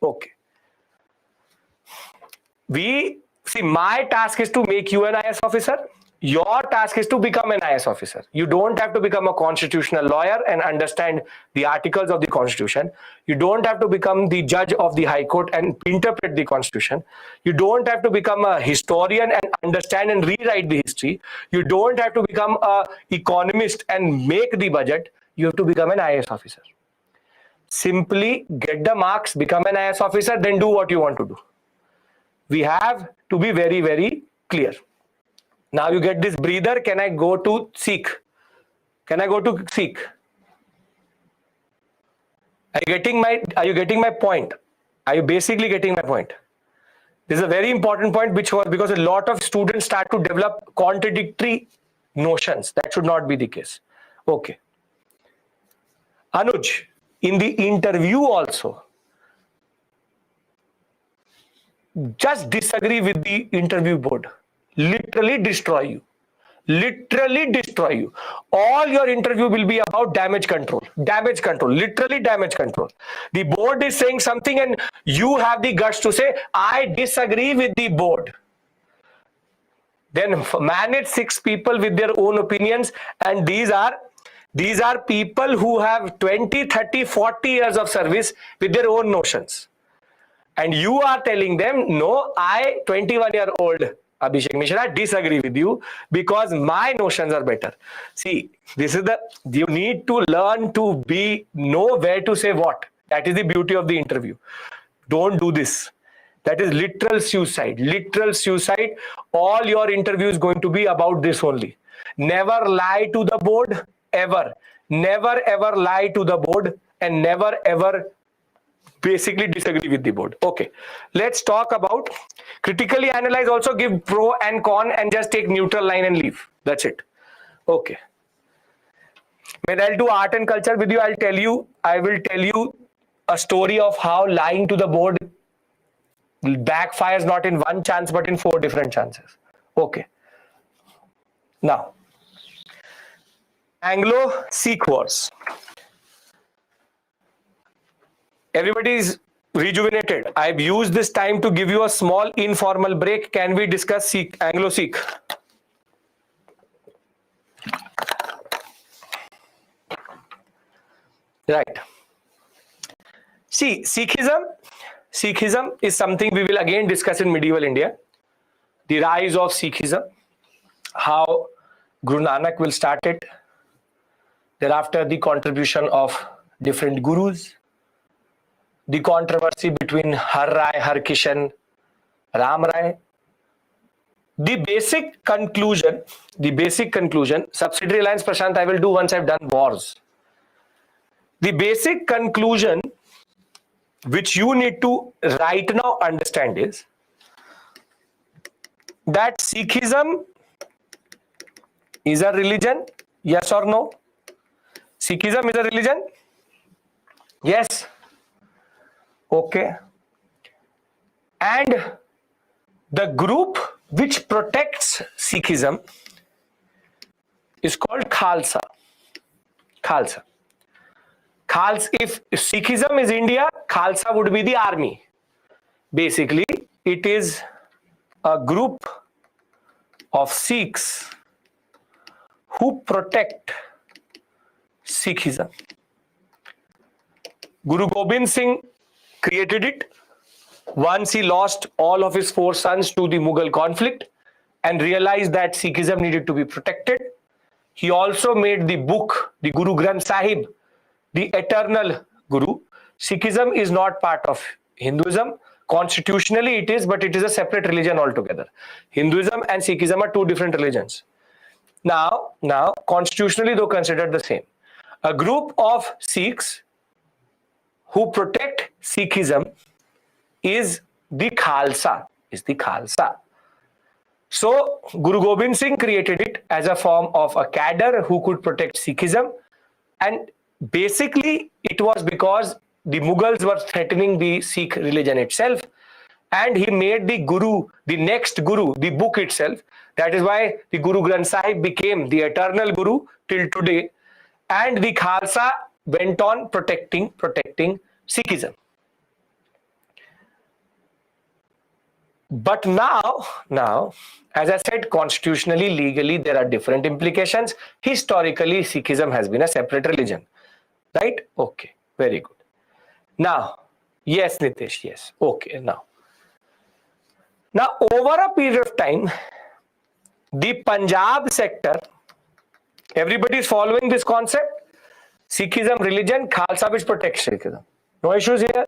Okay. My task is to make you an IAS officer. Your task is to become an IAS officer. You don't have to become a constitutional lawyer and understand the articles of the Constitution. You don't have to become the judge of the High Court and interpret the Constitution. You don't have to become a historian and understand and rewrite the history. You don't have to become an economist and make the budget. You have to become an IAS officer. Simply get the marks, become an IAS officer, then do what you want to do. We have to be very, very clear. Now you get this breather. Can I go to seek? Can I go to seek? Are you getting my point? Are you basically getting my point? This is a very important point, because a lot of students start to develop contradictory notions. That should not be the case. Okay. Anuj, in the interview also, just disagree with the interview board. Literally destroy you. Literally destroy you. All your interview will be about damage control. Damage control. Literally damage control. The board is saying something and you have the guts to say, I disagree with the board. Then manage 6 people with their own opinions, and these are people who have 20, 30, 40 years of service with their own notions. And you are telling them, no, I, 21-year-old Abhishek Mishra, disagree with you because my notions are better. See, you need to learn to know where to say what. That is the beauty of the interview. Don't do this. That is literal suicide. Literal suicide. All your interview is going to be about this only. Never lie to the board, ever. Never ever lie to the board, and never ever basically disagree with the board. Okay, let's talk about critically analyze. Also give pro and con and just take neutral line and leave. That's it. Okay. When I'll do art and culture with you, I will tell you a story of how lying to the board backfires not in one chance but in 4 different chances. Okay. Now, Anglo-Sikh Wars. Everybody is rejuvenated. I've used this time to give you a small informal break. Can we discuss Anglo-Sikh? Right. See, Sikhism is something we will again discuss in medieval India. The rise of Sikhism, how Guru Nanak will start it. Thereafter, the contribution of different gurus, the controversy between Har Rai, Har Kishan, Ram Rai. The basic conclusion, subsidiary lines, Prashant, I will do once I've done wars. The basic conclusion which you need to right now understand is that Sikhism is a religion, yes or no? Sikhism is a religion? Yes. Okay. And the group which protects Sikhism is called Khalsa. Khalsa. If Sikhism is India, Khalsa would be the army. Basically, it is a group of Sikhs who protect Sikhism. Guru Gobind Singh created it once he lost all of his 4 sons to the Mughal conflict and realized that Sikhism needed to be protected. He also made the book, the Guru Granth Sahib, the eternal Guru. Sikhism is not part of Hinduism. Constitutionally it is, but it is a separate religion altogether. Hinduism and Sikhism are 2 different religions. Now, constitutionally though considered the same. A group of Sikhs who protect Sikhism is the Khalsa. So Guru Gobind Singh created it as a form of a cadre who could protect Sikhism, and basically it was because the Mughals were threatening the Sikh religion itself, and he made the Guru, the next Guru, the book itself. That is why the Guru Granth Sahib became the eternal Guru till today, and the Khalsa went on protecting Sikhism. But now, as I said, constitutionally, legally, there are different implications. Historically, Sikhism has been a separate religion. Right? Okay, very good. Now, yes, Nitesh, yes. Okay, now over a period of time, the Punjab sector, everybody is following this concept. Sikhism religion, Khalsa which protects Sikhism. No issues here.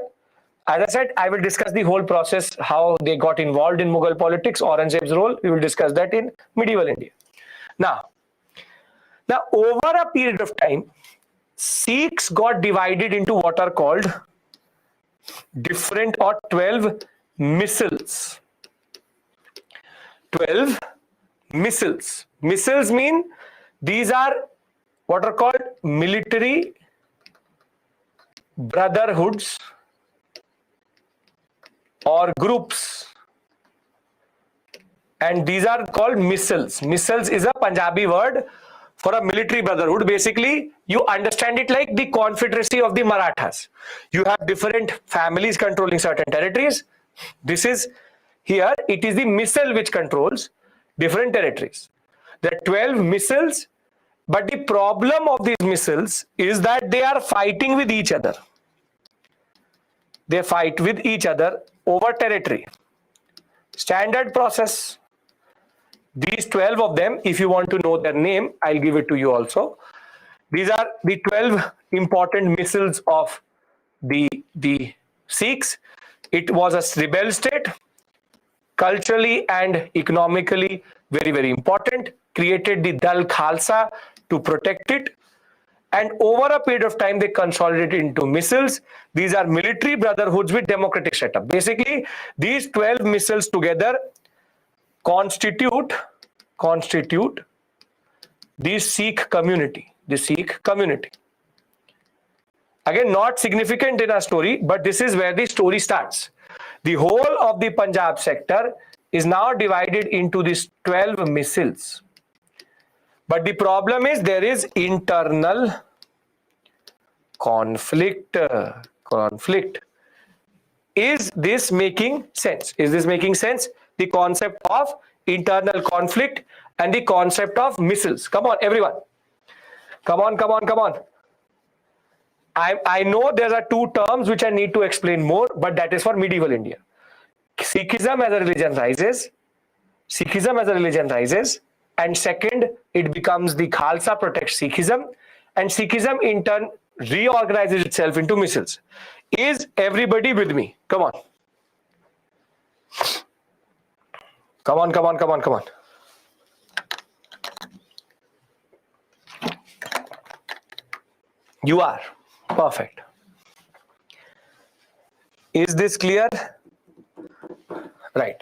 As I said, I will discuss the whole process, how they got involved in Mughal politics, Aurangzeb's role. We will discuss that in medieval India. Now, over a period of time, Sikhs got divided into what are called different or 12 missals. 12 missals. Missals mean these are what are called military brotherhoods or groups, and these are called missals. Missals is a Punjabi word for a military brotherhood. Basically, you understand it like the confederacy of the Marathas. You have different families controlling certain territories. This is here, it is the missal which controls different territories. There are 12 missals, but the problem of these missals is that they are fighting with each other. They fight with each other over territory. Standard process. These 12 of them, if you want to know their name, I'll give it to you also. These are the 12 important missals of the Sikhs. It was a rebel state, culturally and economically very, very important. Created the Dal Khalsa to protect it. And over a period of time, they consolidated into missals. These are military brotherhoods with democratic setup. Basically, these 12 missals together constitute the Sikh community. Again, not significant in our story, but this is where the story starts. The whole of the Punjab sector is now divided into these 12 missals. But the problem is there is internal conflict. Is this making sense? The concept of internal conflict and the concept of missals. Come on, everyone. Come on. I know there are 2 terms which I need to explain more, but that is for medieval India. Sikhism as a religion rises. and second, it becomes the Khalsa protects Sikhism, and Sikhism in turn reorganizes itself into missiles. Is everybody with me? Come on. Come on, come on, come on, come on. You are. Perfect. Is this clear? Right.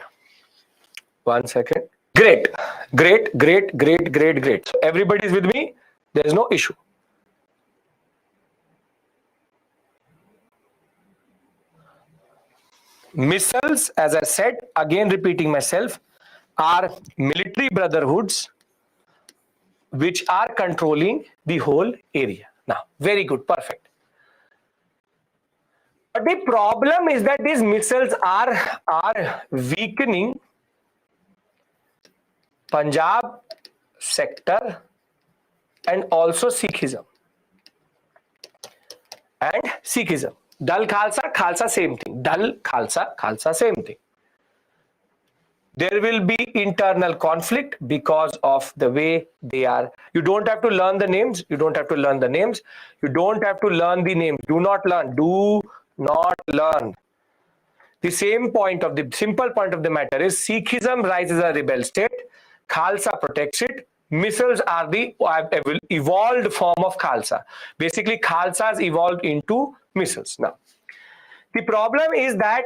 1 second. Great. Great, great, great, great, great. So everybody is with me. There is no issue. Missiles, as I said, again repeating myself, are military brotherhoods which are controlling the whole area. Now, very good, perfect. But the problem is that these missiles are weakening Punjab sector and also Sikhism. And Sikhism. Dal Khalsa, Khalsa same thing. Dal Khalsa, Khalsa same thing. There will be internal conflict because of the way they are. You don't have to learn the names. You don't have to learn the names. You don't have to learn the names. Do not learn. Do not learn. The same point of the simple point of the matter is Sikhism rises a rebel state. Khalsa protects it. Missiles are the evolved form of Khalsa. Basically, Khalsas evolved into missiles. Now, the problem is that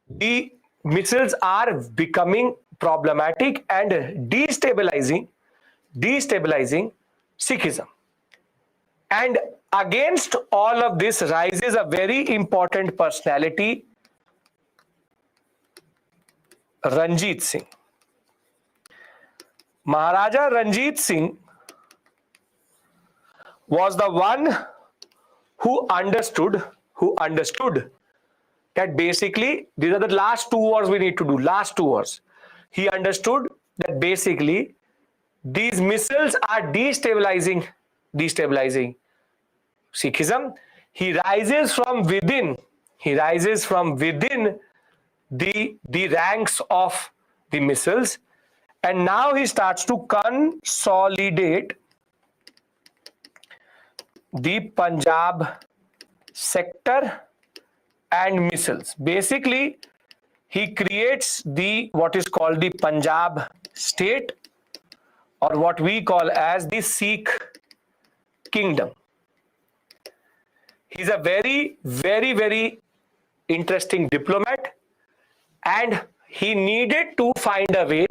the missiles are becoming problematic and destabilizing Sikhism. And against all of this rises a very important personality, Ranjit Singh. Maharaja Ranjit Singh was the one who understood that basically these are the last 2 wars we need to do, last 2 wars. He understood that basically these missiles are destabilizing Sikhism. He rises from within the ranks of the missiles, and now he starts to consolidate the Punjab sector and missiles. Basically, he creates the what is called the Punjab state, or what we call as the Sikh kingdom. He's a very, very, very interesting diplomat, and he needed to find a way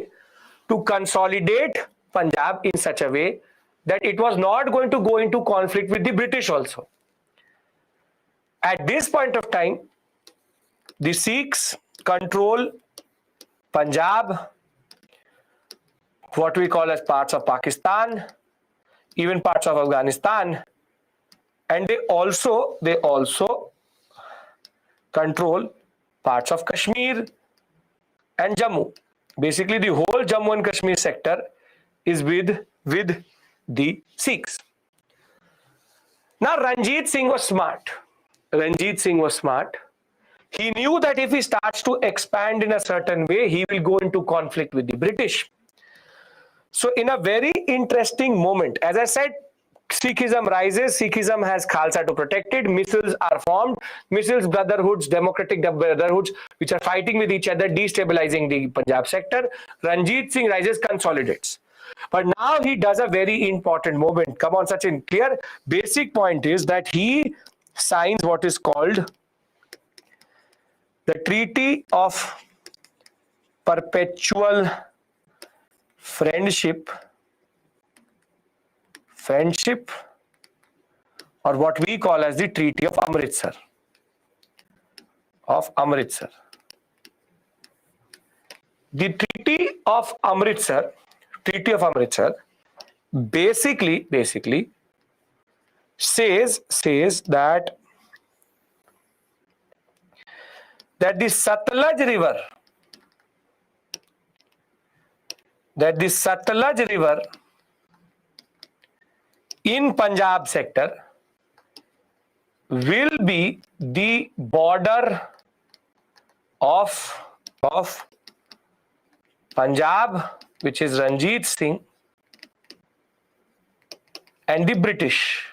to consolidate Punjab in such a way that it was not going to go into conflict with the British also. At this point of time, the Sikhs control Punjab, what we call as parts of Pakistan, even parts of Afghanistan, and they also control parts of Kashmir and Jammu. Basically, the whole Jammu and Kashmir sector is with the Sikhs. Now, Ranjit Singh was smart. He knew that if he starts to expand in a certain way, he will go into conflict with the British. So in a very interesting moment, as I said, Sikhism rises, Sikhism has Khalsa to protect it, missiles are formed, missiles brotherhoods, democratic brotherhoods, which are fighting with each other, destabilizing the Punjab sector. Ranjit Singh rises, consolidates. But now he does a very important moment. Come on, Sachin, clear? Basic point is that he signs what is called the Treaty of Perpetual Friendship, or what we call as the Treaty of Amritsar. The Treaty of Amritsar basically says that the Satluj River in Punjab sector will be the border of Punjab which is Ranjit Singh, and the British.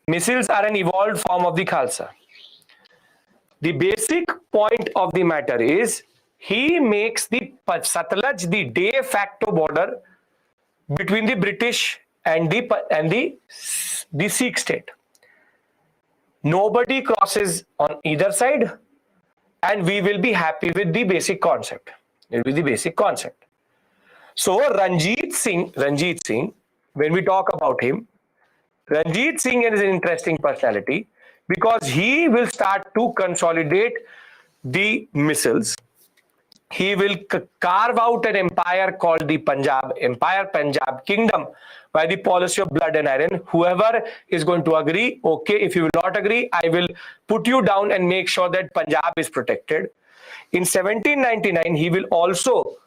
Missiles are an evolved form of the Khalsa. The basic point of the matter is he makes the Satluj the de facto border between the British and the Sikh state. Nobody crosses on either side, and we will be happy with the basic concept. It will be the basic concept. So Ranjit Singh, when we talk about him, Ranjit Singh is an interesting personality because he will start to consolidate the missiles. He will carve out an empire called the Punjab Kingdom, by the policy of blood and iron. Whoever is going to agree, okay. If you will not agree, I will put you down and make sure that Punjab is protected. In 1799, he will also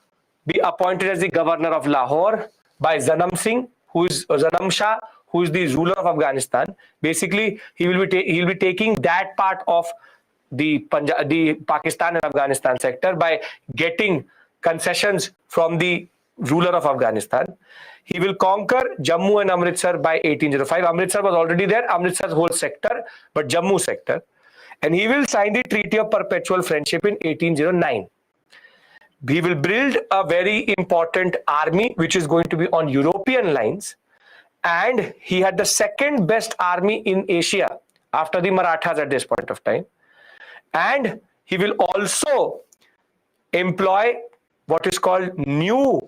be appointed as the governor of Lahore by Zanam Singh, who is Zanam Shah, who is the ruler of Afghanistan. Basically, he will be taking that part of the Pakistan and Afghanistan sector by getting concessions from the ruler of Afghanistan. He will conquer Jammu and Amritsar by 1805. Amritsar was already there, Amritsar's whole sector, but Jammu sector. And he will sign the Treaty of Perpetual Friendship in 1809. He will build a very important army which is going to be on European lines. And he had the second best army in Asia after the Marathas at this point of time. And he will also employ what is called new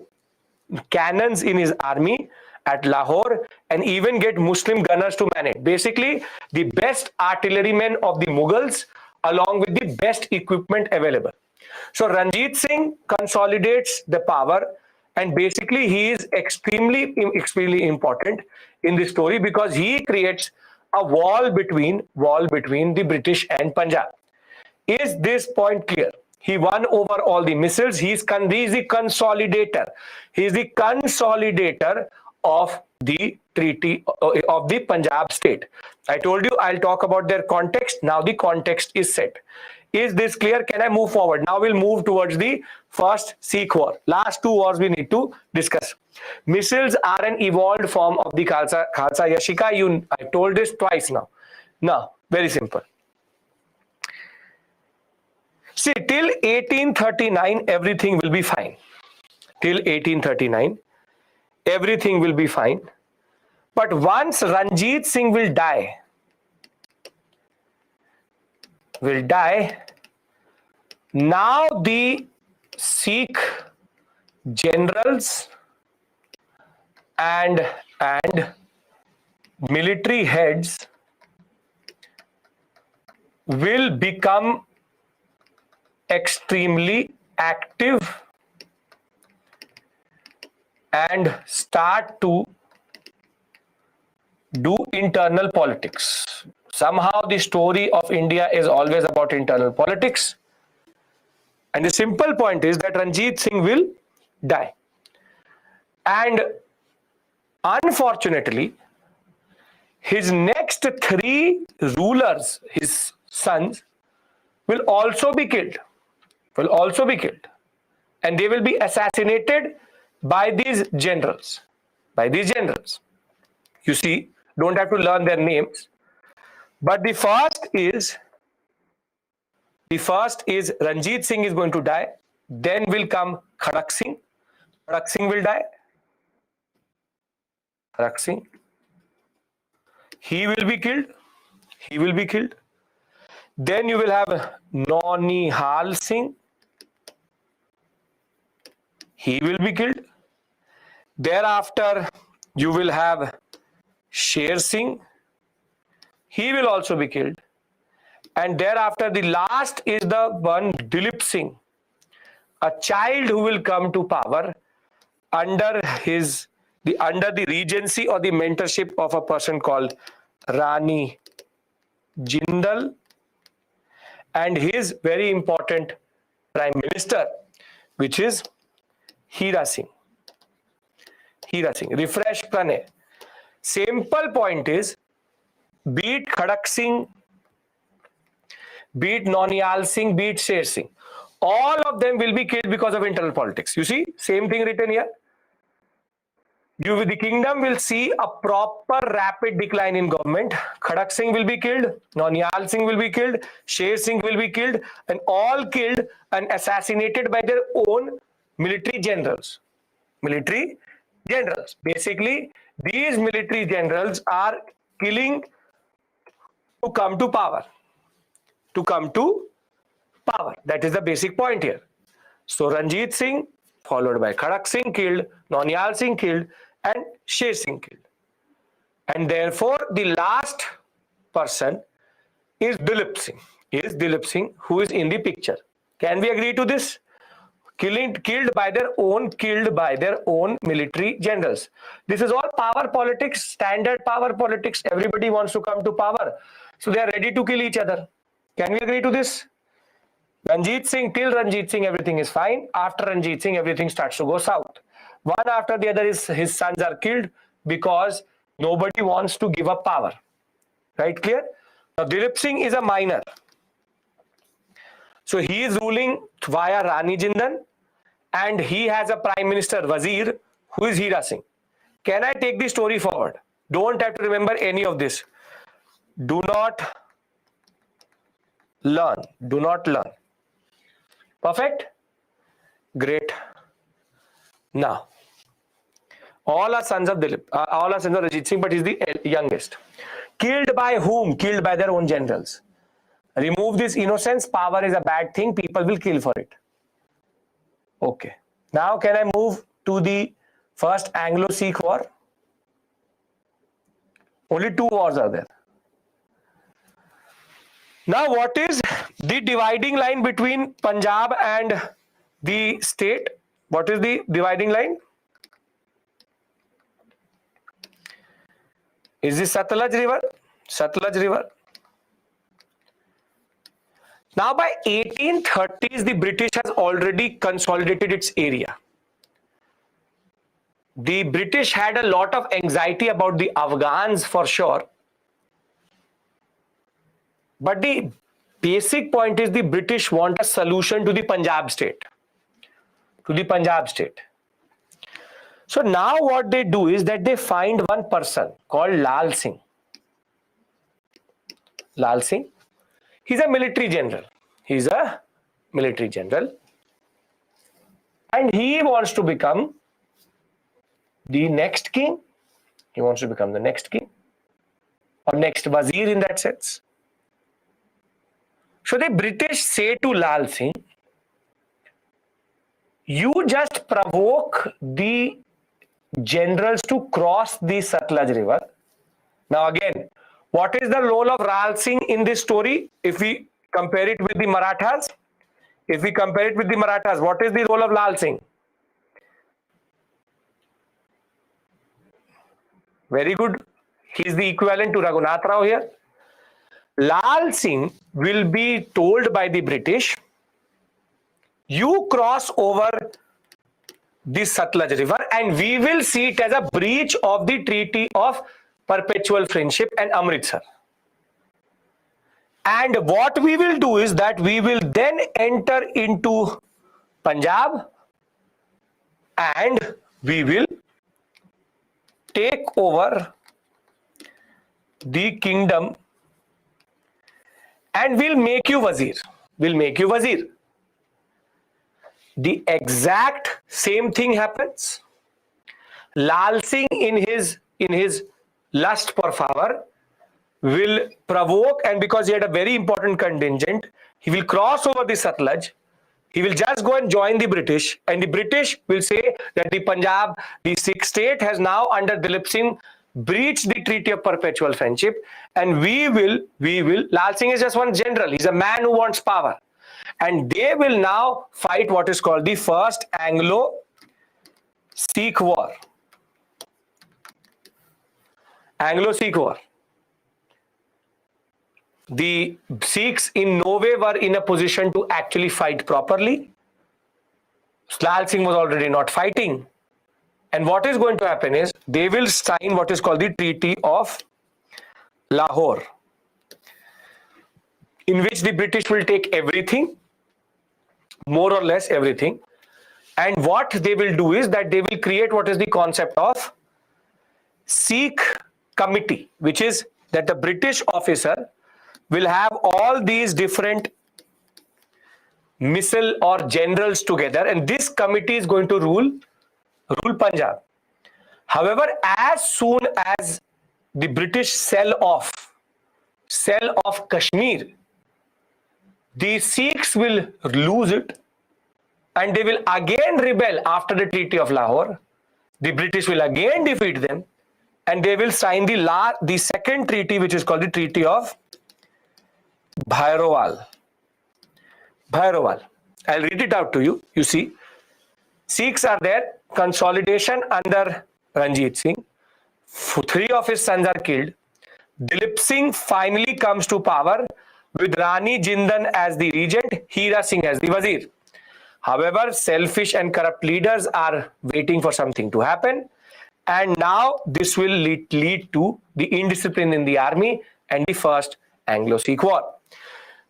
cannons in his army at Lahore, and even get Muslim gunners to man it. Basically, the best artillerymen of the Mughals along with the best equipment available. So Ranjit Singh consolidates the power, and basically he is extremely important in this story because he creates a wall between the British and Punjab. Is this point clear? He won over all the missiles. He is the consolidator. He is the consolidator of the treaty of the Punjab state. I told you I'll talk about their context. Now the context is set. Is this clear? Can I move forward? Now we'll move towards the first Sikh war. Last two wars we need to discuss. Missiles are an evolved form of the Khalsa. Yashika, I told this twice now. Now, very simple. See, till 1839, everything will be fine. Till 1839, everything will be fine. But once Ranjit Singh will die, now the Sikh generals and military heads will become extremely active and start to do internal politics. Somehow the story of India is always about internal politics. And the simple point is that Ranjit Singh will die. And unfortunately, his next three rulers, his sons, will also be killed. And they will be assassinated by these generals. You see, don't have to learn their names. But the first is Ranjit Singh is going to die. Then will come Khadak Singh. Khadak Singh will die. Khadak Singh. He will be killed. Then you will have Naunihal Singh. He will be killed. Thereafter, you will have Sher Singh. He will also be killed. And thereafter, the last is the one Dilip Singh, a child who will come to power under the regency or the mentorship of a person called Rani Jindal, and his very important prime minister, which is Hira Singh. Refresh Pranay. Simple point is, beat Khadak Singh, beat Naunihal Singh, beat Sher Singh. all of them will be killed because of internal politics. You see, same thing written here. The kingdom will see a proper rapid decline in government. Khadak Singh will be killed, Nauniyal Singh will be killed, Sher Singh will be killed, and all killed and assassinated by their own military generals. Military generals. Basically, these military generals are killing to come to power. To come to power. That is the basic point here. So Ranjit Singh, followed by Khadak Singh killed, Nauniyal Singh killed, and Sher Singh killed. And therefore, the last person is Dilip Singh, who is in the picture. Can we agree to this? Killed by their own military generals. This is all power politics, standard power politics. Everybody wants to come to power. So they are ready to kill each other. Can we agree to this? Ranjit Singh, till Ranjit Singh, everything is fine. After Ranjit Singh, everything starts to go south. One after the other, his sons are killed because nobody wants to give up power. Right, clear? Now, Dilip Singh is a minor. So he is ruling via Rani Jindan, and he has a prime minister, Wazir, who is Hira Singh. Can I take the story forward? Don't have to remember any of this. Do not learn. Do not learn. Perfect? Great. Now, all are sons of Dilip, all are sons of Ranjit Singh, but he's the youngest. Killed by whom? Killed by their own generals. Remove this innocence. Power is a bad thing. People will kill for it. Okay. Now, can I move to the first Anglo-Sikh war? Only 2 wars are there. Now, what is the dividing line between Punjab and the state? What is the dividing line? Is this Satluj River? Satluj River. Now, by 1830s, the British has already consolidated its area. The British had a lot of anxiety about the Afghans for sure. But the basic point is the British want a solution to the Punjab state. So now what they do is that they find one person called Lal Singh. Lal Singh. He's a military general. And he wants to become the next king. He wants to become the next king. Or next Wazir in that sense. So the British say to Lal Singh, you just provoke the generals to cross the Satluj River. Now again, what is the role of Lal Singh in this story? If we compare it with the Marathas, what is the role of Lal Singh? Very good. He is the equivalent to Raghunath Rao here. Lal Singh will be told by the British, you cross over the Satluj River and we will see it as a breach of the Treaty of Perpetual Friendship and Amritsar. And what we will do is that we will then enter into Punjab and we will take over the kingdom and we'll make you Wazir. The exact same thing happens. Lal Singh in his lust for power will provoke, and because he had a very important contingent, he will cross over the Satluj. He will just go and join the British, and the British will say that the Punjab, the Sikh state, has now under Dilip Singh breached the Treaty of Perpetual Friendship, and we will, Lal Singh is just one general, he's a man who wants power. And they will now fight what is called the First Anglo-Sikh War. Anglo-Sikh War. The Sikhs in no way were in a position to actually fight properly. Lal Singh was already not fighting. And what is going to happen is they will sign what is called the Treaty of Lahore, in which the British will take everything more or less everything. And what they will do is that they will create what is the concept of Sikh committee, which is that the British officer will have all these different misl or generals together, and this committee is going to rule Punjab. However, as soon as the British sell off Kashmir, the Sikhs will lose it and they will again rebel after the Treaty of Lahore. The British will again defeat them and they will sign the second treaty, which is called the Treaty of Bhairowal. I'll read it out to you. You see, Sikhs are there, consolidation under Ranjit Singh. 3 of his sons are killed. Dilip Singh finally comes to power with Rani Jindan as the regent, Hira Singh as the wazir. However, selfish and corrupt leaders are waiting for something to happen, and now this will lead to the indiscipline in the army and the first Anglo-Sikh War.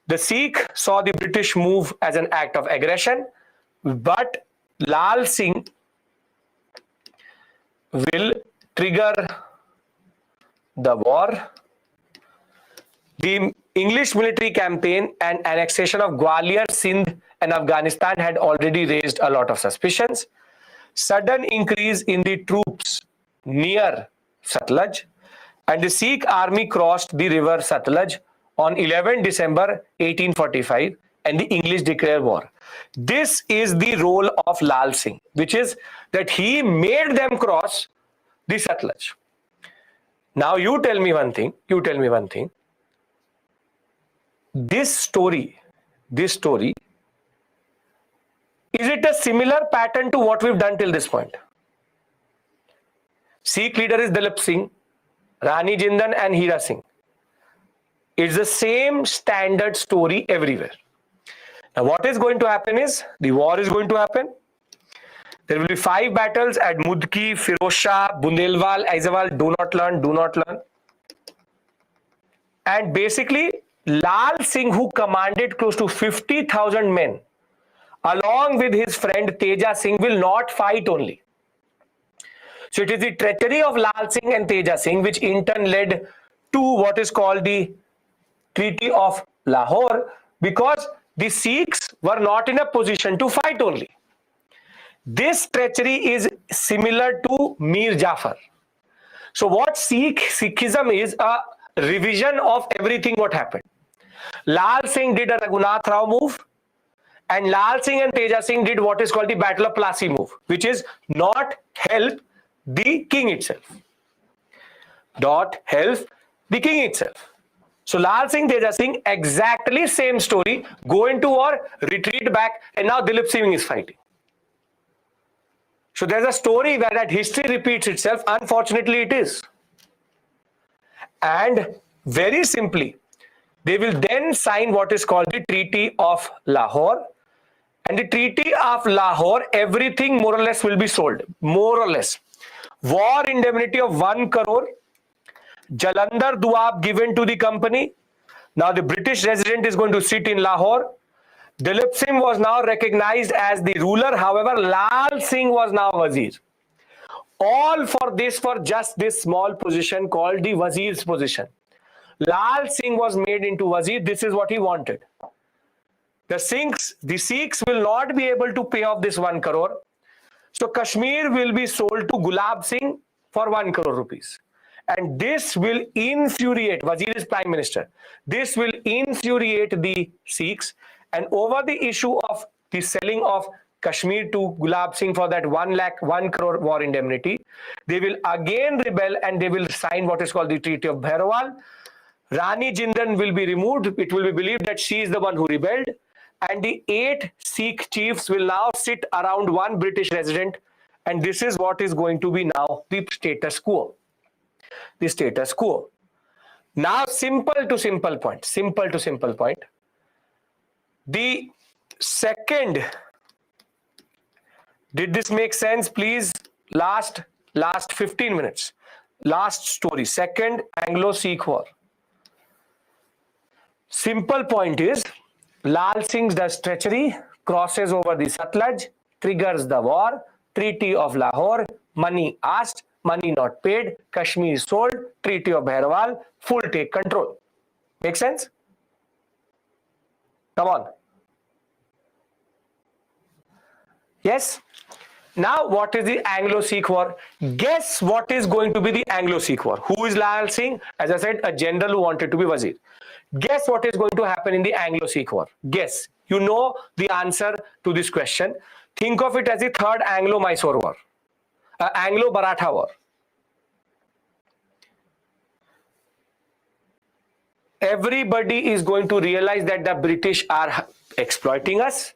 The Sikh saw the British move as an act of aggression, but Lal Singh will trigger the war. The English military campaign and annexation of Gwalior, Sindh and Afghanistan had already raised a lot of suspicions. Sudden increase in the troops near Satluj, and the Sikh army crossed the river Satluj on 11 December 1845 and the English declare war. This is the role of Lal Singh, which is that he made them cross the Satluj. Now you tell me one thing. This story, is it a similar pattern to what we've done till this point? Sikh leader is Dilip Singh, Rani Jindan and Hira Singh. It's the same standard story everywhere. Now what is going to happen is, the war is going to happen. There will be 5 battles at Mudki, Firozshah, Bundelwal, Aizawl, do not learn. And basically, Lal Singh, who commanded close to 50,000 men, along with his friend Teja Singh, will not fight only. So it is the treachery of Lal Singh and Teja Singh which in turn led to what is called the Treaty of Lahore, because the Sikhs were not in a position to fight only. This treachery is similar to Mir Jafar. So what Sikhism is a revision of everything what happened. Lal Singh did a Raghunath Rao move, and Lal Singh and Teja Singh did what is called the Battle of Plassey move, which is not help the king itself. So Lal Singh, Teja Singh, exactly same story, go into war, retreat back, and now Dilip Singh is fighting. So there's a story where that history repeats itself. Unfortunately, it is. And very simply, they will then sign what is called the Treaty of Lahore. And the Treaty of Lahore, everything more or less will be sold. More or less. War indemnity of 1 crore. Jalandhar Duab given to the company. Now the British resident is going to sit in Lahore. Dilip Singh was now recognized as the ruler. However, Lal Singh was now Wazir. All for just this small position called the Wazir's position. Lal Singh was made into Wazir. This is what he wanted. The Sikhs will not be able to pay off this 1 crore. So Kashmir will be sold to Gulab Singh for 1 crore rupees. And this will infuriate, Wazir is Prime Minister. This will infuriate the Sikhs. And over the issue of the selling of Kashmir to Gulab Singh for that 1 crore war indemnity, they will again rebel and they will sign what is called the Treaty of Bhairowal. Rani Jindan will be removed. It will be believed that she is the one who rebelled. And the 8 Sikh chiefs will now sit around one British resident. And this is what is going to be now the status quo. The status quo. Now, simple to simple point. The second, did this make sense? Please, last 15 minutes. Last story, second Anglo-Sikh War. Simple point is, Lal Singh does treachery, crosses over the Satluj, triggers the war, Treaty of Lahore, money asked, money not paid, Kashmir sold, Treaty of Bhairwal, full take control. Make sense? Come on. Yes? Now what is the Anglo-Sikh War? Guess what is going to be the Anglo-Sikh War? Who is Lal Singh? As I said, a general who wanted to be Wazir. Guess what is going to happen in the Anglo-Sikh War? Guess. You know the answer to this question. Think of it as the third Anglo-Mysore War. Anglo-Maratha War. Everybody is going to realize that the British are exploiting us.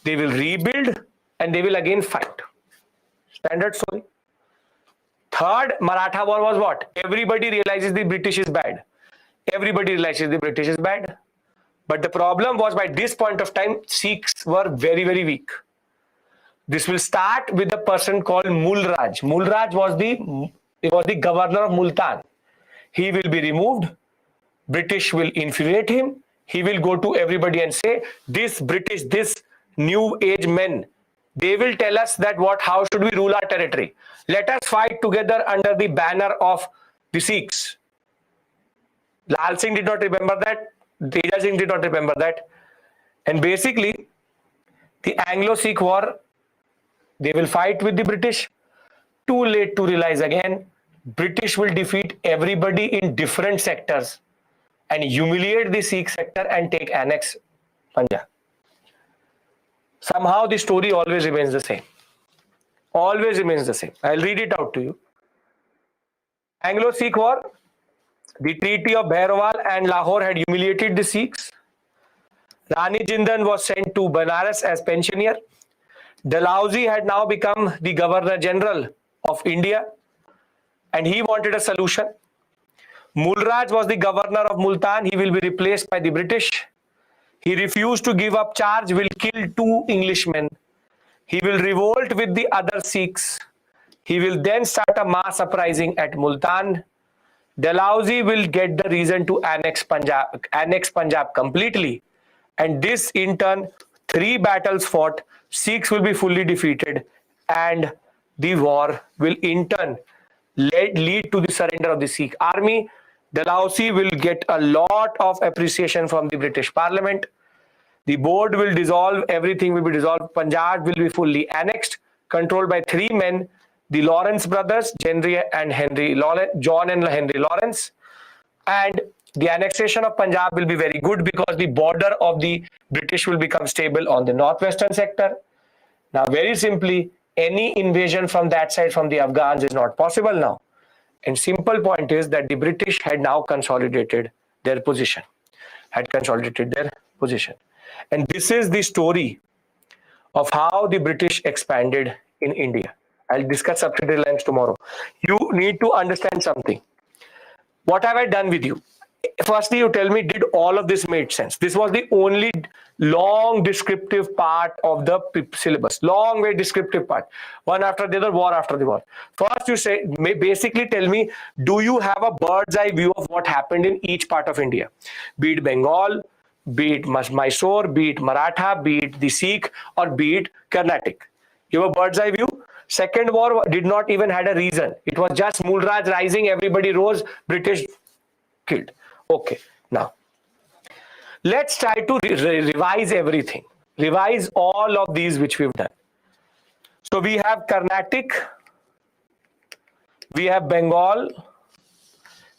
They will rebuild and they will again fight. Standard story. Third Maratha War was what? Everybody realizes the British is bad. Everybody realizes the British is bad. But the problem was, by this point of time, Sikhs were very, very weak. This will start with a person called Mulraj. Mulraj was the governor of Multan. He will be removed. British will infuriate him. He will go to everybody and say, this British, this new age men, they will tell us that how should we rule our territory. Let us fight together under the banner of the Sikhs. Lal Singh did not remember that. Teja Singh did not remember that. And basically, the Anglo-Sikh War, they will fight with the British. Too late to realize again, British will defeat everybody in different sectors and humiliate the Sikh sector and take annex Punjab. Somehow the story always remains the same. Always remains the same. I'll read it out to you. Anglo-Sikh War. The Treaty of Bhairwal and Lahore had humiliated the Sikhs. Rani Jindal was sent to Banaras as pensioner. Dalhousie had now become the Governor General of India, and he wanted a solution. Mulraj was the Governor of Multan. He will be replaced by the British. He refused to give up charge, will kill 2 Englishmen. He will revolt with the other Sikhs. He will then start a mass uprising at Multan. Dalhousie will get the reason to annex Punjab completely. And this in turn, 3 battles fought, Sikhs will be fully defeated, and the war will in turn lead to the surrender of the Sikh army. Dalhousie will get a lot of appreciation from the British Parliament. The board will dissolve, everything will be dissolved. Punjab will be fully annexed, controlled by 3 men, the Lawrence brothers, John and Henry Lawrence. And the annexation of Punjab will be very good because the border of the British will become stable on the northwestern sector. Now, very simply, any invasion from that side, from the Afghans, is not possible now. And simple point is that the British had now consolidated their position. And this is the story of how the British expanded in India. I'll discuss subsidiary lines tomorrow. You need to understand something. What have I done with you? Firstly, you tell me, did all of this make sense? This was the only long descriptive part of the syllabus. Long, very descriptive part. One after the other, war after the war. First, you say, basically tell me, do you have a bird's eye view of what happened in each part of India? Be it Bengal, be it Mysore, be it Maratha, be it the Sikh, or be it Carnatic. You have a bird's eye view? Second war did not even had a reason. It was just Mulraj rising, everybody rose, British killed. Okay, now let's try to revise everything. Revise all of these which we've done. So we have Carnatic, we have Bengal,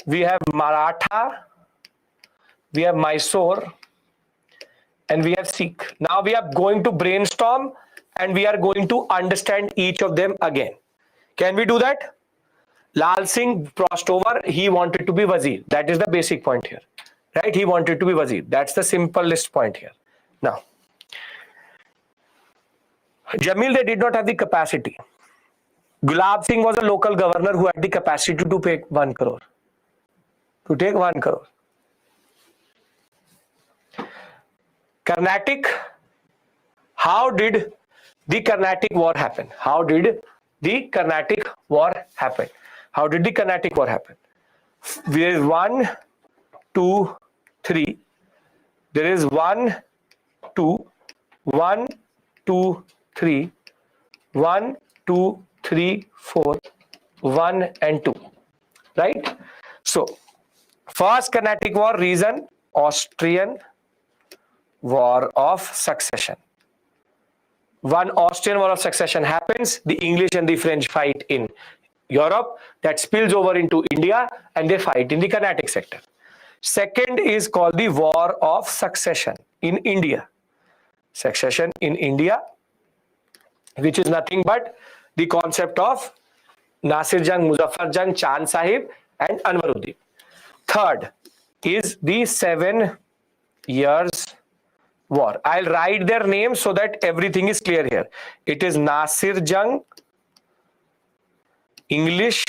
we have Maratha, we have Mysore, and we have Sikh. Now we are going to brainstorm and we are going to understand each of them again. Can we do that? Lal Singh crossed over, he wanted to be Wazir. That is the basic point here, right? He wanted to be Wazir. That's the simplest point here. Now, Jamil, they did not have the capacity. Gulab Singh was a local governor who had the capacity to pay 1 crore. To take 1 crore. Carnatic, how did the Carnatic War happen? How did the Carnatic War happen? How did the Carnatic War happen? There is 1, 2, 3. There is 1, 2, 1, 2, 3. 1, 2, 3, 4. 1 and 2. Right? So, first Carnatic War, reason Austrian War of Succession. One Austrian War of Succession happens, the English and the French fight in Europe, that spills over into India, and they fight in the Carnatic sector. Second is called the War of Succession in India. Succession in India, which is nothing but the concept of Nasir Jang, Muzaffar Jang, Chand Sahib and Anwaruddin. Third is the 7 Years War. I'll write their names so that everything is clear here. It is Nasir Jang, English,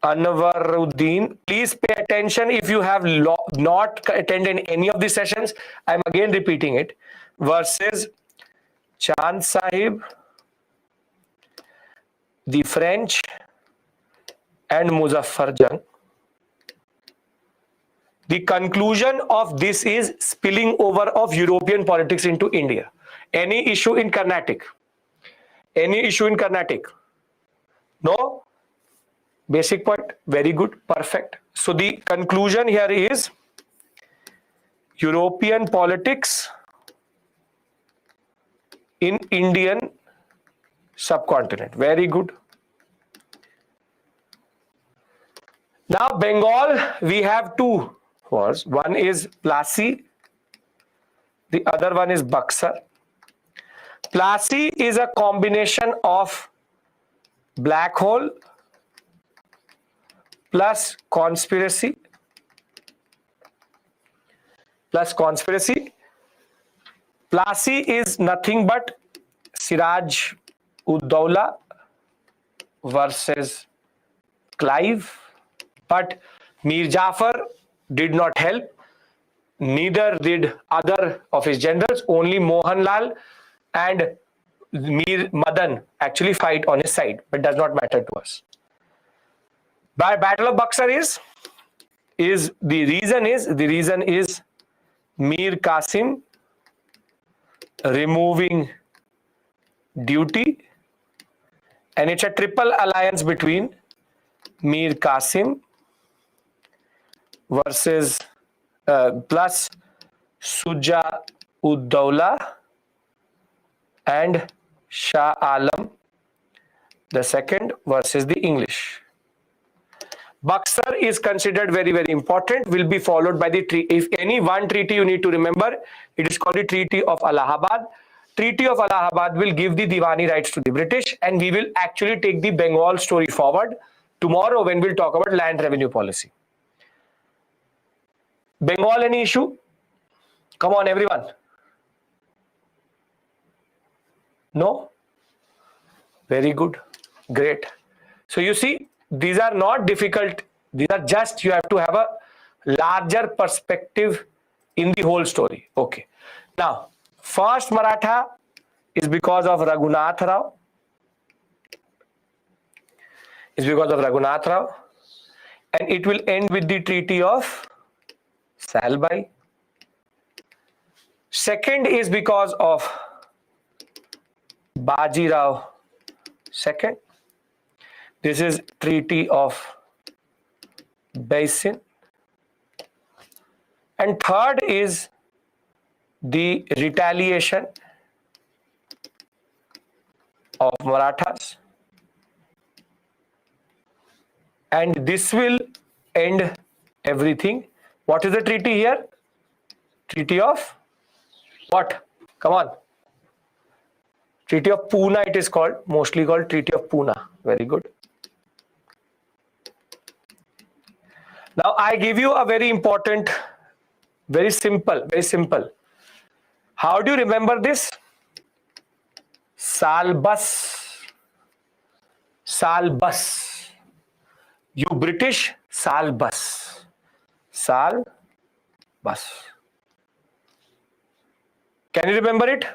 Anwaruddin. Please pay attention if you have not attended any of these sessions. I'm again repeating it. Versus Chand Sahib, the French, and Muzaffar Jang. The conclusion of this is spilling over of European politics into India. Any issue in Carnatic? Any issue in Carnatic? No? Basic point? Very good. Perfect. So the conclusion here is European politics in Indian subcontinent. Very good. Now Bengal, we have 2 wars. One is Plassey, the other one is Buxar. Plassey is a combination of black hole plus conspiracy Plassey is nothing but Siraj ud-Dawla versus Clive, but Mir Jafar did not help, neither did other of his generals. Only Mohanlal and Mir Madan actually fight on his side, but does not matter to us. By Battle of Buxar the reason is Mir Qasim removing duty, and it's a triple alliance between Mir Qasim versus plus Shuja ud-Dawla and Shah Alam the second versus the English. Buxar is considered very, very important, will be followed by the treaty. If any one treaty you need to remember, it is called the Treaty of Allahabad. Treaty of Allahabad will give the Diwani rights to the British, and we will actually take the Bengal story forward tomorrow when we'll talk about land revenue policy. Bengal, any issue? Come on, everyone. No? Very good. Great. So you see, these are not difficult. These are just, you have to have a larger perspective in the whole story. Okay. Now, first Maratha is because of Raghunath Rao. And it will end with the Treaty of Salbai. Second is because of Baji Rao II. This is Treaty of Basin. And third is the retaliation of Marathas. And this will end everything. What is the treaty here? Treaty of what? Come on. Treaty of Poona it is called, mostly called Treaty of Poona. Very good. Now I give you a very important, very simple. How do you remember this? Salbus. You British, Salbus. Can you remember it?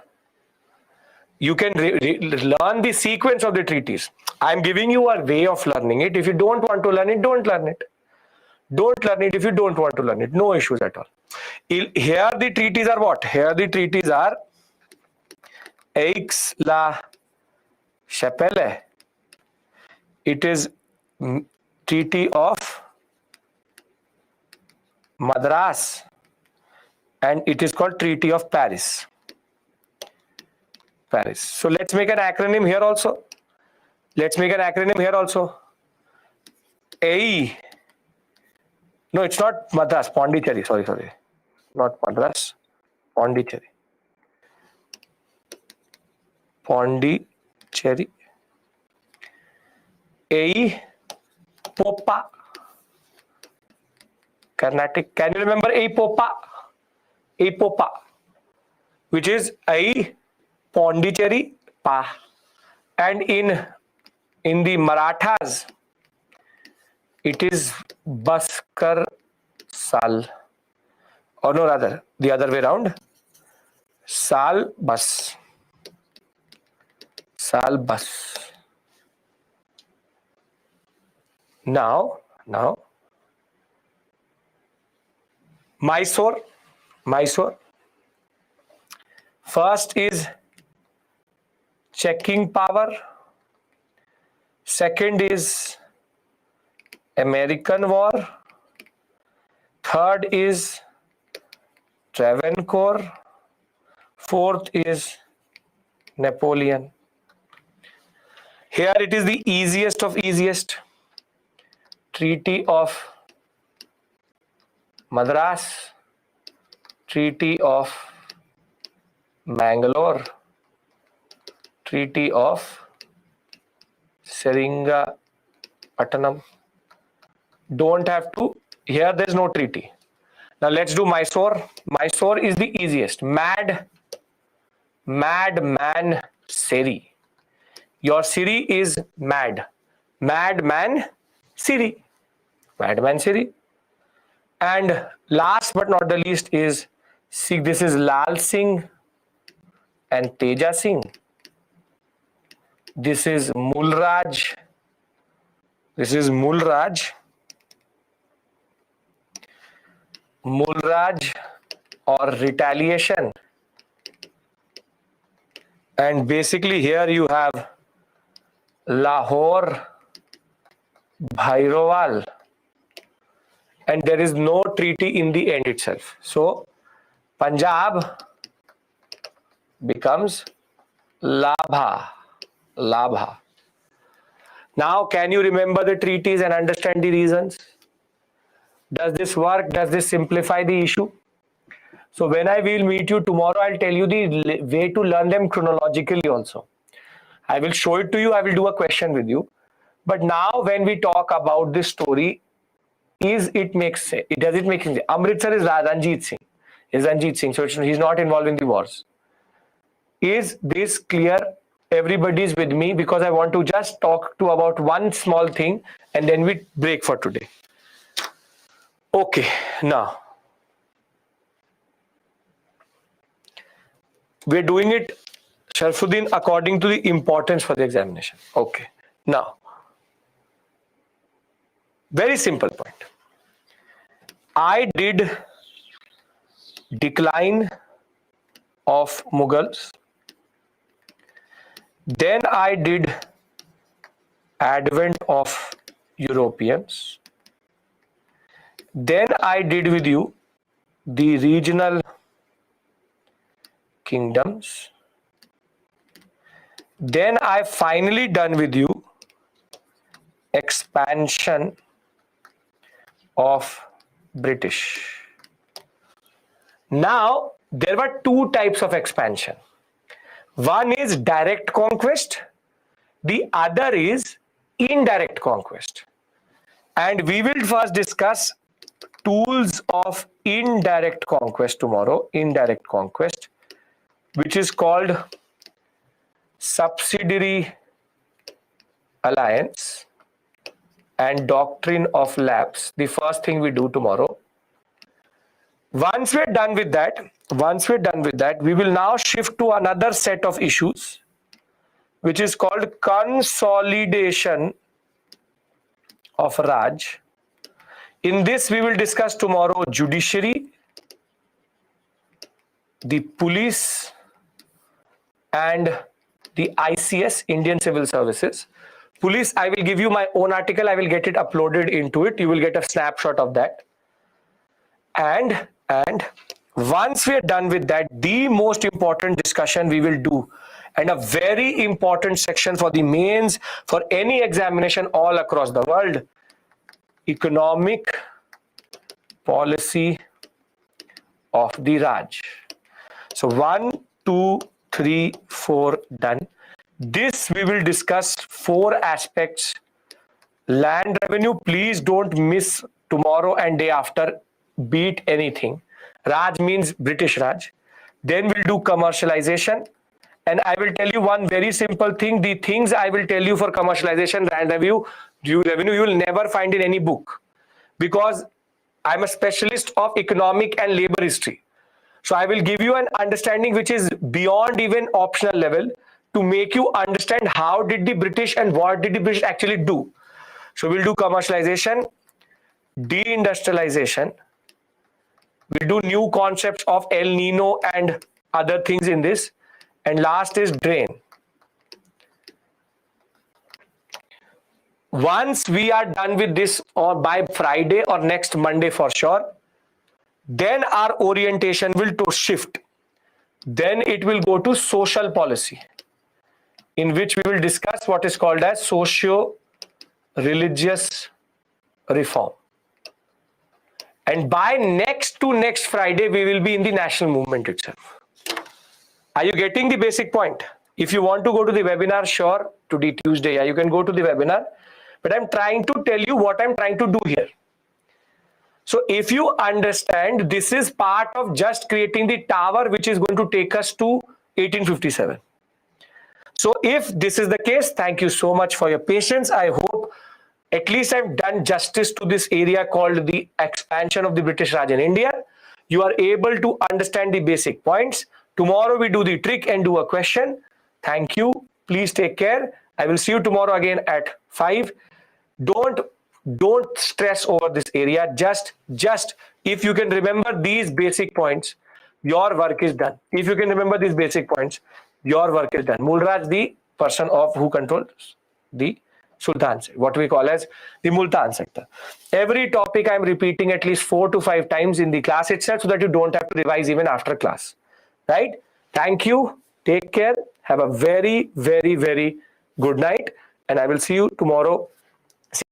You can learn the sequence of the treaties. I'm giving you a way of learning it. If you don't want to learn it, don't learn it. Don't learn it if you don't want to learn it. No issues at all. Here the treaties are what? Here the treaties are Aix-la-Chapelle. It is Treaty of Madras, and it is called Treaty of Paris. Paris. So let's make an acronym here also. A. No, it's not Madras. Pondicherry. Sorry. Not Madras. Pondicherry. A. Popa. Carnatic. Can you remember A. Popa? Which is A. Pondicherry Pa. And in the Marathas, it is Baskar Sal. Or no, rather, the other way around. Sal Bas. Now, Mysore. First is checking power. Second is American War. Third is Travancore. Fourth is Napoleon. Here it is the easiest of easiest. Treaty of Madras, Treaty of Mangalore, Treaty of Seringapatam. Don't have to. Here there is no treaty. Now let's do Mysore. Mysore is the easiest. Madman Seri. Your Siri is mad. Madman Siri. And last but not the least is, see, this is Lal Singh and Teja Singh. This is Mulraj. Mulraj or retaliation. And basically here you have Lahore Bhairoval. And there is no treaty in the end itself. So Punjab becomes Labha. Now, can you remember the treaties and understand the reasons? Does this work? Does this simplify the issue? So when I will meet you tomorrow, I'll tell you the way to learn them chronologically also. I will show it to you. I will do a question with you. But now when we talk about this story, does it make sense? Amritsar is Ranjit Singh. So he's not involved in the wars. Is this clear? Everybody's with me, because I want to just talk to about one small thing and then we break for today. Okay, now we're doing it, Sharfuddin, according to the importance for the examination. Okay, now very simple point. I did decline of Mughals. Then I did advent of Europeans. Then I did with you the regional kingdoms. Then I finally done with you expansion of British. Now, there were two types of expansion. One is direct conquest. The other is indirect conquest. And we will first discuss tools of indirect conquest tomorrow. Indirect conquest, which is called subsidiary alliance and doctrine of lapse. The first thing we do tomorrow. Once we're done with that, we will now shift to another set of issues, which is called consolidation of Raj. In this, we will discuss tomorrow judiciary, the police, and the ICS, Indian Civil Services. Police, I will give you my own article. I will get it uploaded into it. You will get a snapshot of that. And once we are done with that, the most important discussion we will do, and a very important section for the mains, for any examination all across the world, economic policy of the Raj. So 1, 2, 3, 4, done. This we will discuss 4 aspects. Land revenue, please don't miss tomorrow and day after. Beat anything. Raj means British Raj. Then we'll do commercialization. And I will tell you one very simple thing. The things I will tell you for commercialization, land revenue, you will never find in any book. Because I'm a specialist of economic and labor history. So I will give you an understanding which is beyond even optional level to make you understand how did the British and what did the British actually do. So we'll do commercialization, deindustrialization. We'll do new concepts of El Nino and other things in this. And last is drain. Once we are done with this, or by Friday or next Monday for sure, then our orientation will shift. Then it will go to social policy, in which we will discuss what is called as socio-religious reform. And by next Friday, we will be in the national movement itself. Are you getting the basic point? If you want to go to the webinar, sure, today Tuesday, yeah, you can go to the webinar. But I'm trying to tell you what I'm trying to do here. So if you understand, this is part of just creating the tower, which is going to take us to 1857. So if this is the case, thank you so much for your patience. I hope at least I've done justice to this area called the expansion of the British Raj in India. You are able to understand the basic points. Tomorrow we do the trick and do a question. Thank you. Please take care. I will see you tomorrow again at 5. Don't stress over this area. Just if you can remember these basic points, your work is done. If you can remember these basic points, your work is done. Mulraj, the person of who controls the Sultan, what we call as the Multan sector. Every topic I'm repeating at least 4 to 5 times in the class itself so that you don't have to revise even after class. Right? Thank you. Take care. Have a very, very, very good night. And I will see you tomorrow